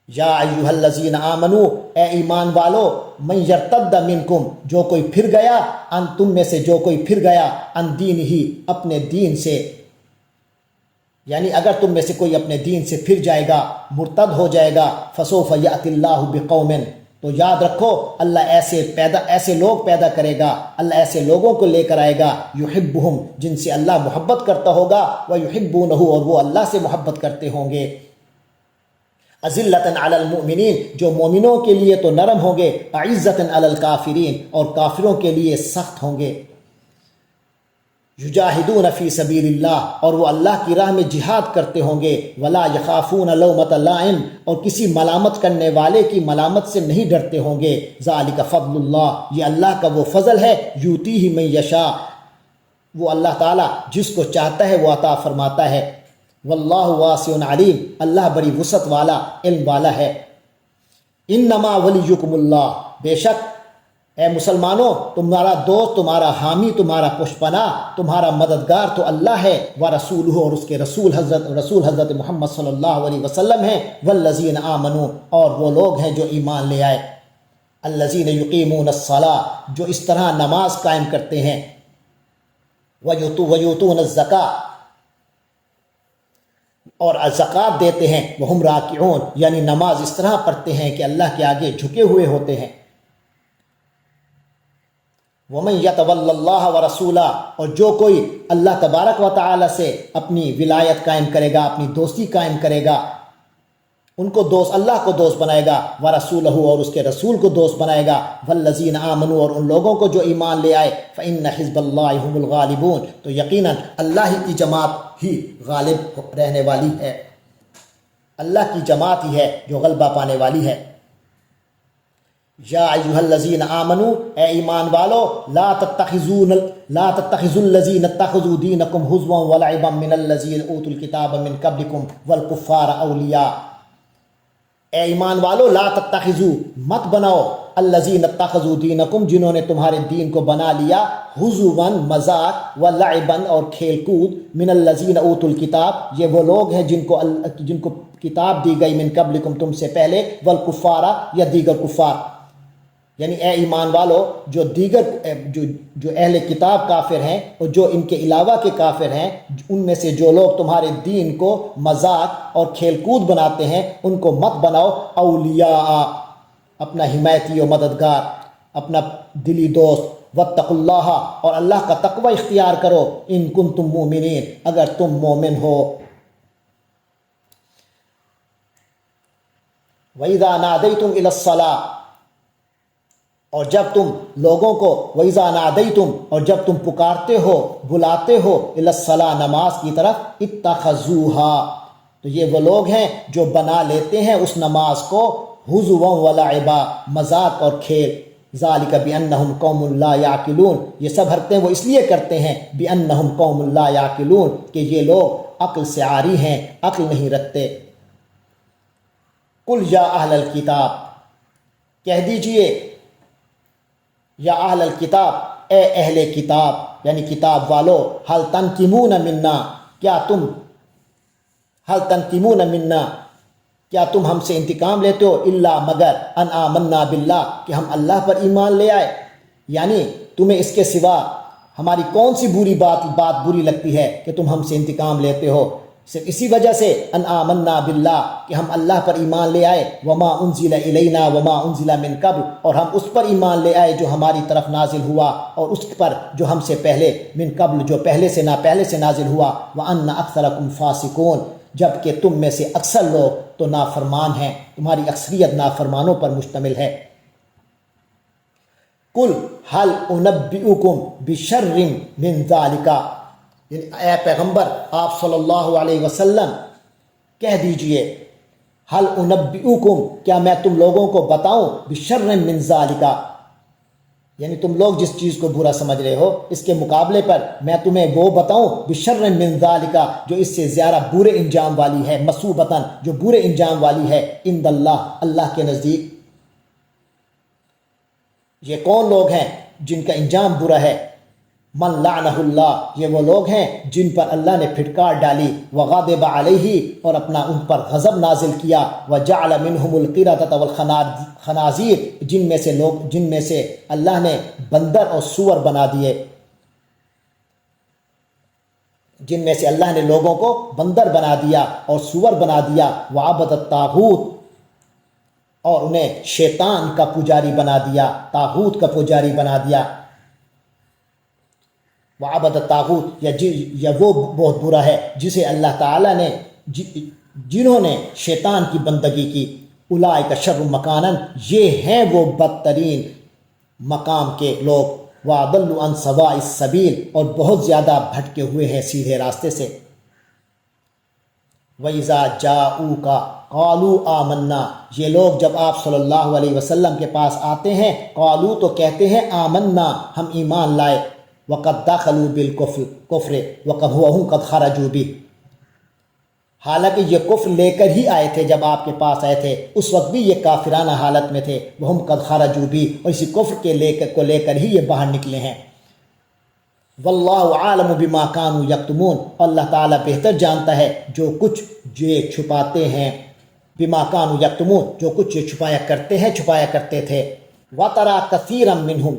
یا ایھا الذین آمنوا، اے ایمان والو، من یرتد منکم، جو کوئی پھر گیا، ان تم میں سے جو کوئی پھر گیا، ان دین ہی، اپنے دین سے، یعنی اگر تم میں سے کوئی اپنے دین سے پھر جائے گا، مرتد ہو جائے گا، فسوف یأتی اللہ بقوم، تو یاد رکھو اللہ ایسے لوگ پیدا کرے گا، اللہ ایسے لوگوں کو لے کر آئے گا، یحبہم، جن سے اللہ محبت کرتا ہوگا، ویحبونہ، اور وہ اللہ سے محبت کرتے ہوں گے، اذلۃ علی المؤمنین، جو مومنوں کے لیے تو نرم ہوں گے، اعزۃ علی الکافرین، اور کافروں کے لیے سخت ہوں گے، یجاہدون فی سبیل اللہ، اور وہ اللہ کی راہ میں جہاد کرتے ہوں گے، ولا یخافون لومۃ لائم، اور کسی ملامت کرنے والے کی ملامت سے نہیں ڈرتے ہوں گے، ذالک فضل اللہ، یہ اللہ کا وہ فضل ہے، یؤتیہ من یشاء، وہ اللہ تعالیٰ جس کو چاہتا ہے وہ عطا فرماتا ہے، واللہ واسع علیم، اللہ بڑی وسعت والا، علم والا ہے، انما ولیکم اللہ، بے شک اے مسلمانوں تمہارا دوست، تمہارا حامی، تمہارا پشپناہ، تمہارا مددگار تو اللہ ہے، ورسولہ، اور اس کے رسول حضرت محمد صلی اللہ علیہ وسلم ہیں، والذین آمنوا، اور وہ لوگ ہیں جو ایمان لے آئے، الذین یقیمون الصلاۃ، جو اس طرح نماز قائم کرتے ہیں، ویؤتون الزکاۃ، اور زکوٰۃ دیتے ہیں، وہم راکعون، یعنی نماز اس طرح پڑھتے ہیں کہ اللہ کے آگے جھکے ہوئے ہوتے ہیں، وَمَن يَتَوَلَّ اللَّهَ وَرَسُولَهُ، اور جو کوئی اللہ تبارک و تعالی سے اپنی ولایت قائم کرے گا، اپنی دوستی قائم کرے گا، ان کو دوست، اللہ کو دوست بنائے گا، وَرَسُولَهُ، اور اس کے رسول کو دوست بنائے گا، وَالَّذِينَ آمَنُوا، اور ان لوگوں کو جو ایمان لے آئے، فَإِنَّ حِزْبَ اللَّهِ هُمُ الْغَالِبُونَ، تو یقیناً اللہ ہی کی جماعت ہی غالب رہنے والی ہے، اللہ کی جماعت ہی ہے جو غلبہ پانے والی ہے، یا ایھا الذین آمنوا، اے ایمان والو، لا تتخذوا الذین اتخذوا دینکم ہزوا ولعبا من الذین اوتوا الکتاب من قبلکم والکفار اولیاء، اے ایمان والو، لا تتخذوا، مت بناؤ، الذین اتخذوا دینکم، جنہوں نے تمہارے دین کو بنا لیا، ہزوا، مذاق، ولعبا، اور کھیل کود، من الذین اوتوا الکتاب، یہ وہ لوگ ہیں جن کو کتاب دی گئی، من قبلکم، تم سے پہلے، والکفار، یا دیگر کفار، یعنی اے ایمان والو، جو اہل کتاب کافر ہیں اور جو ان کے علاوہ کے کافر ہیں، ان میں سے جو لوگ تمہارے دین کو مذاق اور کھیل کود بناتے ہیں، ان کو مت بناؤ اولیاء، اپنا حمایتی و مددگار، اپنا دلی دوست، واتقوا اللہ، اور اللہ کا تقوی اختیار کرو، ان کنتم مومنین، اگر تم مومن ہو، وَإِذَا نَادَيْتُمْ إِلَى الصَّلَاةِ، اور جب تم لوگوں کو، وَإِذَا نَادَيْتُمْ، اور جب تم پکارتے ہو، بلاتے ہو، إِلَى الصَّلَاةِ، نماز کی طرف، اتَّخَذُوهَا، تو یہ وہ لوگ ہیں جو بنا لیتے ہیں اس نماز کو، ہزوا ولعبا، مذاق اور کھیل، ذالک بأنہم قوم لا یعقلون، یہ سب حرکتیں وہ اس لیے کرتے ہیں، بأنہم قوم لا یعقلون، کہ یہ لوگ عقل سے عاری ہیں، عقل نہیں رکھتے، قل یا اہل الکتاب، کہہ دیجئے، یا اہل الکتاب، اے اہل کتاب، یعنی کتاب والو، حل تنقمون منا، کیا تم ہم سے انتقام لیتے ہو، الا مگر، ان آمنا باللہ، کہ ہم اللہ پر ایمان لے آئے، یعنی تمہیں اس کے سوا ہماری کون سی بات بری لگتی ہے کہ تم ہم سے انتقام لیتے ہو، صرف اسی وجہ سے، ان آمنا باللہ، کہ ہم اللہ پر ایمان لے آئے، وما انزل الینا وما انزل من قبل، اور ہم اس پر ایمان لے آئے جو ہماری طرف نازل ہوا، اور اس پر جو ہم سے پہلے، من قبل، جو پہلے سے نازل ہوا، وان اکثرکم فاسقون، جبکہ تم میں سے اکثر لوگ تو نافرمان ہیں، تمہاری اکثریت نافرمانوں پر مشتمل ہے، قل هل انبئکم بشر من ذالک، اے پیغمبر آپ صلی اللہ علیہ وسلم کہہ دیجئے، حل انبئکم، کیا میں تم لوگوں کو بتاؤں، بشر من ذالک، یعنی تم لوگ جس چیز کو برا سمجھ رہے ہو اس کے مقابلے پر میں تمہیں وہ بتاؤں، بشر من ذالک، جو اس سے زیادہ برے انجام والی ہے، مصوبتاً، جو برے انجام والی ہے، عند اللہ، اللہ کے نزدیک، یہ کون لوگ ہیں جن کا انجام برا ہے، من لعنہ اللہ، یہ وہ لوگ ہیں جن پر اللہ نے پھٹکار ڈالی، وغضب علیہ، اور اپنا ان پر غضب نازل کیا، وجعل منہم القردۃ والخنازیر، جن میں سے اللہ نے بندر اور سور بنا دیے، جن میں سے اللہ نے لوگوں کو بندر بنا دیا اور سور بنا دیا، وعبد الطاغوت، اور انہیں شیطان کا پجاری بنا دیا، طاغوت کا پجاری بنا دیا۔ وعبد الطاغوت، یا وہ بہت برا ہے جسے اللہ تعالیٰ نے جنہوں نے شیطان کی بندگی کی، اولئک شر مکانا، یہ ہیں وہ بدترین مقام کے لوگ، وَأَضَلُّ عَنْ سَوَاءِ السَّبِيلِ، اور بہت زیادہ بھٹکے ہوئے ہیں سیدھے راستے سے۔ وَإِذَا جَاءُوكَ قَالُوا آمَنَّا، یہ لوگ جب آپ صلی اللہ علیہ وسلم کے پاس آتے ہیں، قالو تو کہتے ہیں آمنا، ہم ایمان لائے، وَقَدْ دَخَلُوا بِالْكُفْرِ وَهُمْ قَدْ خَرَجُوا بِهِ، حالانکہ یہ کفر لے کر ہی آئے تھے جب آپ کے پاس آئے تھے، اس وقت بھی یہ کافرانہ حالت میں تھے، وَهُمْ قَدْ خَرَجُوا بِهِ، اور اسی کفر کو لے کر ہی یہ باہر نکلے ہیں۔ واللہ عالم بما کانوا یکتمون، اللہ تعالیٰ بہتر جانتا ہے جو کچھ یہ چھپاتے ہیں، بما کانوا یکتمون، جو کچھ یہ چھپایا کرتے تھے۔ وَتَرَى كَثِيرًا مِّنْهُمْ،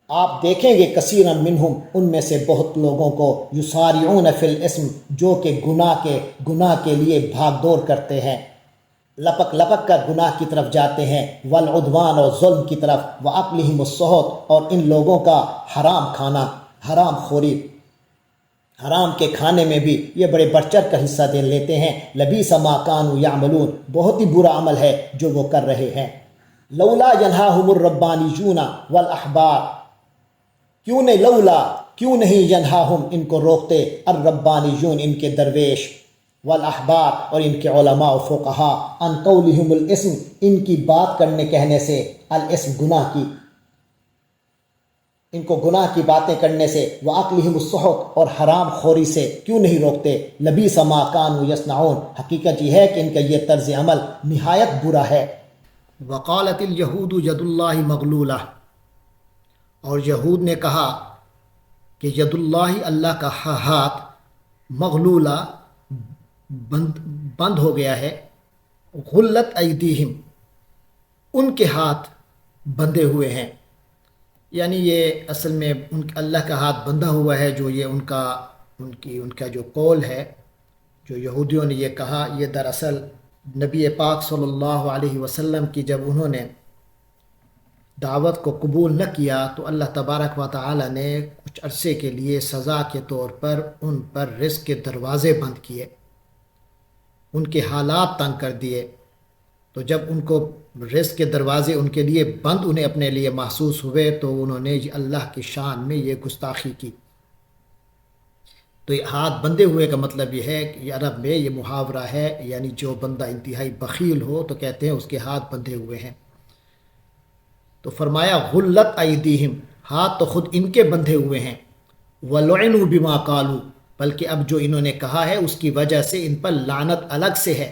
آپ دیکھیں گے کثیرا منہم، ان میں سے بہت لوگوں کو، یسارعون فی الاسم، جو کہ گناہ کے لیے بھاگ دوڑ کرتے ہیں، لپک کر گناہ کی طرف جاتے ہیں، والعدوان، اور ظلم کی طرف، واکلہم السحت، اور ان لوگوں کا حرام کھانا، حرام خوری، حرام کے کھانے میں بھی یہ بڑے بڑھ چڑھ کر حصہ دے لیتے ہیں۔ لبیس ما کانوا یعملون، بہت ہی برا عمل ہے جو وہ کر رہے ہیں۔ لولا ینہاہم الربانیون والاحبار، کیوں نہیں ینہاہم، ان کو روکتے، الربانیون، ان کے درویش، والاحبار، اور ان کے علماء و فقہا، عن قولہم الاسم، ان کی بات کہنے سے، الاسم گناہ کی، ان کو گناہ کی باتیں کرنے سے، وَأَكْلِهِمُ السُّحْتَ، اور حرام خوری سے کیوں نہیں روکتے۔ لَبِئْسَ مَا كَانُوا يَصْنَعُونَ، حقیقت یہ ہے کہ ان کا یہ طرز عمل نہایت برا ہے۔ وَقَالَتِ الْيَهُودُ يَدُ اللَّهِ مَغْلُولَةٌ، اور یہود نے کہا کہ ید اللہ، اللہ کا ہاتھ، مغلولہ، بند ہو گیا ہے، غلت ایدیہم، ان کے ہاتھ بندھے ہوئے ہیں، یعنی یہ اصل میں اللہ کا ہاتھ بندھا ہوا ہے، جو یہ ان کا جو قول ہے، جو یہودیوں نے یہ کہا، یہ دراصل نبی پاک صلی اللہ علیہ وسلم کی جب انہوں نے دعوت کو قبول نہ کیا تو اللہ تبارک و تعالی نے کچھ عرصے کے لیے سزا کے طور پر ان پر رزق کے دروازے بند کیے، ان کے حالات تنگ کر دیے، تو جب ان کو رزق کے دروازے ان کے لیے بند انہیں اپنے لیے محسوس ہوئے تو انہوں نے اللہ کی شان میں یہ گستاخی کی۔ تو یہ ہاتھ بندھے ہوئے کا مطلب یہ ہے کہ عرب میں یہ محاورہ ہے، یعنی جو بندہ انتہائی بخیل ہو تو کہتے ہیں اس کے ہاتھ بندھے ہوئے ہیں۔ تو فرمایا غلت ایدیہم، ہاتھ تو خود ان کے بندھے ہوئے ہیں، وَلُعِنُوا بِمَا قَالُوا، بلکہ اب جو انہوں نے کہا ہے اس کی وجہ سے ان پر لعنت الگ سے ہے۔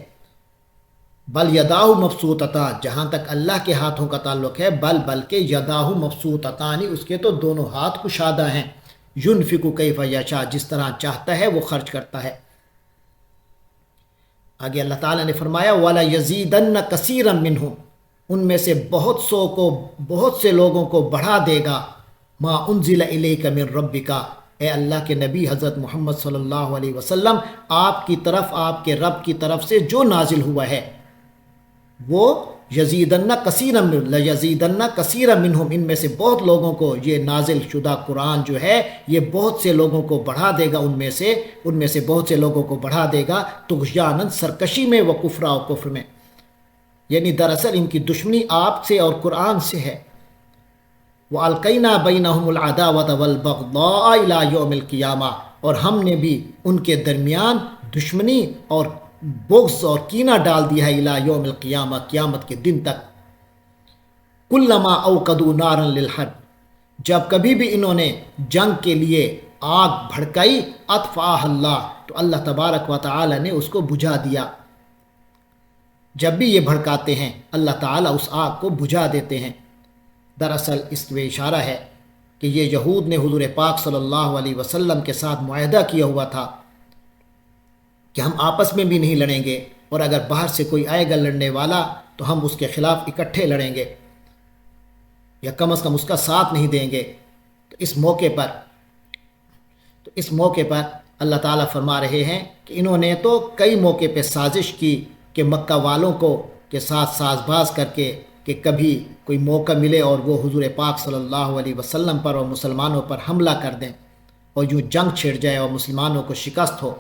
بل یداہ مبسوطتان، جہاں تک اللہ کے ہاتھوں کا تعلق ہے، بلکہ یداہ مبسوطتان، اس کے تو دونوں ہاتھ کشادہ ہیں، ينفق کیف یشاء، جس طرح چاہتا ہے وہ خرچ کرتا ہے۔ آگے اللہ تعالیٰ نے فرمایا وَلَيَزِيدَنَّ كَثِيرًا مِّنْهُمْ، ان میں سے بہت سے لوگوں کو بڑھا دے گا، ما انزل الیک من ربک، اے اللہ کے نبی حضرت محمد صلی اللہ علیہ وسلم، آپ کی طرف، آپ کے رب کی طرف سے جو نازل ہوا ہے، وہ یزیدن کثیرا منہم، ان میں سے بہت لوگوں کو یہ نازل شدہ قرآن جو ہے یہ بہت سے لوگوں کو بڑھا دے گا، ان میں سے بہت سے لوگوں کو بڑھا دے گا، طغیانا، سرکشی میں، و کفرا، و کفر میں، یعنی دراصل ان کی دشمنی آپ سے اور قرآن سے ہے۔ وَأَلْقَيْنَا بَيْنَهُمُ الْعَدَاوَةَ وَالْبَغْضَاءَ إِلَى يَوْمِ الْقِيَامَةِ، اور ہم نے بھی ان کے درمیان دشمنی اور بغض اور کینہ ڈال دیا ہے، الی یوم القیامہ، قیامت کے دن تک۔ کلما اوقدوا نارا للحرب، جب کبھی بھی انہوں نے جنگ کے لیے آگ بھڑکائی، اطفاها اللہ، تو اللہ تبارک و تعالی نے اس کو بجھا دیا۔ جب بھی یہ بھڑکاتے ہیں اللہ تعالیٰ اس آگ کو بجھا دیتے ہیں۔ دراصل اس میں اشارہ ہے کہ یہ یہود نے حضور پاک صلی اللہ علیہ وسلم کے ساتھ معاہدہ کیا ہوا تھا کہ ہم آپس میں بھی نہیں لڑیں گے، اور اگر باہر سے کوئی آئے گا لڑنے والا تو ہم اس کے خلاف اکٹھے لڑیں گے، یا کم از کم اس کا ساتھ نہیں دیں گے۔ تو اس موقع پر اللہ تعالیٰ فرما رہے ہیں کہ انہوں نے تو کئی موقع پہ سازش کی کہ مکہ والوں کو کے ساتھ ساز باز کر کے کہ کبھی کوئی موقع ملے اور وہ حضور پاک صلی اللہ علیہ وسلم پر اور مسلمانوں پر حملہ کر دیں اور یوں جنگ چھڑ جائے اور مسلمانوں کو شکست ہو۔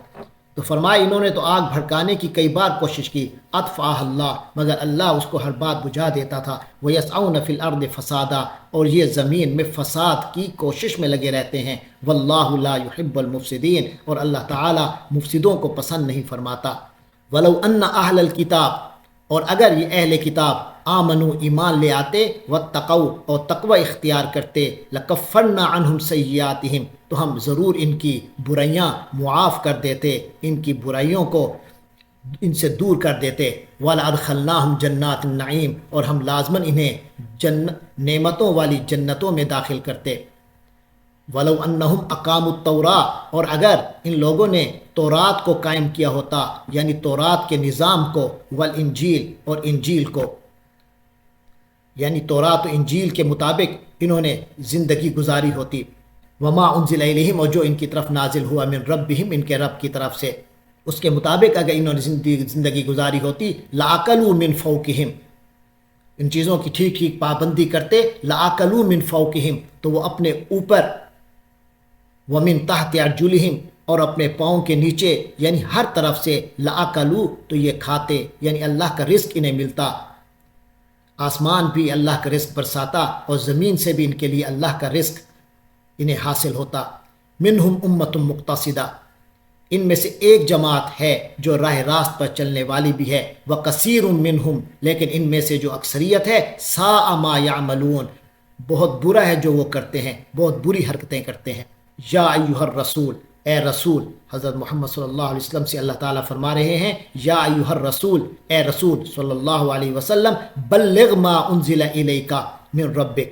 تو فرمایا انہوں نے تو آگ بھڑکانے کی کئی بار کوشش کی، اطفاء اللہ، مگر اللہ اس کو ہر بات بجھا دیتا تھا۔ وَيَسْعَوْنَ فِي الْأَرْضِ فَسَادًا، اور یہ زمین میں فساد کی کوشش میں لگے رہتے ہیں۔ وَاللَّهُ لَا يُحِبُّ الْمُفْسِدِينَ، اور اللہ تعالیٰ مفسدوں کو پسند نہیں فرماتا۔ وَلَوْ أَنَّ أَهْلَ الْكِتَابِ، اور اگر یہ اہل کتاب آمنو ایمان لے آتے، واتقوا اور تقوی اختیار کرتے، لکفرنا عنہم سیئاتہم، تو ہم ضرور ان کی برائیاں معاف کر دیتے، ان کی برائیوں کو ان سے دور کر دیتے۔ وَلَأَدْخَلْنَاهُمْ جَنَّاتِ النَّعِيمِ، اور ہم لازماً انہیں نعمتوں والی جنتوں میں داخل کرتے۔ وَلَوْ أَنَّهُمْ أَقَامُوا التَّوْرَاةَ، اور اگر ان لوگوں نے تورات کو قائم کیا ہوتا، یعنی تورات کے نظام کو، والانجیل، اور انجیل کو، یعنی تورات و انجیل کے مطابق انہوں نے زندگی گزاری ہوتی۔ وما انزل الیہم، اور جو ان کی طرف نازل ہوا، من ربہم، ان کے رب کی طرف سے، اس کے مطابق اگر انہوں نے زندگی گزاری ہوتی، لَأَكَلُوا مِن فَوْقِهِمْ، ان چیزوں کی ٹھیک ٹھیک پابندی کرتے، لَأَكَلُوا مِن فَوْقِهِمْ، تو وہ اپنے اوپر، وَمِن تَحْتِ أَرْجُلِهِمْ، اور اپنے پاؤں کے نیچے، یعنی ہر طرف سے، لَأَكَلُوا، تو یہ کھاتے، یعنی اللہ کا رزق انہیں ملتا، آسمان بھی اللہ کا رزق برساتا اور زمین سے بھی ان کے لیے اللہ کا رزق انہیں حاصل ہوتا۔ منہم امۃ مقتصدہ، ان میں سے ایک جماعت ہے جو راہ راست پر چلنے والی بھی ہے، وکثیر منہم، لیکن ان میں سے جو اکثریت ہے، ساء ما یعملون، بہت برا ہے جو وہ کرتے ہیں، بہت بری حرکتیں کرتے ہیں۔ یا ایھا الرسول، اے رسول، حضرت محمد صلی اللہ علیہ وسلم سے اللہ تعالیٰ فرما رہے ہیں، یا ایھا الرسول، اے رسول صلی اللہ علیہ وسلم، بلغ ما انزل الیک من ربک،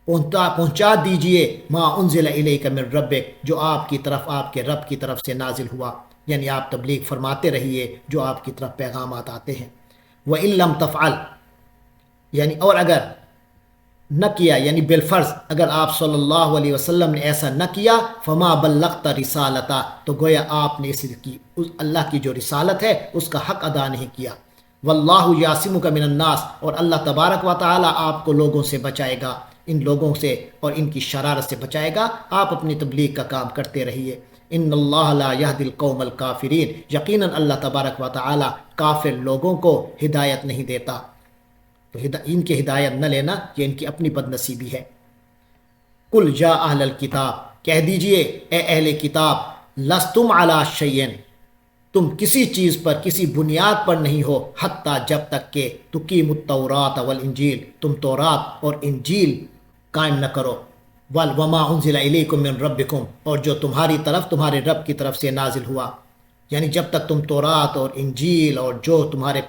پہنچا دیجئے ما انزل الیک من ربک، جو آپ کی طرف، آپ کے رب کی طرف سے نازل ہوا، یعنی آپ تبلیغ فرماتے رہیے جو آپ کی طرف پیغامات آتے ہیں۔ وَإِن لَّمْ تَفْعَلْ، یعنی اور اگر نہ کیا، یعنی بالفرض اگر آپ صلی اللہ علیہ وسلم نے ایسا نہ کیا، فما بلغت رسالتہ، تو گویا آپ نے اس اللہ کی جو رسالت ہے اس کا حق ادا نہیں کیا۔ واللہ یعصمک من الناس، اور اللہ تبارک و تعالی آپ کو لوگوں سے بچائے گا، ان لوگوں سے اور ان کی شرارت سے بچائے گا، آپ اپنی تبلیغ کا کام کرتے رہیے۔ ان اللہ لا یہدی القوم الکافرین، یقیناً اللہ تبارک و تعالی کافر لوگوں کو ہدایت نہیں دیتا، تو ان کی ہدایت نہ لینا یہ ان کی اپنی بد نصیبی ہے۔ قل یا اہل الکتاب، کہہ دیجئے اے اہل کتاب، لستم علی شیء، تم کسی چیز پر، کسی بنیاد پر نہیں ہو، حتیٰ جب تک کہ تقیموا التوراۃ والانجیل، تم تورات اور انجیل قائم نہ کرو، وما انزل الیکم من ربکم، اور جو تمہاری طرف، تمہارے رب کی طرف سے نازل ہوا، یعنی جب تک تم تورات اور انجیل اور جو تمہارے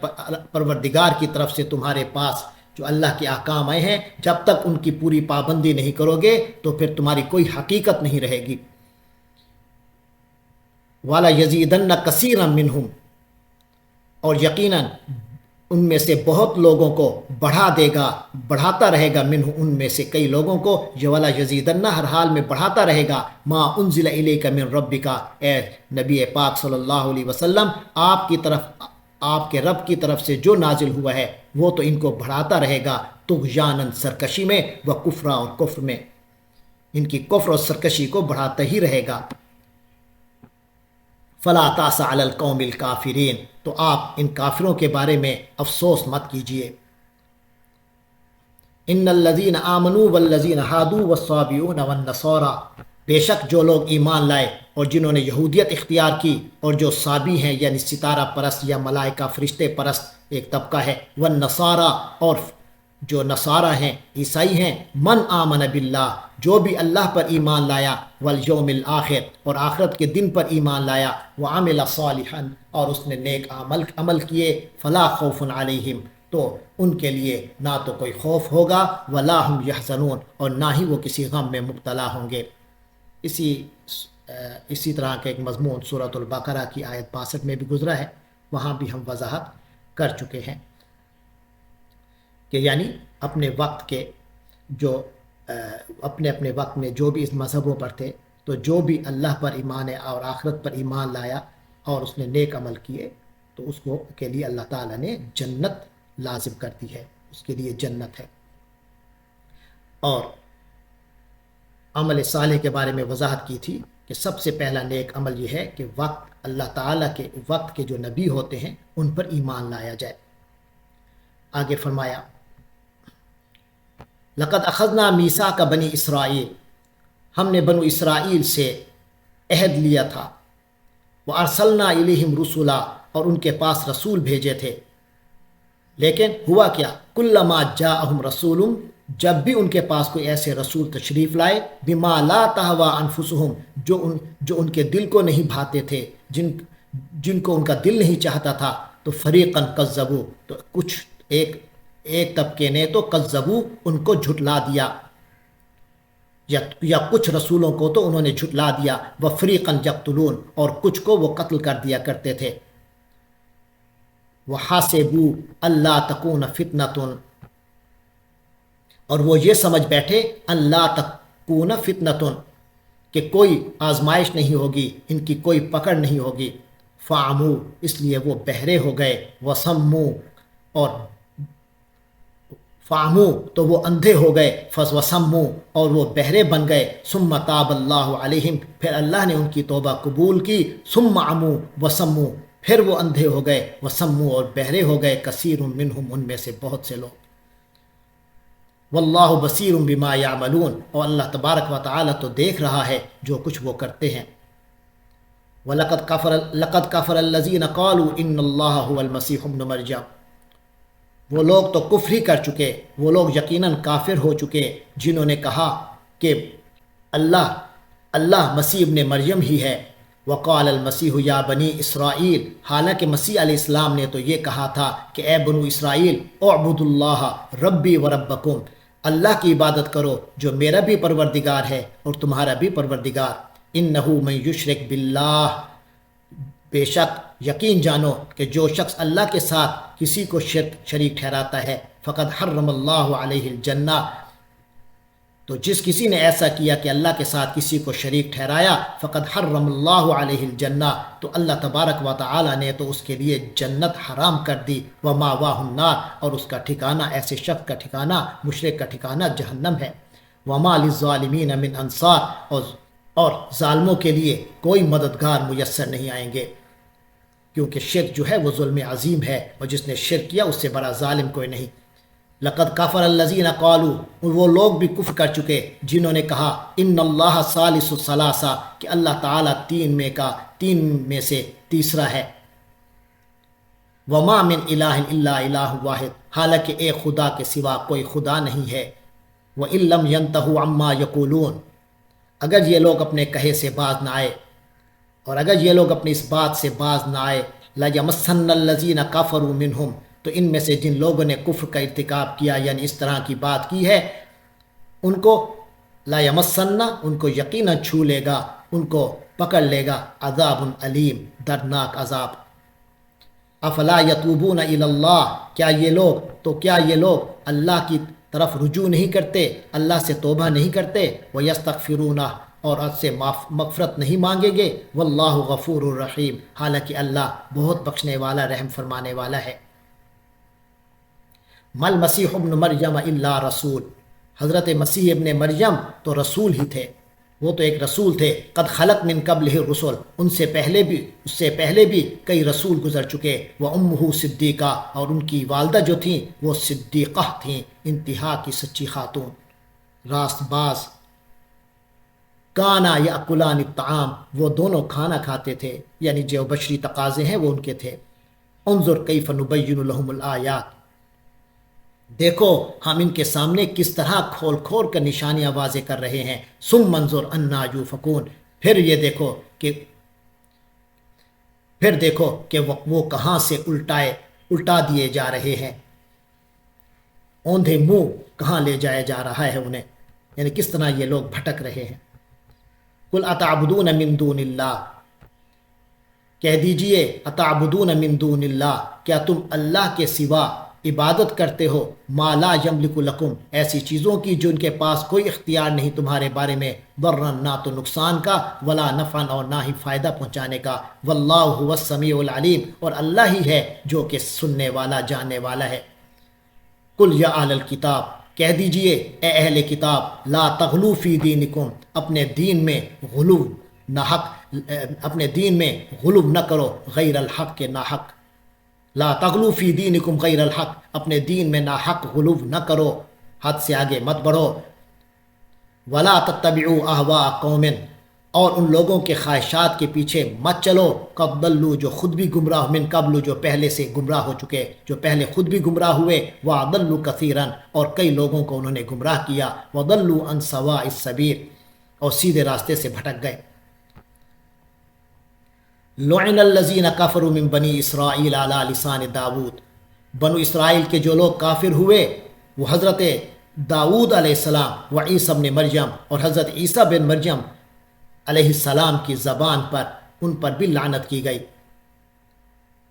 پروردگار کی طرف سے تمہارے پاس جو اللہ کے احکام آئے ہیں، جب تک ان کی پوری پابندی نہیں کرو گے تو پھر تمہاری کوئی حقیقت نہیں رہے گی۔ والا یزیدن کثیرا منہم، اور یقیناً ان میں سے بہت لوگوں کو بڑھا دے گا، بڑھاتا رہے گا، منہ ان میں سے کئی لوگوں کو، جو والا یزیدن ہر حال میں بڑھاتا رہے گا، ما انزل الیک من ربک، اے نبی پاک صلی اللہ علیہ وسلم، آپ کی طرف، آپ کے رب کی طرف سے جو نازل ہوا ہے وہ تو ان کو بڑھاتا رہے گا، طغیاناً سرکشی میں، و کفرا اور کفر میں، ان کی کفر اور سرکشی کو بڑھاتا ہی رہے گا۔ فلا تأس علی القوم الکافرین، تو آپ ان کافروں کے بارے میں افسوس مت کیجیے۔ ان الذین آمنوا والذین ہادوا والصابئون والنصارى، بے شک جو لوگ ایمان لائے اور جنہوں نے یہودیت اختیار کی، اور جو صابی ہیں یعنی ستارہ پرست یا ملائکہ فرشتے پرست ایک طبقہ ہے، والنصارى، اور جو نصارہ ہیں، عیسائی ہیں، من آمن باللہ، جو بھی اللہ پر ایمان لایا، والیوم الآخر، اور آخرت کے دن پر ایمان لایا، وعمل صالحا، اور اس نے نیک عمل کیے، فلا خوف علیہم، تو ان کے لیے نہ تو کوئی خوف ہوگا، ولا ہم یحزنون، اور نہ ہی وہ کسی غم میں مبتلا ہوں گے۔ اسی طرح کا ایک مضمون سورۃ البقرہ کی آیت 62 میں بھی گزرا ہے، وہاں بھی ہم وضاحت کر چکے ہیں کہ یعنی اپنے وقت کے جو اپنے وقت میں جو بھی اس مذہبوں پر تھے تو جو بھی اللہ پر ایمان اور آخرت پر ایمان لایا اور اس نے نیک عمل کیے تو اس کو کے لیے اللہ تعالیٰ نے جنت لازم کر دی ہے، اس کے لیے جنت ہے۔ اور عمل صالح کے بارے میں وضاحت کی تھی کہ سب سے پہلا نیک عمل یہ ہے کہ اللہ تعالیٰ کے وقت کے جو نبی ہوتے ہیں ان پر ایمان لایا جائے۔ آگے فرمایا لقد اخذنا میثاق بنی اسرائیل، ہم نے بنو اسرائیل سے عہد لیا تھا، وارسلنا الیہم رسولا، اور ان کے پاس رسول بھیجے تھے، لیکن ہوا کیا، کلما جاءہم رسول، جب بھی ان کے پاس کوئی ایسے رسول تشریف لائے، بما لا تہوی انفسہم، جو ان کے دل کو نہیں بھاتے تھے، جن کو ان کا دل نہیں چاہتا تھا، تو فریقاً کذبوا، تو کچھ ایک طبقے نے تو کذبوا، ان کو جھٹلا دیا، یا کچھ رسولوں کو تو انہوں نے جھٹلا دیا، وفریقاً یقتلون، اور کچھ کو وہ قتل کر دیا کرتے تھے، وحاسبوا اللہ تکون فتنۃ، اور وہ یہ سمجھ بیٹھے اللہ تکون فتنۃ، کہ کوئی آزمائش نہیں ہوگی، ان کی کوئی پکڑ نہیں ہوگی، فعموا، اس لیے وہ بہرے ہو گئے، وسموا، اور فعموا تو وہ اندھے ہو گئے، وسموا اور وہ بہرے بن گئے، ثم تاب اللہ علیہم، پھر اللہ نے ان کی توبہ قبول کی، ثم عموا وسموا، پھر وہ اندھے ہو گئے، وسموا اور بہرے ہو گئے، کثیر منہم، ان میں سے بہت سے لوگ، واللہ بصیر بما یعملون، اور اللہ تبارک و تعالی تو دیکھ رہا ہے جو کچھ وہ کرتے ہیں۔ لقد کفر الذین قالوا ان اللہ هو المسیح ابن مریم، وہ لوگ تو کفر ہی کر چکے، وہ لوگ یقیناً کافر ہو چکے جنہوں نے کہا کہ اللہ مسیح ابن مریم ہی ہے۔ وقال المسیح یا بنی اسرائیل، حالانکہ مسیح علیہ السلام نے تو یہ کہا تھا کہ اے بنو اسرائیل، اعبدوا اللہ ربی و ربکم، اللہ کی عبادت کرو جو میرا بھی پروردگار ہے اور تمہارا بھی پروردگار، انہ من یشرک باللہ، بے شک یقین جانو کہ جو شخص اللہ کے ساتھ کسی کو شریک ٹھہراتا ہے، فقد حرم اللہ علیہ الجنہ، تو جس کسی نے ایسا کیا کہ اللہ کے ساتھ کسی کو شریک ٹھہرایا، فقد حرم اللہ علیہ الجنہ، تو اللہ تبارک و تعالی نے تو اس کے لیے جنت حرام کر دی، وماواہ النار، اور اس کا ٹھکانہ، ایسے شخص کا ٹھکانہ، مشرک کا ٹھکانہ جہنم ہے، وما للظالمین من انصار، اور ظالموں کے لیے کوئی مددگار میسر نہیں آئیں گے، کیونکہ شرک جو ہے وہ ظلم عظیم ہے، اور جس نے شرک کیا اس سے بڑا ظالم کوئی نہیں۔ لقد کفر الذین قالوا، وہ لوگ بھی کفر کر چکے جنہوں نے کہا ان اللہ ثالث ثلاثہ، کہ اللہ تعالیٰ تین میں سے تیسرا ہے، وما من الہ الا الہ واحد، حالانکہ ایک خدا کے سوا کوئی خدا نہیں ہے، وَإِن لَّمْ يَنْتَهُوا عَمَّا يَقُولُونَ، اگر یہ لوگ اپنے کہے سے باز نہ آئے، اور اگر یہ لوگ اپنی اس بات سے باز نہ آئے، لَيَمَسَّنَّ الَّذِينَ كَفَرُوا مِنْهُمْ، تو ان میں سے جن لوگوں نے کفر کا ارتکاب کیا، یعنی اس طرح کی بات کی ہے، ان کو لا یمسن، ان کو یقیناً چھو لے گا، ان کو پکڑ لے گا، عذاب علیم، دردناک عذاب۔ افلا یتوبون الی اللہ، کیا یہ لوگ اللہ کی طرف رجوع نہیں کرتے، اللہ سے توبہ نہیں کرتے، ویستغفرون، اور اس سے مغفرت نہیں مانگیں گے، واللہ غفور الرحیم، حالانکہ اللہ بہت بخشنے والا، رحم فرمانے والا ہے۔ مل مسیح ابن مریم الا رسول، حضرت مسیح ابن مریم تو رسول ہی تھے، وہ تو ایک رسول تھے، قد خلت من قبلہ الرسل، اس سے پہلے بھی کئی رسول گزر چکے، وامہ صدیقہ، اور ان کی والدہ جو تھیں وہ صدیقہ تھیں، انتہا کی سچی خاتون، راست باز، کانا یاکلان الطعام، وہ دونوں کھانا کھاتے تھے، یعنی جو بشری تقاضے ہیں وہ ان کے تھے۔ انظر کیف نبین لہم الآیات، دیکھو ہم ان کے سامنے کس طرح کھول کھول کر نشانیاں واضح کر رہے ہیں، ثم انظر انا یؤفکون، پھر دیکھو کہ وہ کہاں سے الٹا دیے جا رہے ہیں، اوندھے منہ کہاں لے جایا جا رہا ہے انہیں، یعنی کس طرح یہ لوگ بھٹک رہے ہیں۔ قل اتعبدون من دون اللہ، کہہ دیجئے اتعبدون من دون اللہ، کیا تم اللہ کے سوا عبادت کرتے ہو ما لا یملک لکم، ایسی چیزوں کی جو ان کے پاس کوئی اختیار نہیں تمہارے بارے میں، ضرن، نہ تو نقصان کا، ولا نفعا، اور نہ ہی فائدہ پہنچانے کا، واللہ هو السمیع العلیم، اور اللہ ہی ہے جو کہ سننے والا جاننے والا ہے۔ قل یا اہل الکتاب، کہہ دیجئے اے اہل کتاب، لا تغلو فی دینکم، اپنے دین میں غلو نہ حق، اپنے دین میں غلو نہ کرو غیر الحق کے ناحق، لا تغلو فی دینکم غیر الحق، اپنے دین میں ناحق غلو نہ کرو، حد سے آگے مت بڑھو، ولا تتبعوا اہواء قوم، اور ان لوگوں کے خواہشات کے پیچھے مت چلو، قد ضلوا، جو خود بھی گمراہ، من قبل، جو پہلے سے گمراہ ہو چکے، جو پہلے خود بھی گمراہ ہوئے، وَأَضَلُّوا كَثِيرًا، اور کئی لوگوں کو انہوں نے گمراہ کیا، وَضَلُّوا عَنْ سَوَاءِ السَّبِيلِ، اور سیدھے راستے سے بھٹک گئے۔ لعن الذین کفروا من بنی اسرائیل علی لسان داود، بنو اسرائیل کے جو لوگ کافر ہوئے وہ حضرت داود علیہ السلام و عیسی بن مریم، اور حضرت عیسیٰ بن مریم علیہ السلام کی زبان پر، ان پر بھی لعنت کی گئی،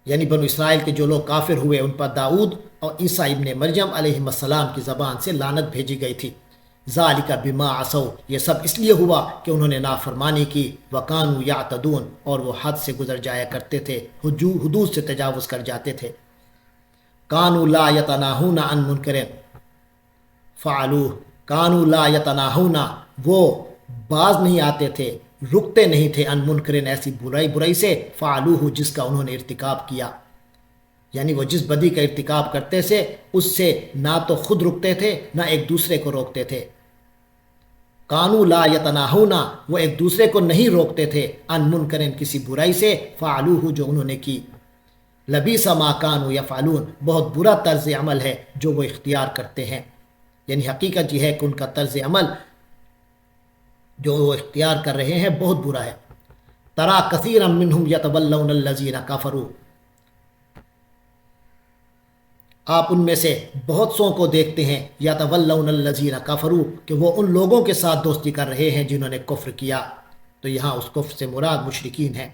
یعنی بنو اسرائیل کے جو لوگ کافر ہوئے ان پر داؤد اور عیسیٰ ابن مریم علیہ السلام کی زبان سے لعنت بھیجی گئی تھی۔ ذالک بما عصوا، یہ سب اس لیے ہوا کہ انہوں نے نافرمانی کی، وکانوا یعتدون، اور وہ حد سے گزر جایا کرتے تھے، حدود سے تجاوز کر جاتے تھے۔ کانوا لا یتناہون عن منکر فعلوہ، کانوا لا یتناہون، وہ باز نہیں آتے تھے، رکتے نہیں تھے، ان منکرن، ایسی برائی سے، فعلوہ، جس کا انہوں نے ارتکاب کیا، یعنی وہ جس بدی کا ارتکاب کرتے تھے اس سے نہ تو خود رکتے تھے نہ ایک دوسرے کو روکتے تھے۔ کانوا لا یتناہون، وہ ایک دوسرے کو نہیں روکتے تھے، ان منکرن، کسی برائی سے، فعلوہ، جو انہوں نے کی، لبیس ما کانوا یفعلون، بہت برا طرز عمل ہے جو وہ اختیار کرتے ہیں، یعنی حقیقت یہ ہے کہ ان کا طرز عمل جو وہ اختیار کر رہے ہیں بہت برا ہے۔ ترا کثیرا منہم یتولون الذین کفروا، آپ ان میں سے بہت سو کو دیکھتے ہیں، یتولون الذین کفروا، کہ وہ ان لوگوں کے ساتھ دوستی کر رہے ہیں جنہوں نے کفر کیا، تو یہاں اس کفر سے مراد مشرکین ہیں۔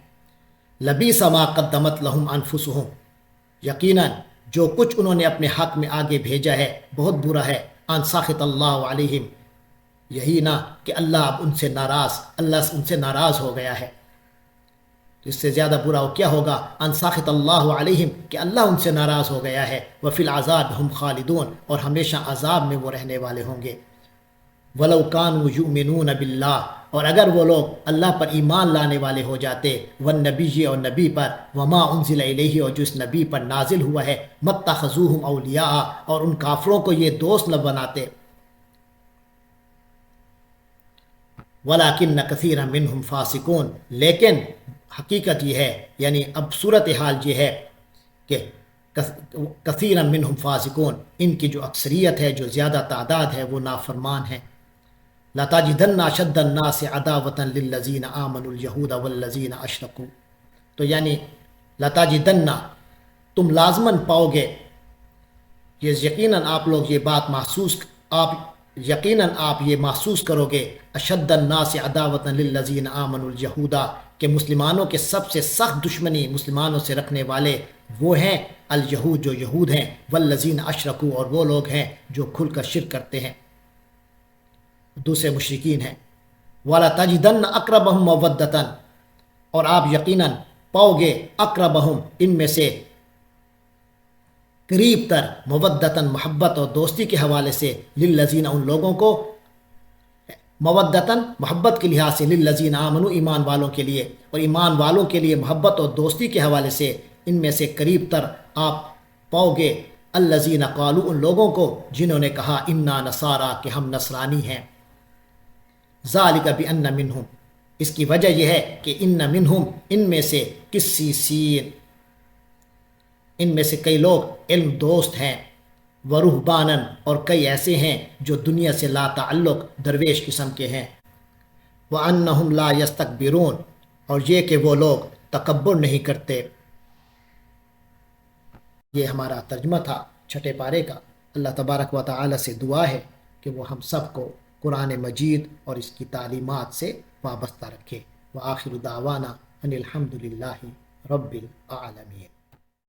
لبیس ما قدمت لہم انفسہم، یقیناً جو کچھ انہوں نے اپنے حق میں آگے بھیجا ہے بہت برا ہے، ان سخط اللہ علیہم، یہی نہ کہ اللہ اب ان سے ناراض، اللہ ان سے ناراض ہو گیا ہے، اس سے زیادہ برا وہ کیا ہوگا، ان سخط اللہ علیہم، کہ اللہ ان سے ناراض ہو گیا ہے، وفی العذاب ہم خالدون، اور ہمیشہ عذاب میں وہ رہنے والے ہوں گے۔ ولو کانوا یؤمنون باللہ، اور اگر وہ لوگ اللہ پر ایمان لانے والے ہو جاتے، والنبی، اور نبی پر، وما انزل الیہ، اور جو اس نبی پر نازل ہوا ہے، متخذوہم اولیاء، اور ان کافروں کو یہ دوست نہ بناتے، ولیکن کثیرا منہم فاسقون، لیکن حقیقت یہ ہے، یعنی اب صورتحال یہ ہے کہ کثیرا منہم فاسقون، ان کی جو اکثریت ہے، جو زیادہ تعداد ہے، وہ نافرمان ہیں۔ لَتَجِدَنَّ أَشَدَّ النَّاسِ عَدَاوَةً لِلَّذِينَ آمَنُوا الْيَهُودَ وَالَّذِينَ أَشْرَكُوا، تو یعنی لَتَجِدَنَّ، تم لازماً پاؤ گے، یہ یقیناً آپ لوگ یہ بات آپ یہ محسوس کرو گے، اشد الناس عداوۃ للذین آمنوا اليہود، کہ مسلمانوں کے سب سے سخت دشمنی مسلمانوں سے رکھنے والے وہ ہیں الیہود، جو یہود ہیں، والذین اشرکوا، اور وہ لوگ ہیں جو کھل کر شرک کرتے ہیں، دوسرے مشرکین ہیں۔ وَلَتَجِدَنَّ أَقْرَبَهُمْ مَوَدَّةً، اور آپ یقیناً پاؤ گے، اقربہم، ان میں سے قریب تر، مودتاً، محبت اور دوستی کے حوالے سے، للذین، ان لوگوں کو، مودتاً، محبت کے لحاظ سے، للذین آمنوا، ایمان والوں کے لیے، اور ایمان والوں کے لیے محبت اور دوستی کے حوالے سے ان میں سے قریب تر آپ پاؤ گے، الذین قالوا، ان لوگوں کو جنہوں نے کہا، انا نصارا، کہ ہم نصرانی ہیں، ذالک بان منہم، اس کی وجہ یہ ہے کہ ان منہم، ان میں سے، قسیسین، ان میں سے کئی لوگ علم دوست ہیں، ورہبانن، اور کئی ایسے ہیں جو دنیا سے لا تعلق، درویش قسم کے ہیں، وانہم لا یستکبرون، اور یہ کہ وہ لوگ تکبر نہیں کرتے۔ یہ ہمارا ترجمہ تھا چھٹے پارے کا۔ اللہ تبارک و تعالی سے دعا ہے کہ وہ ہم سب کو قرآن مجید اور اس کی تعلیمات سے وابستہ رکھے۔ وآخر دعوانا ان الحمد للہ رب العالمین۔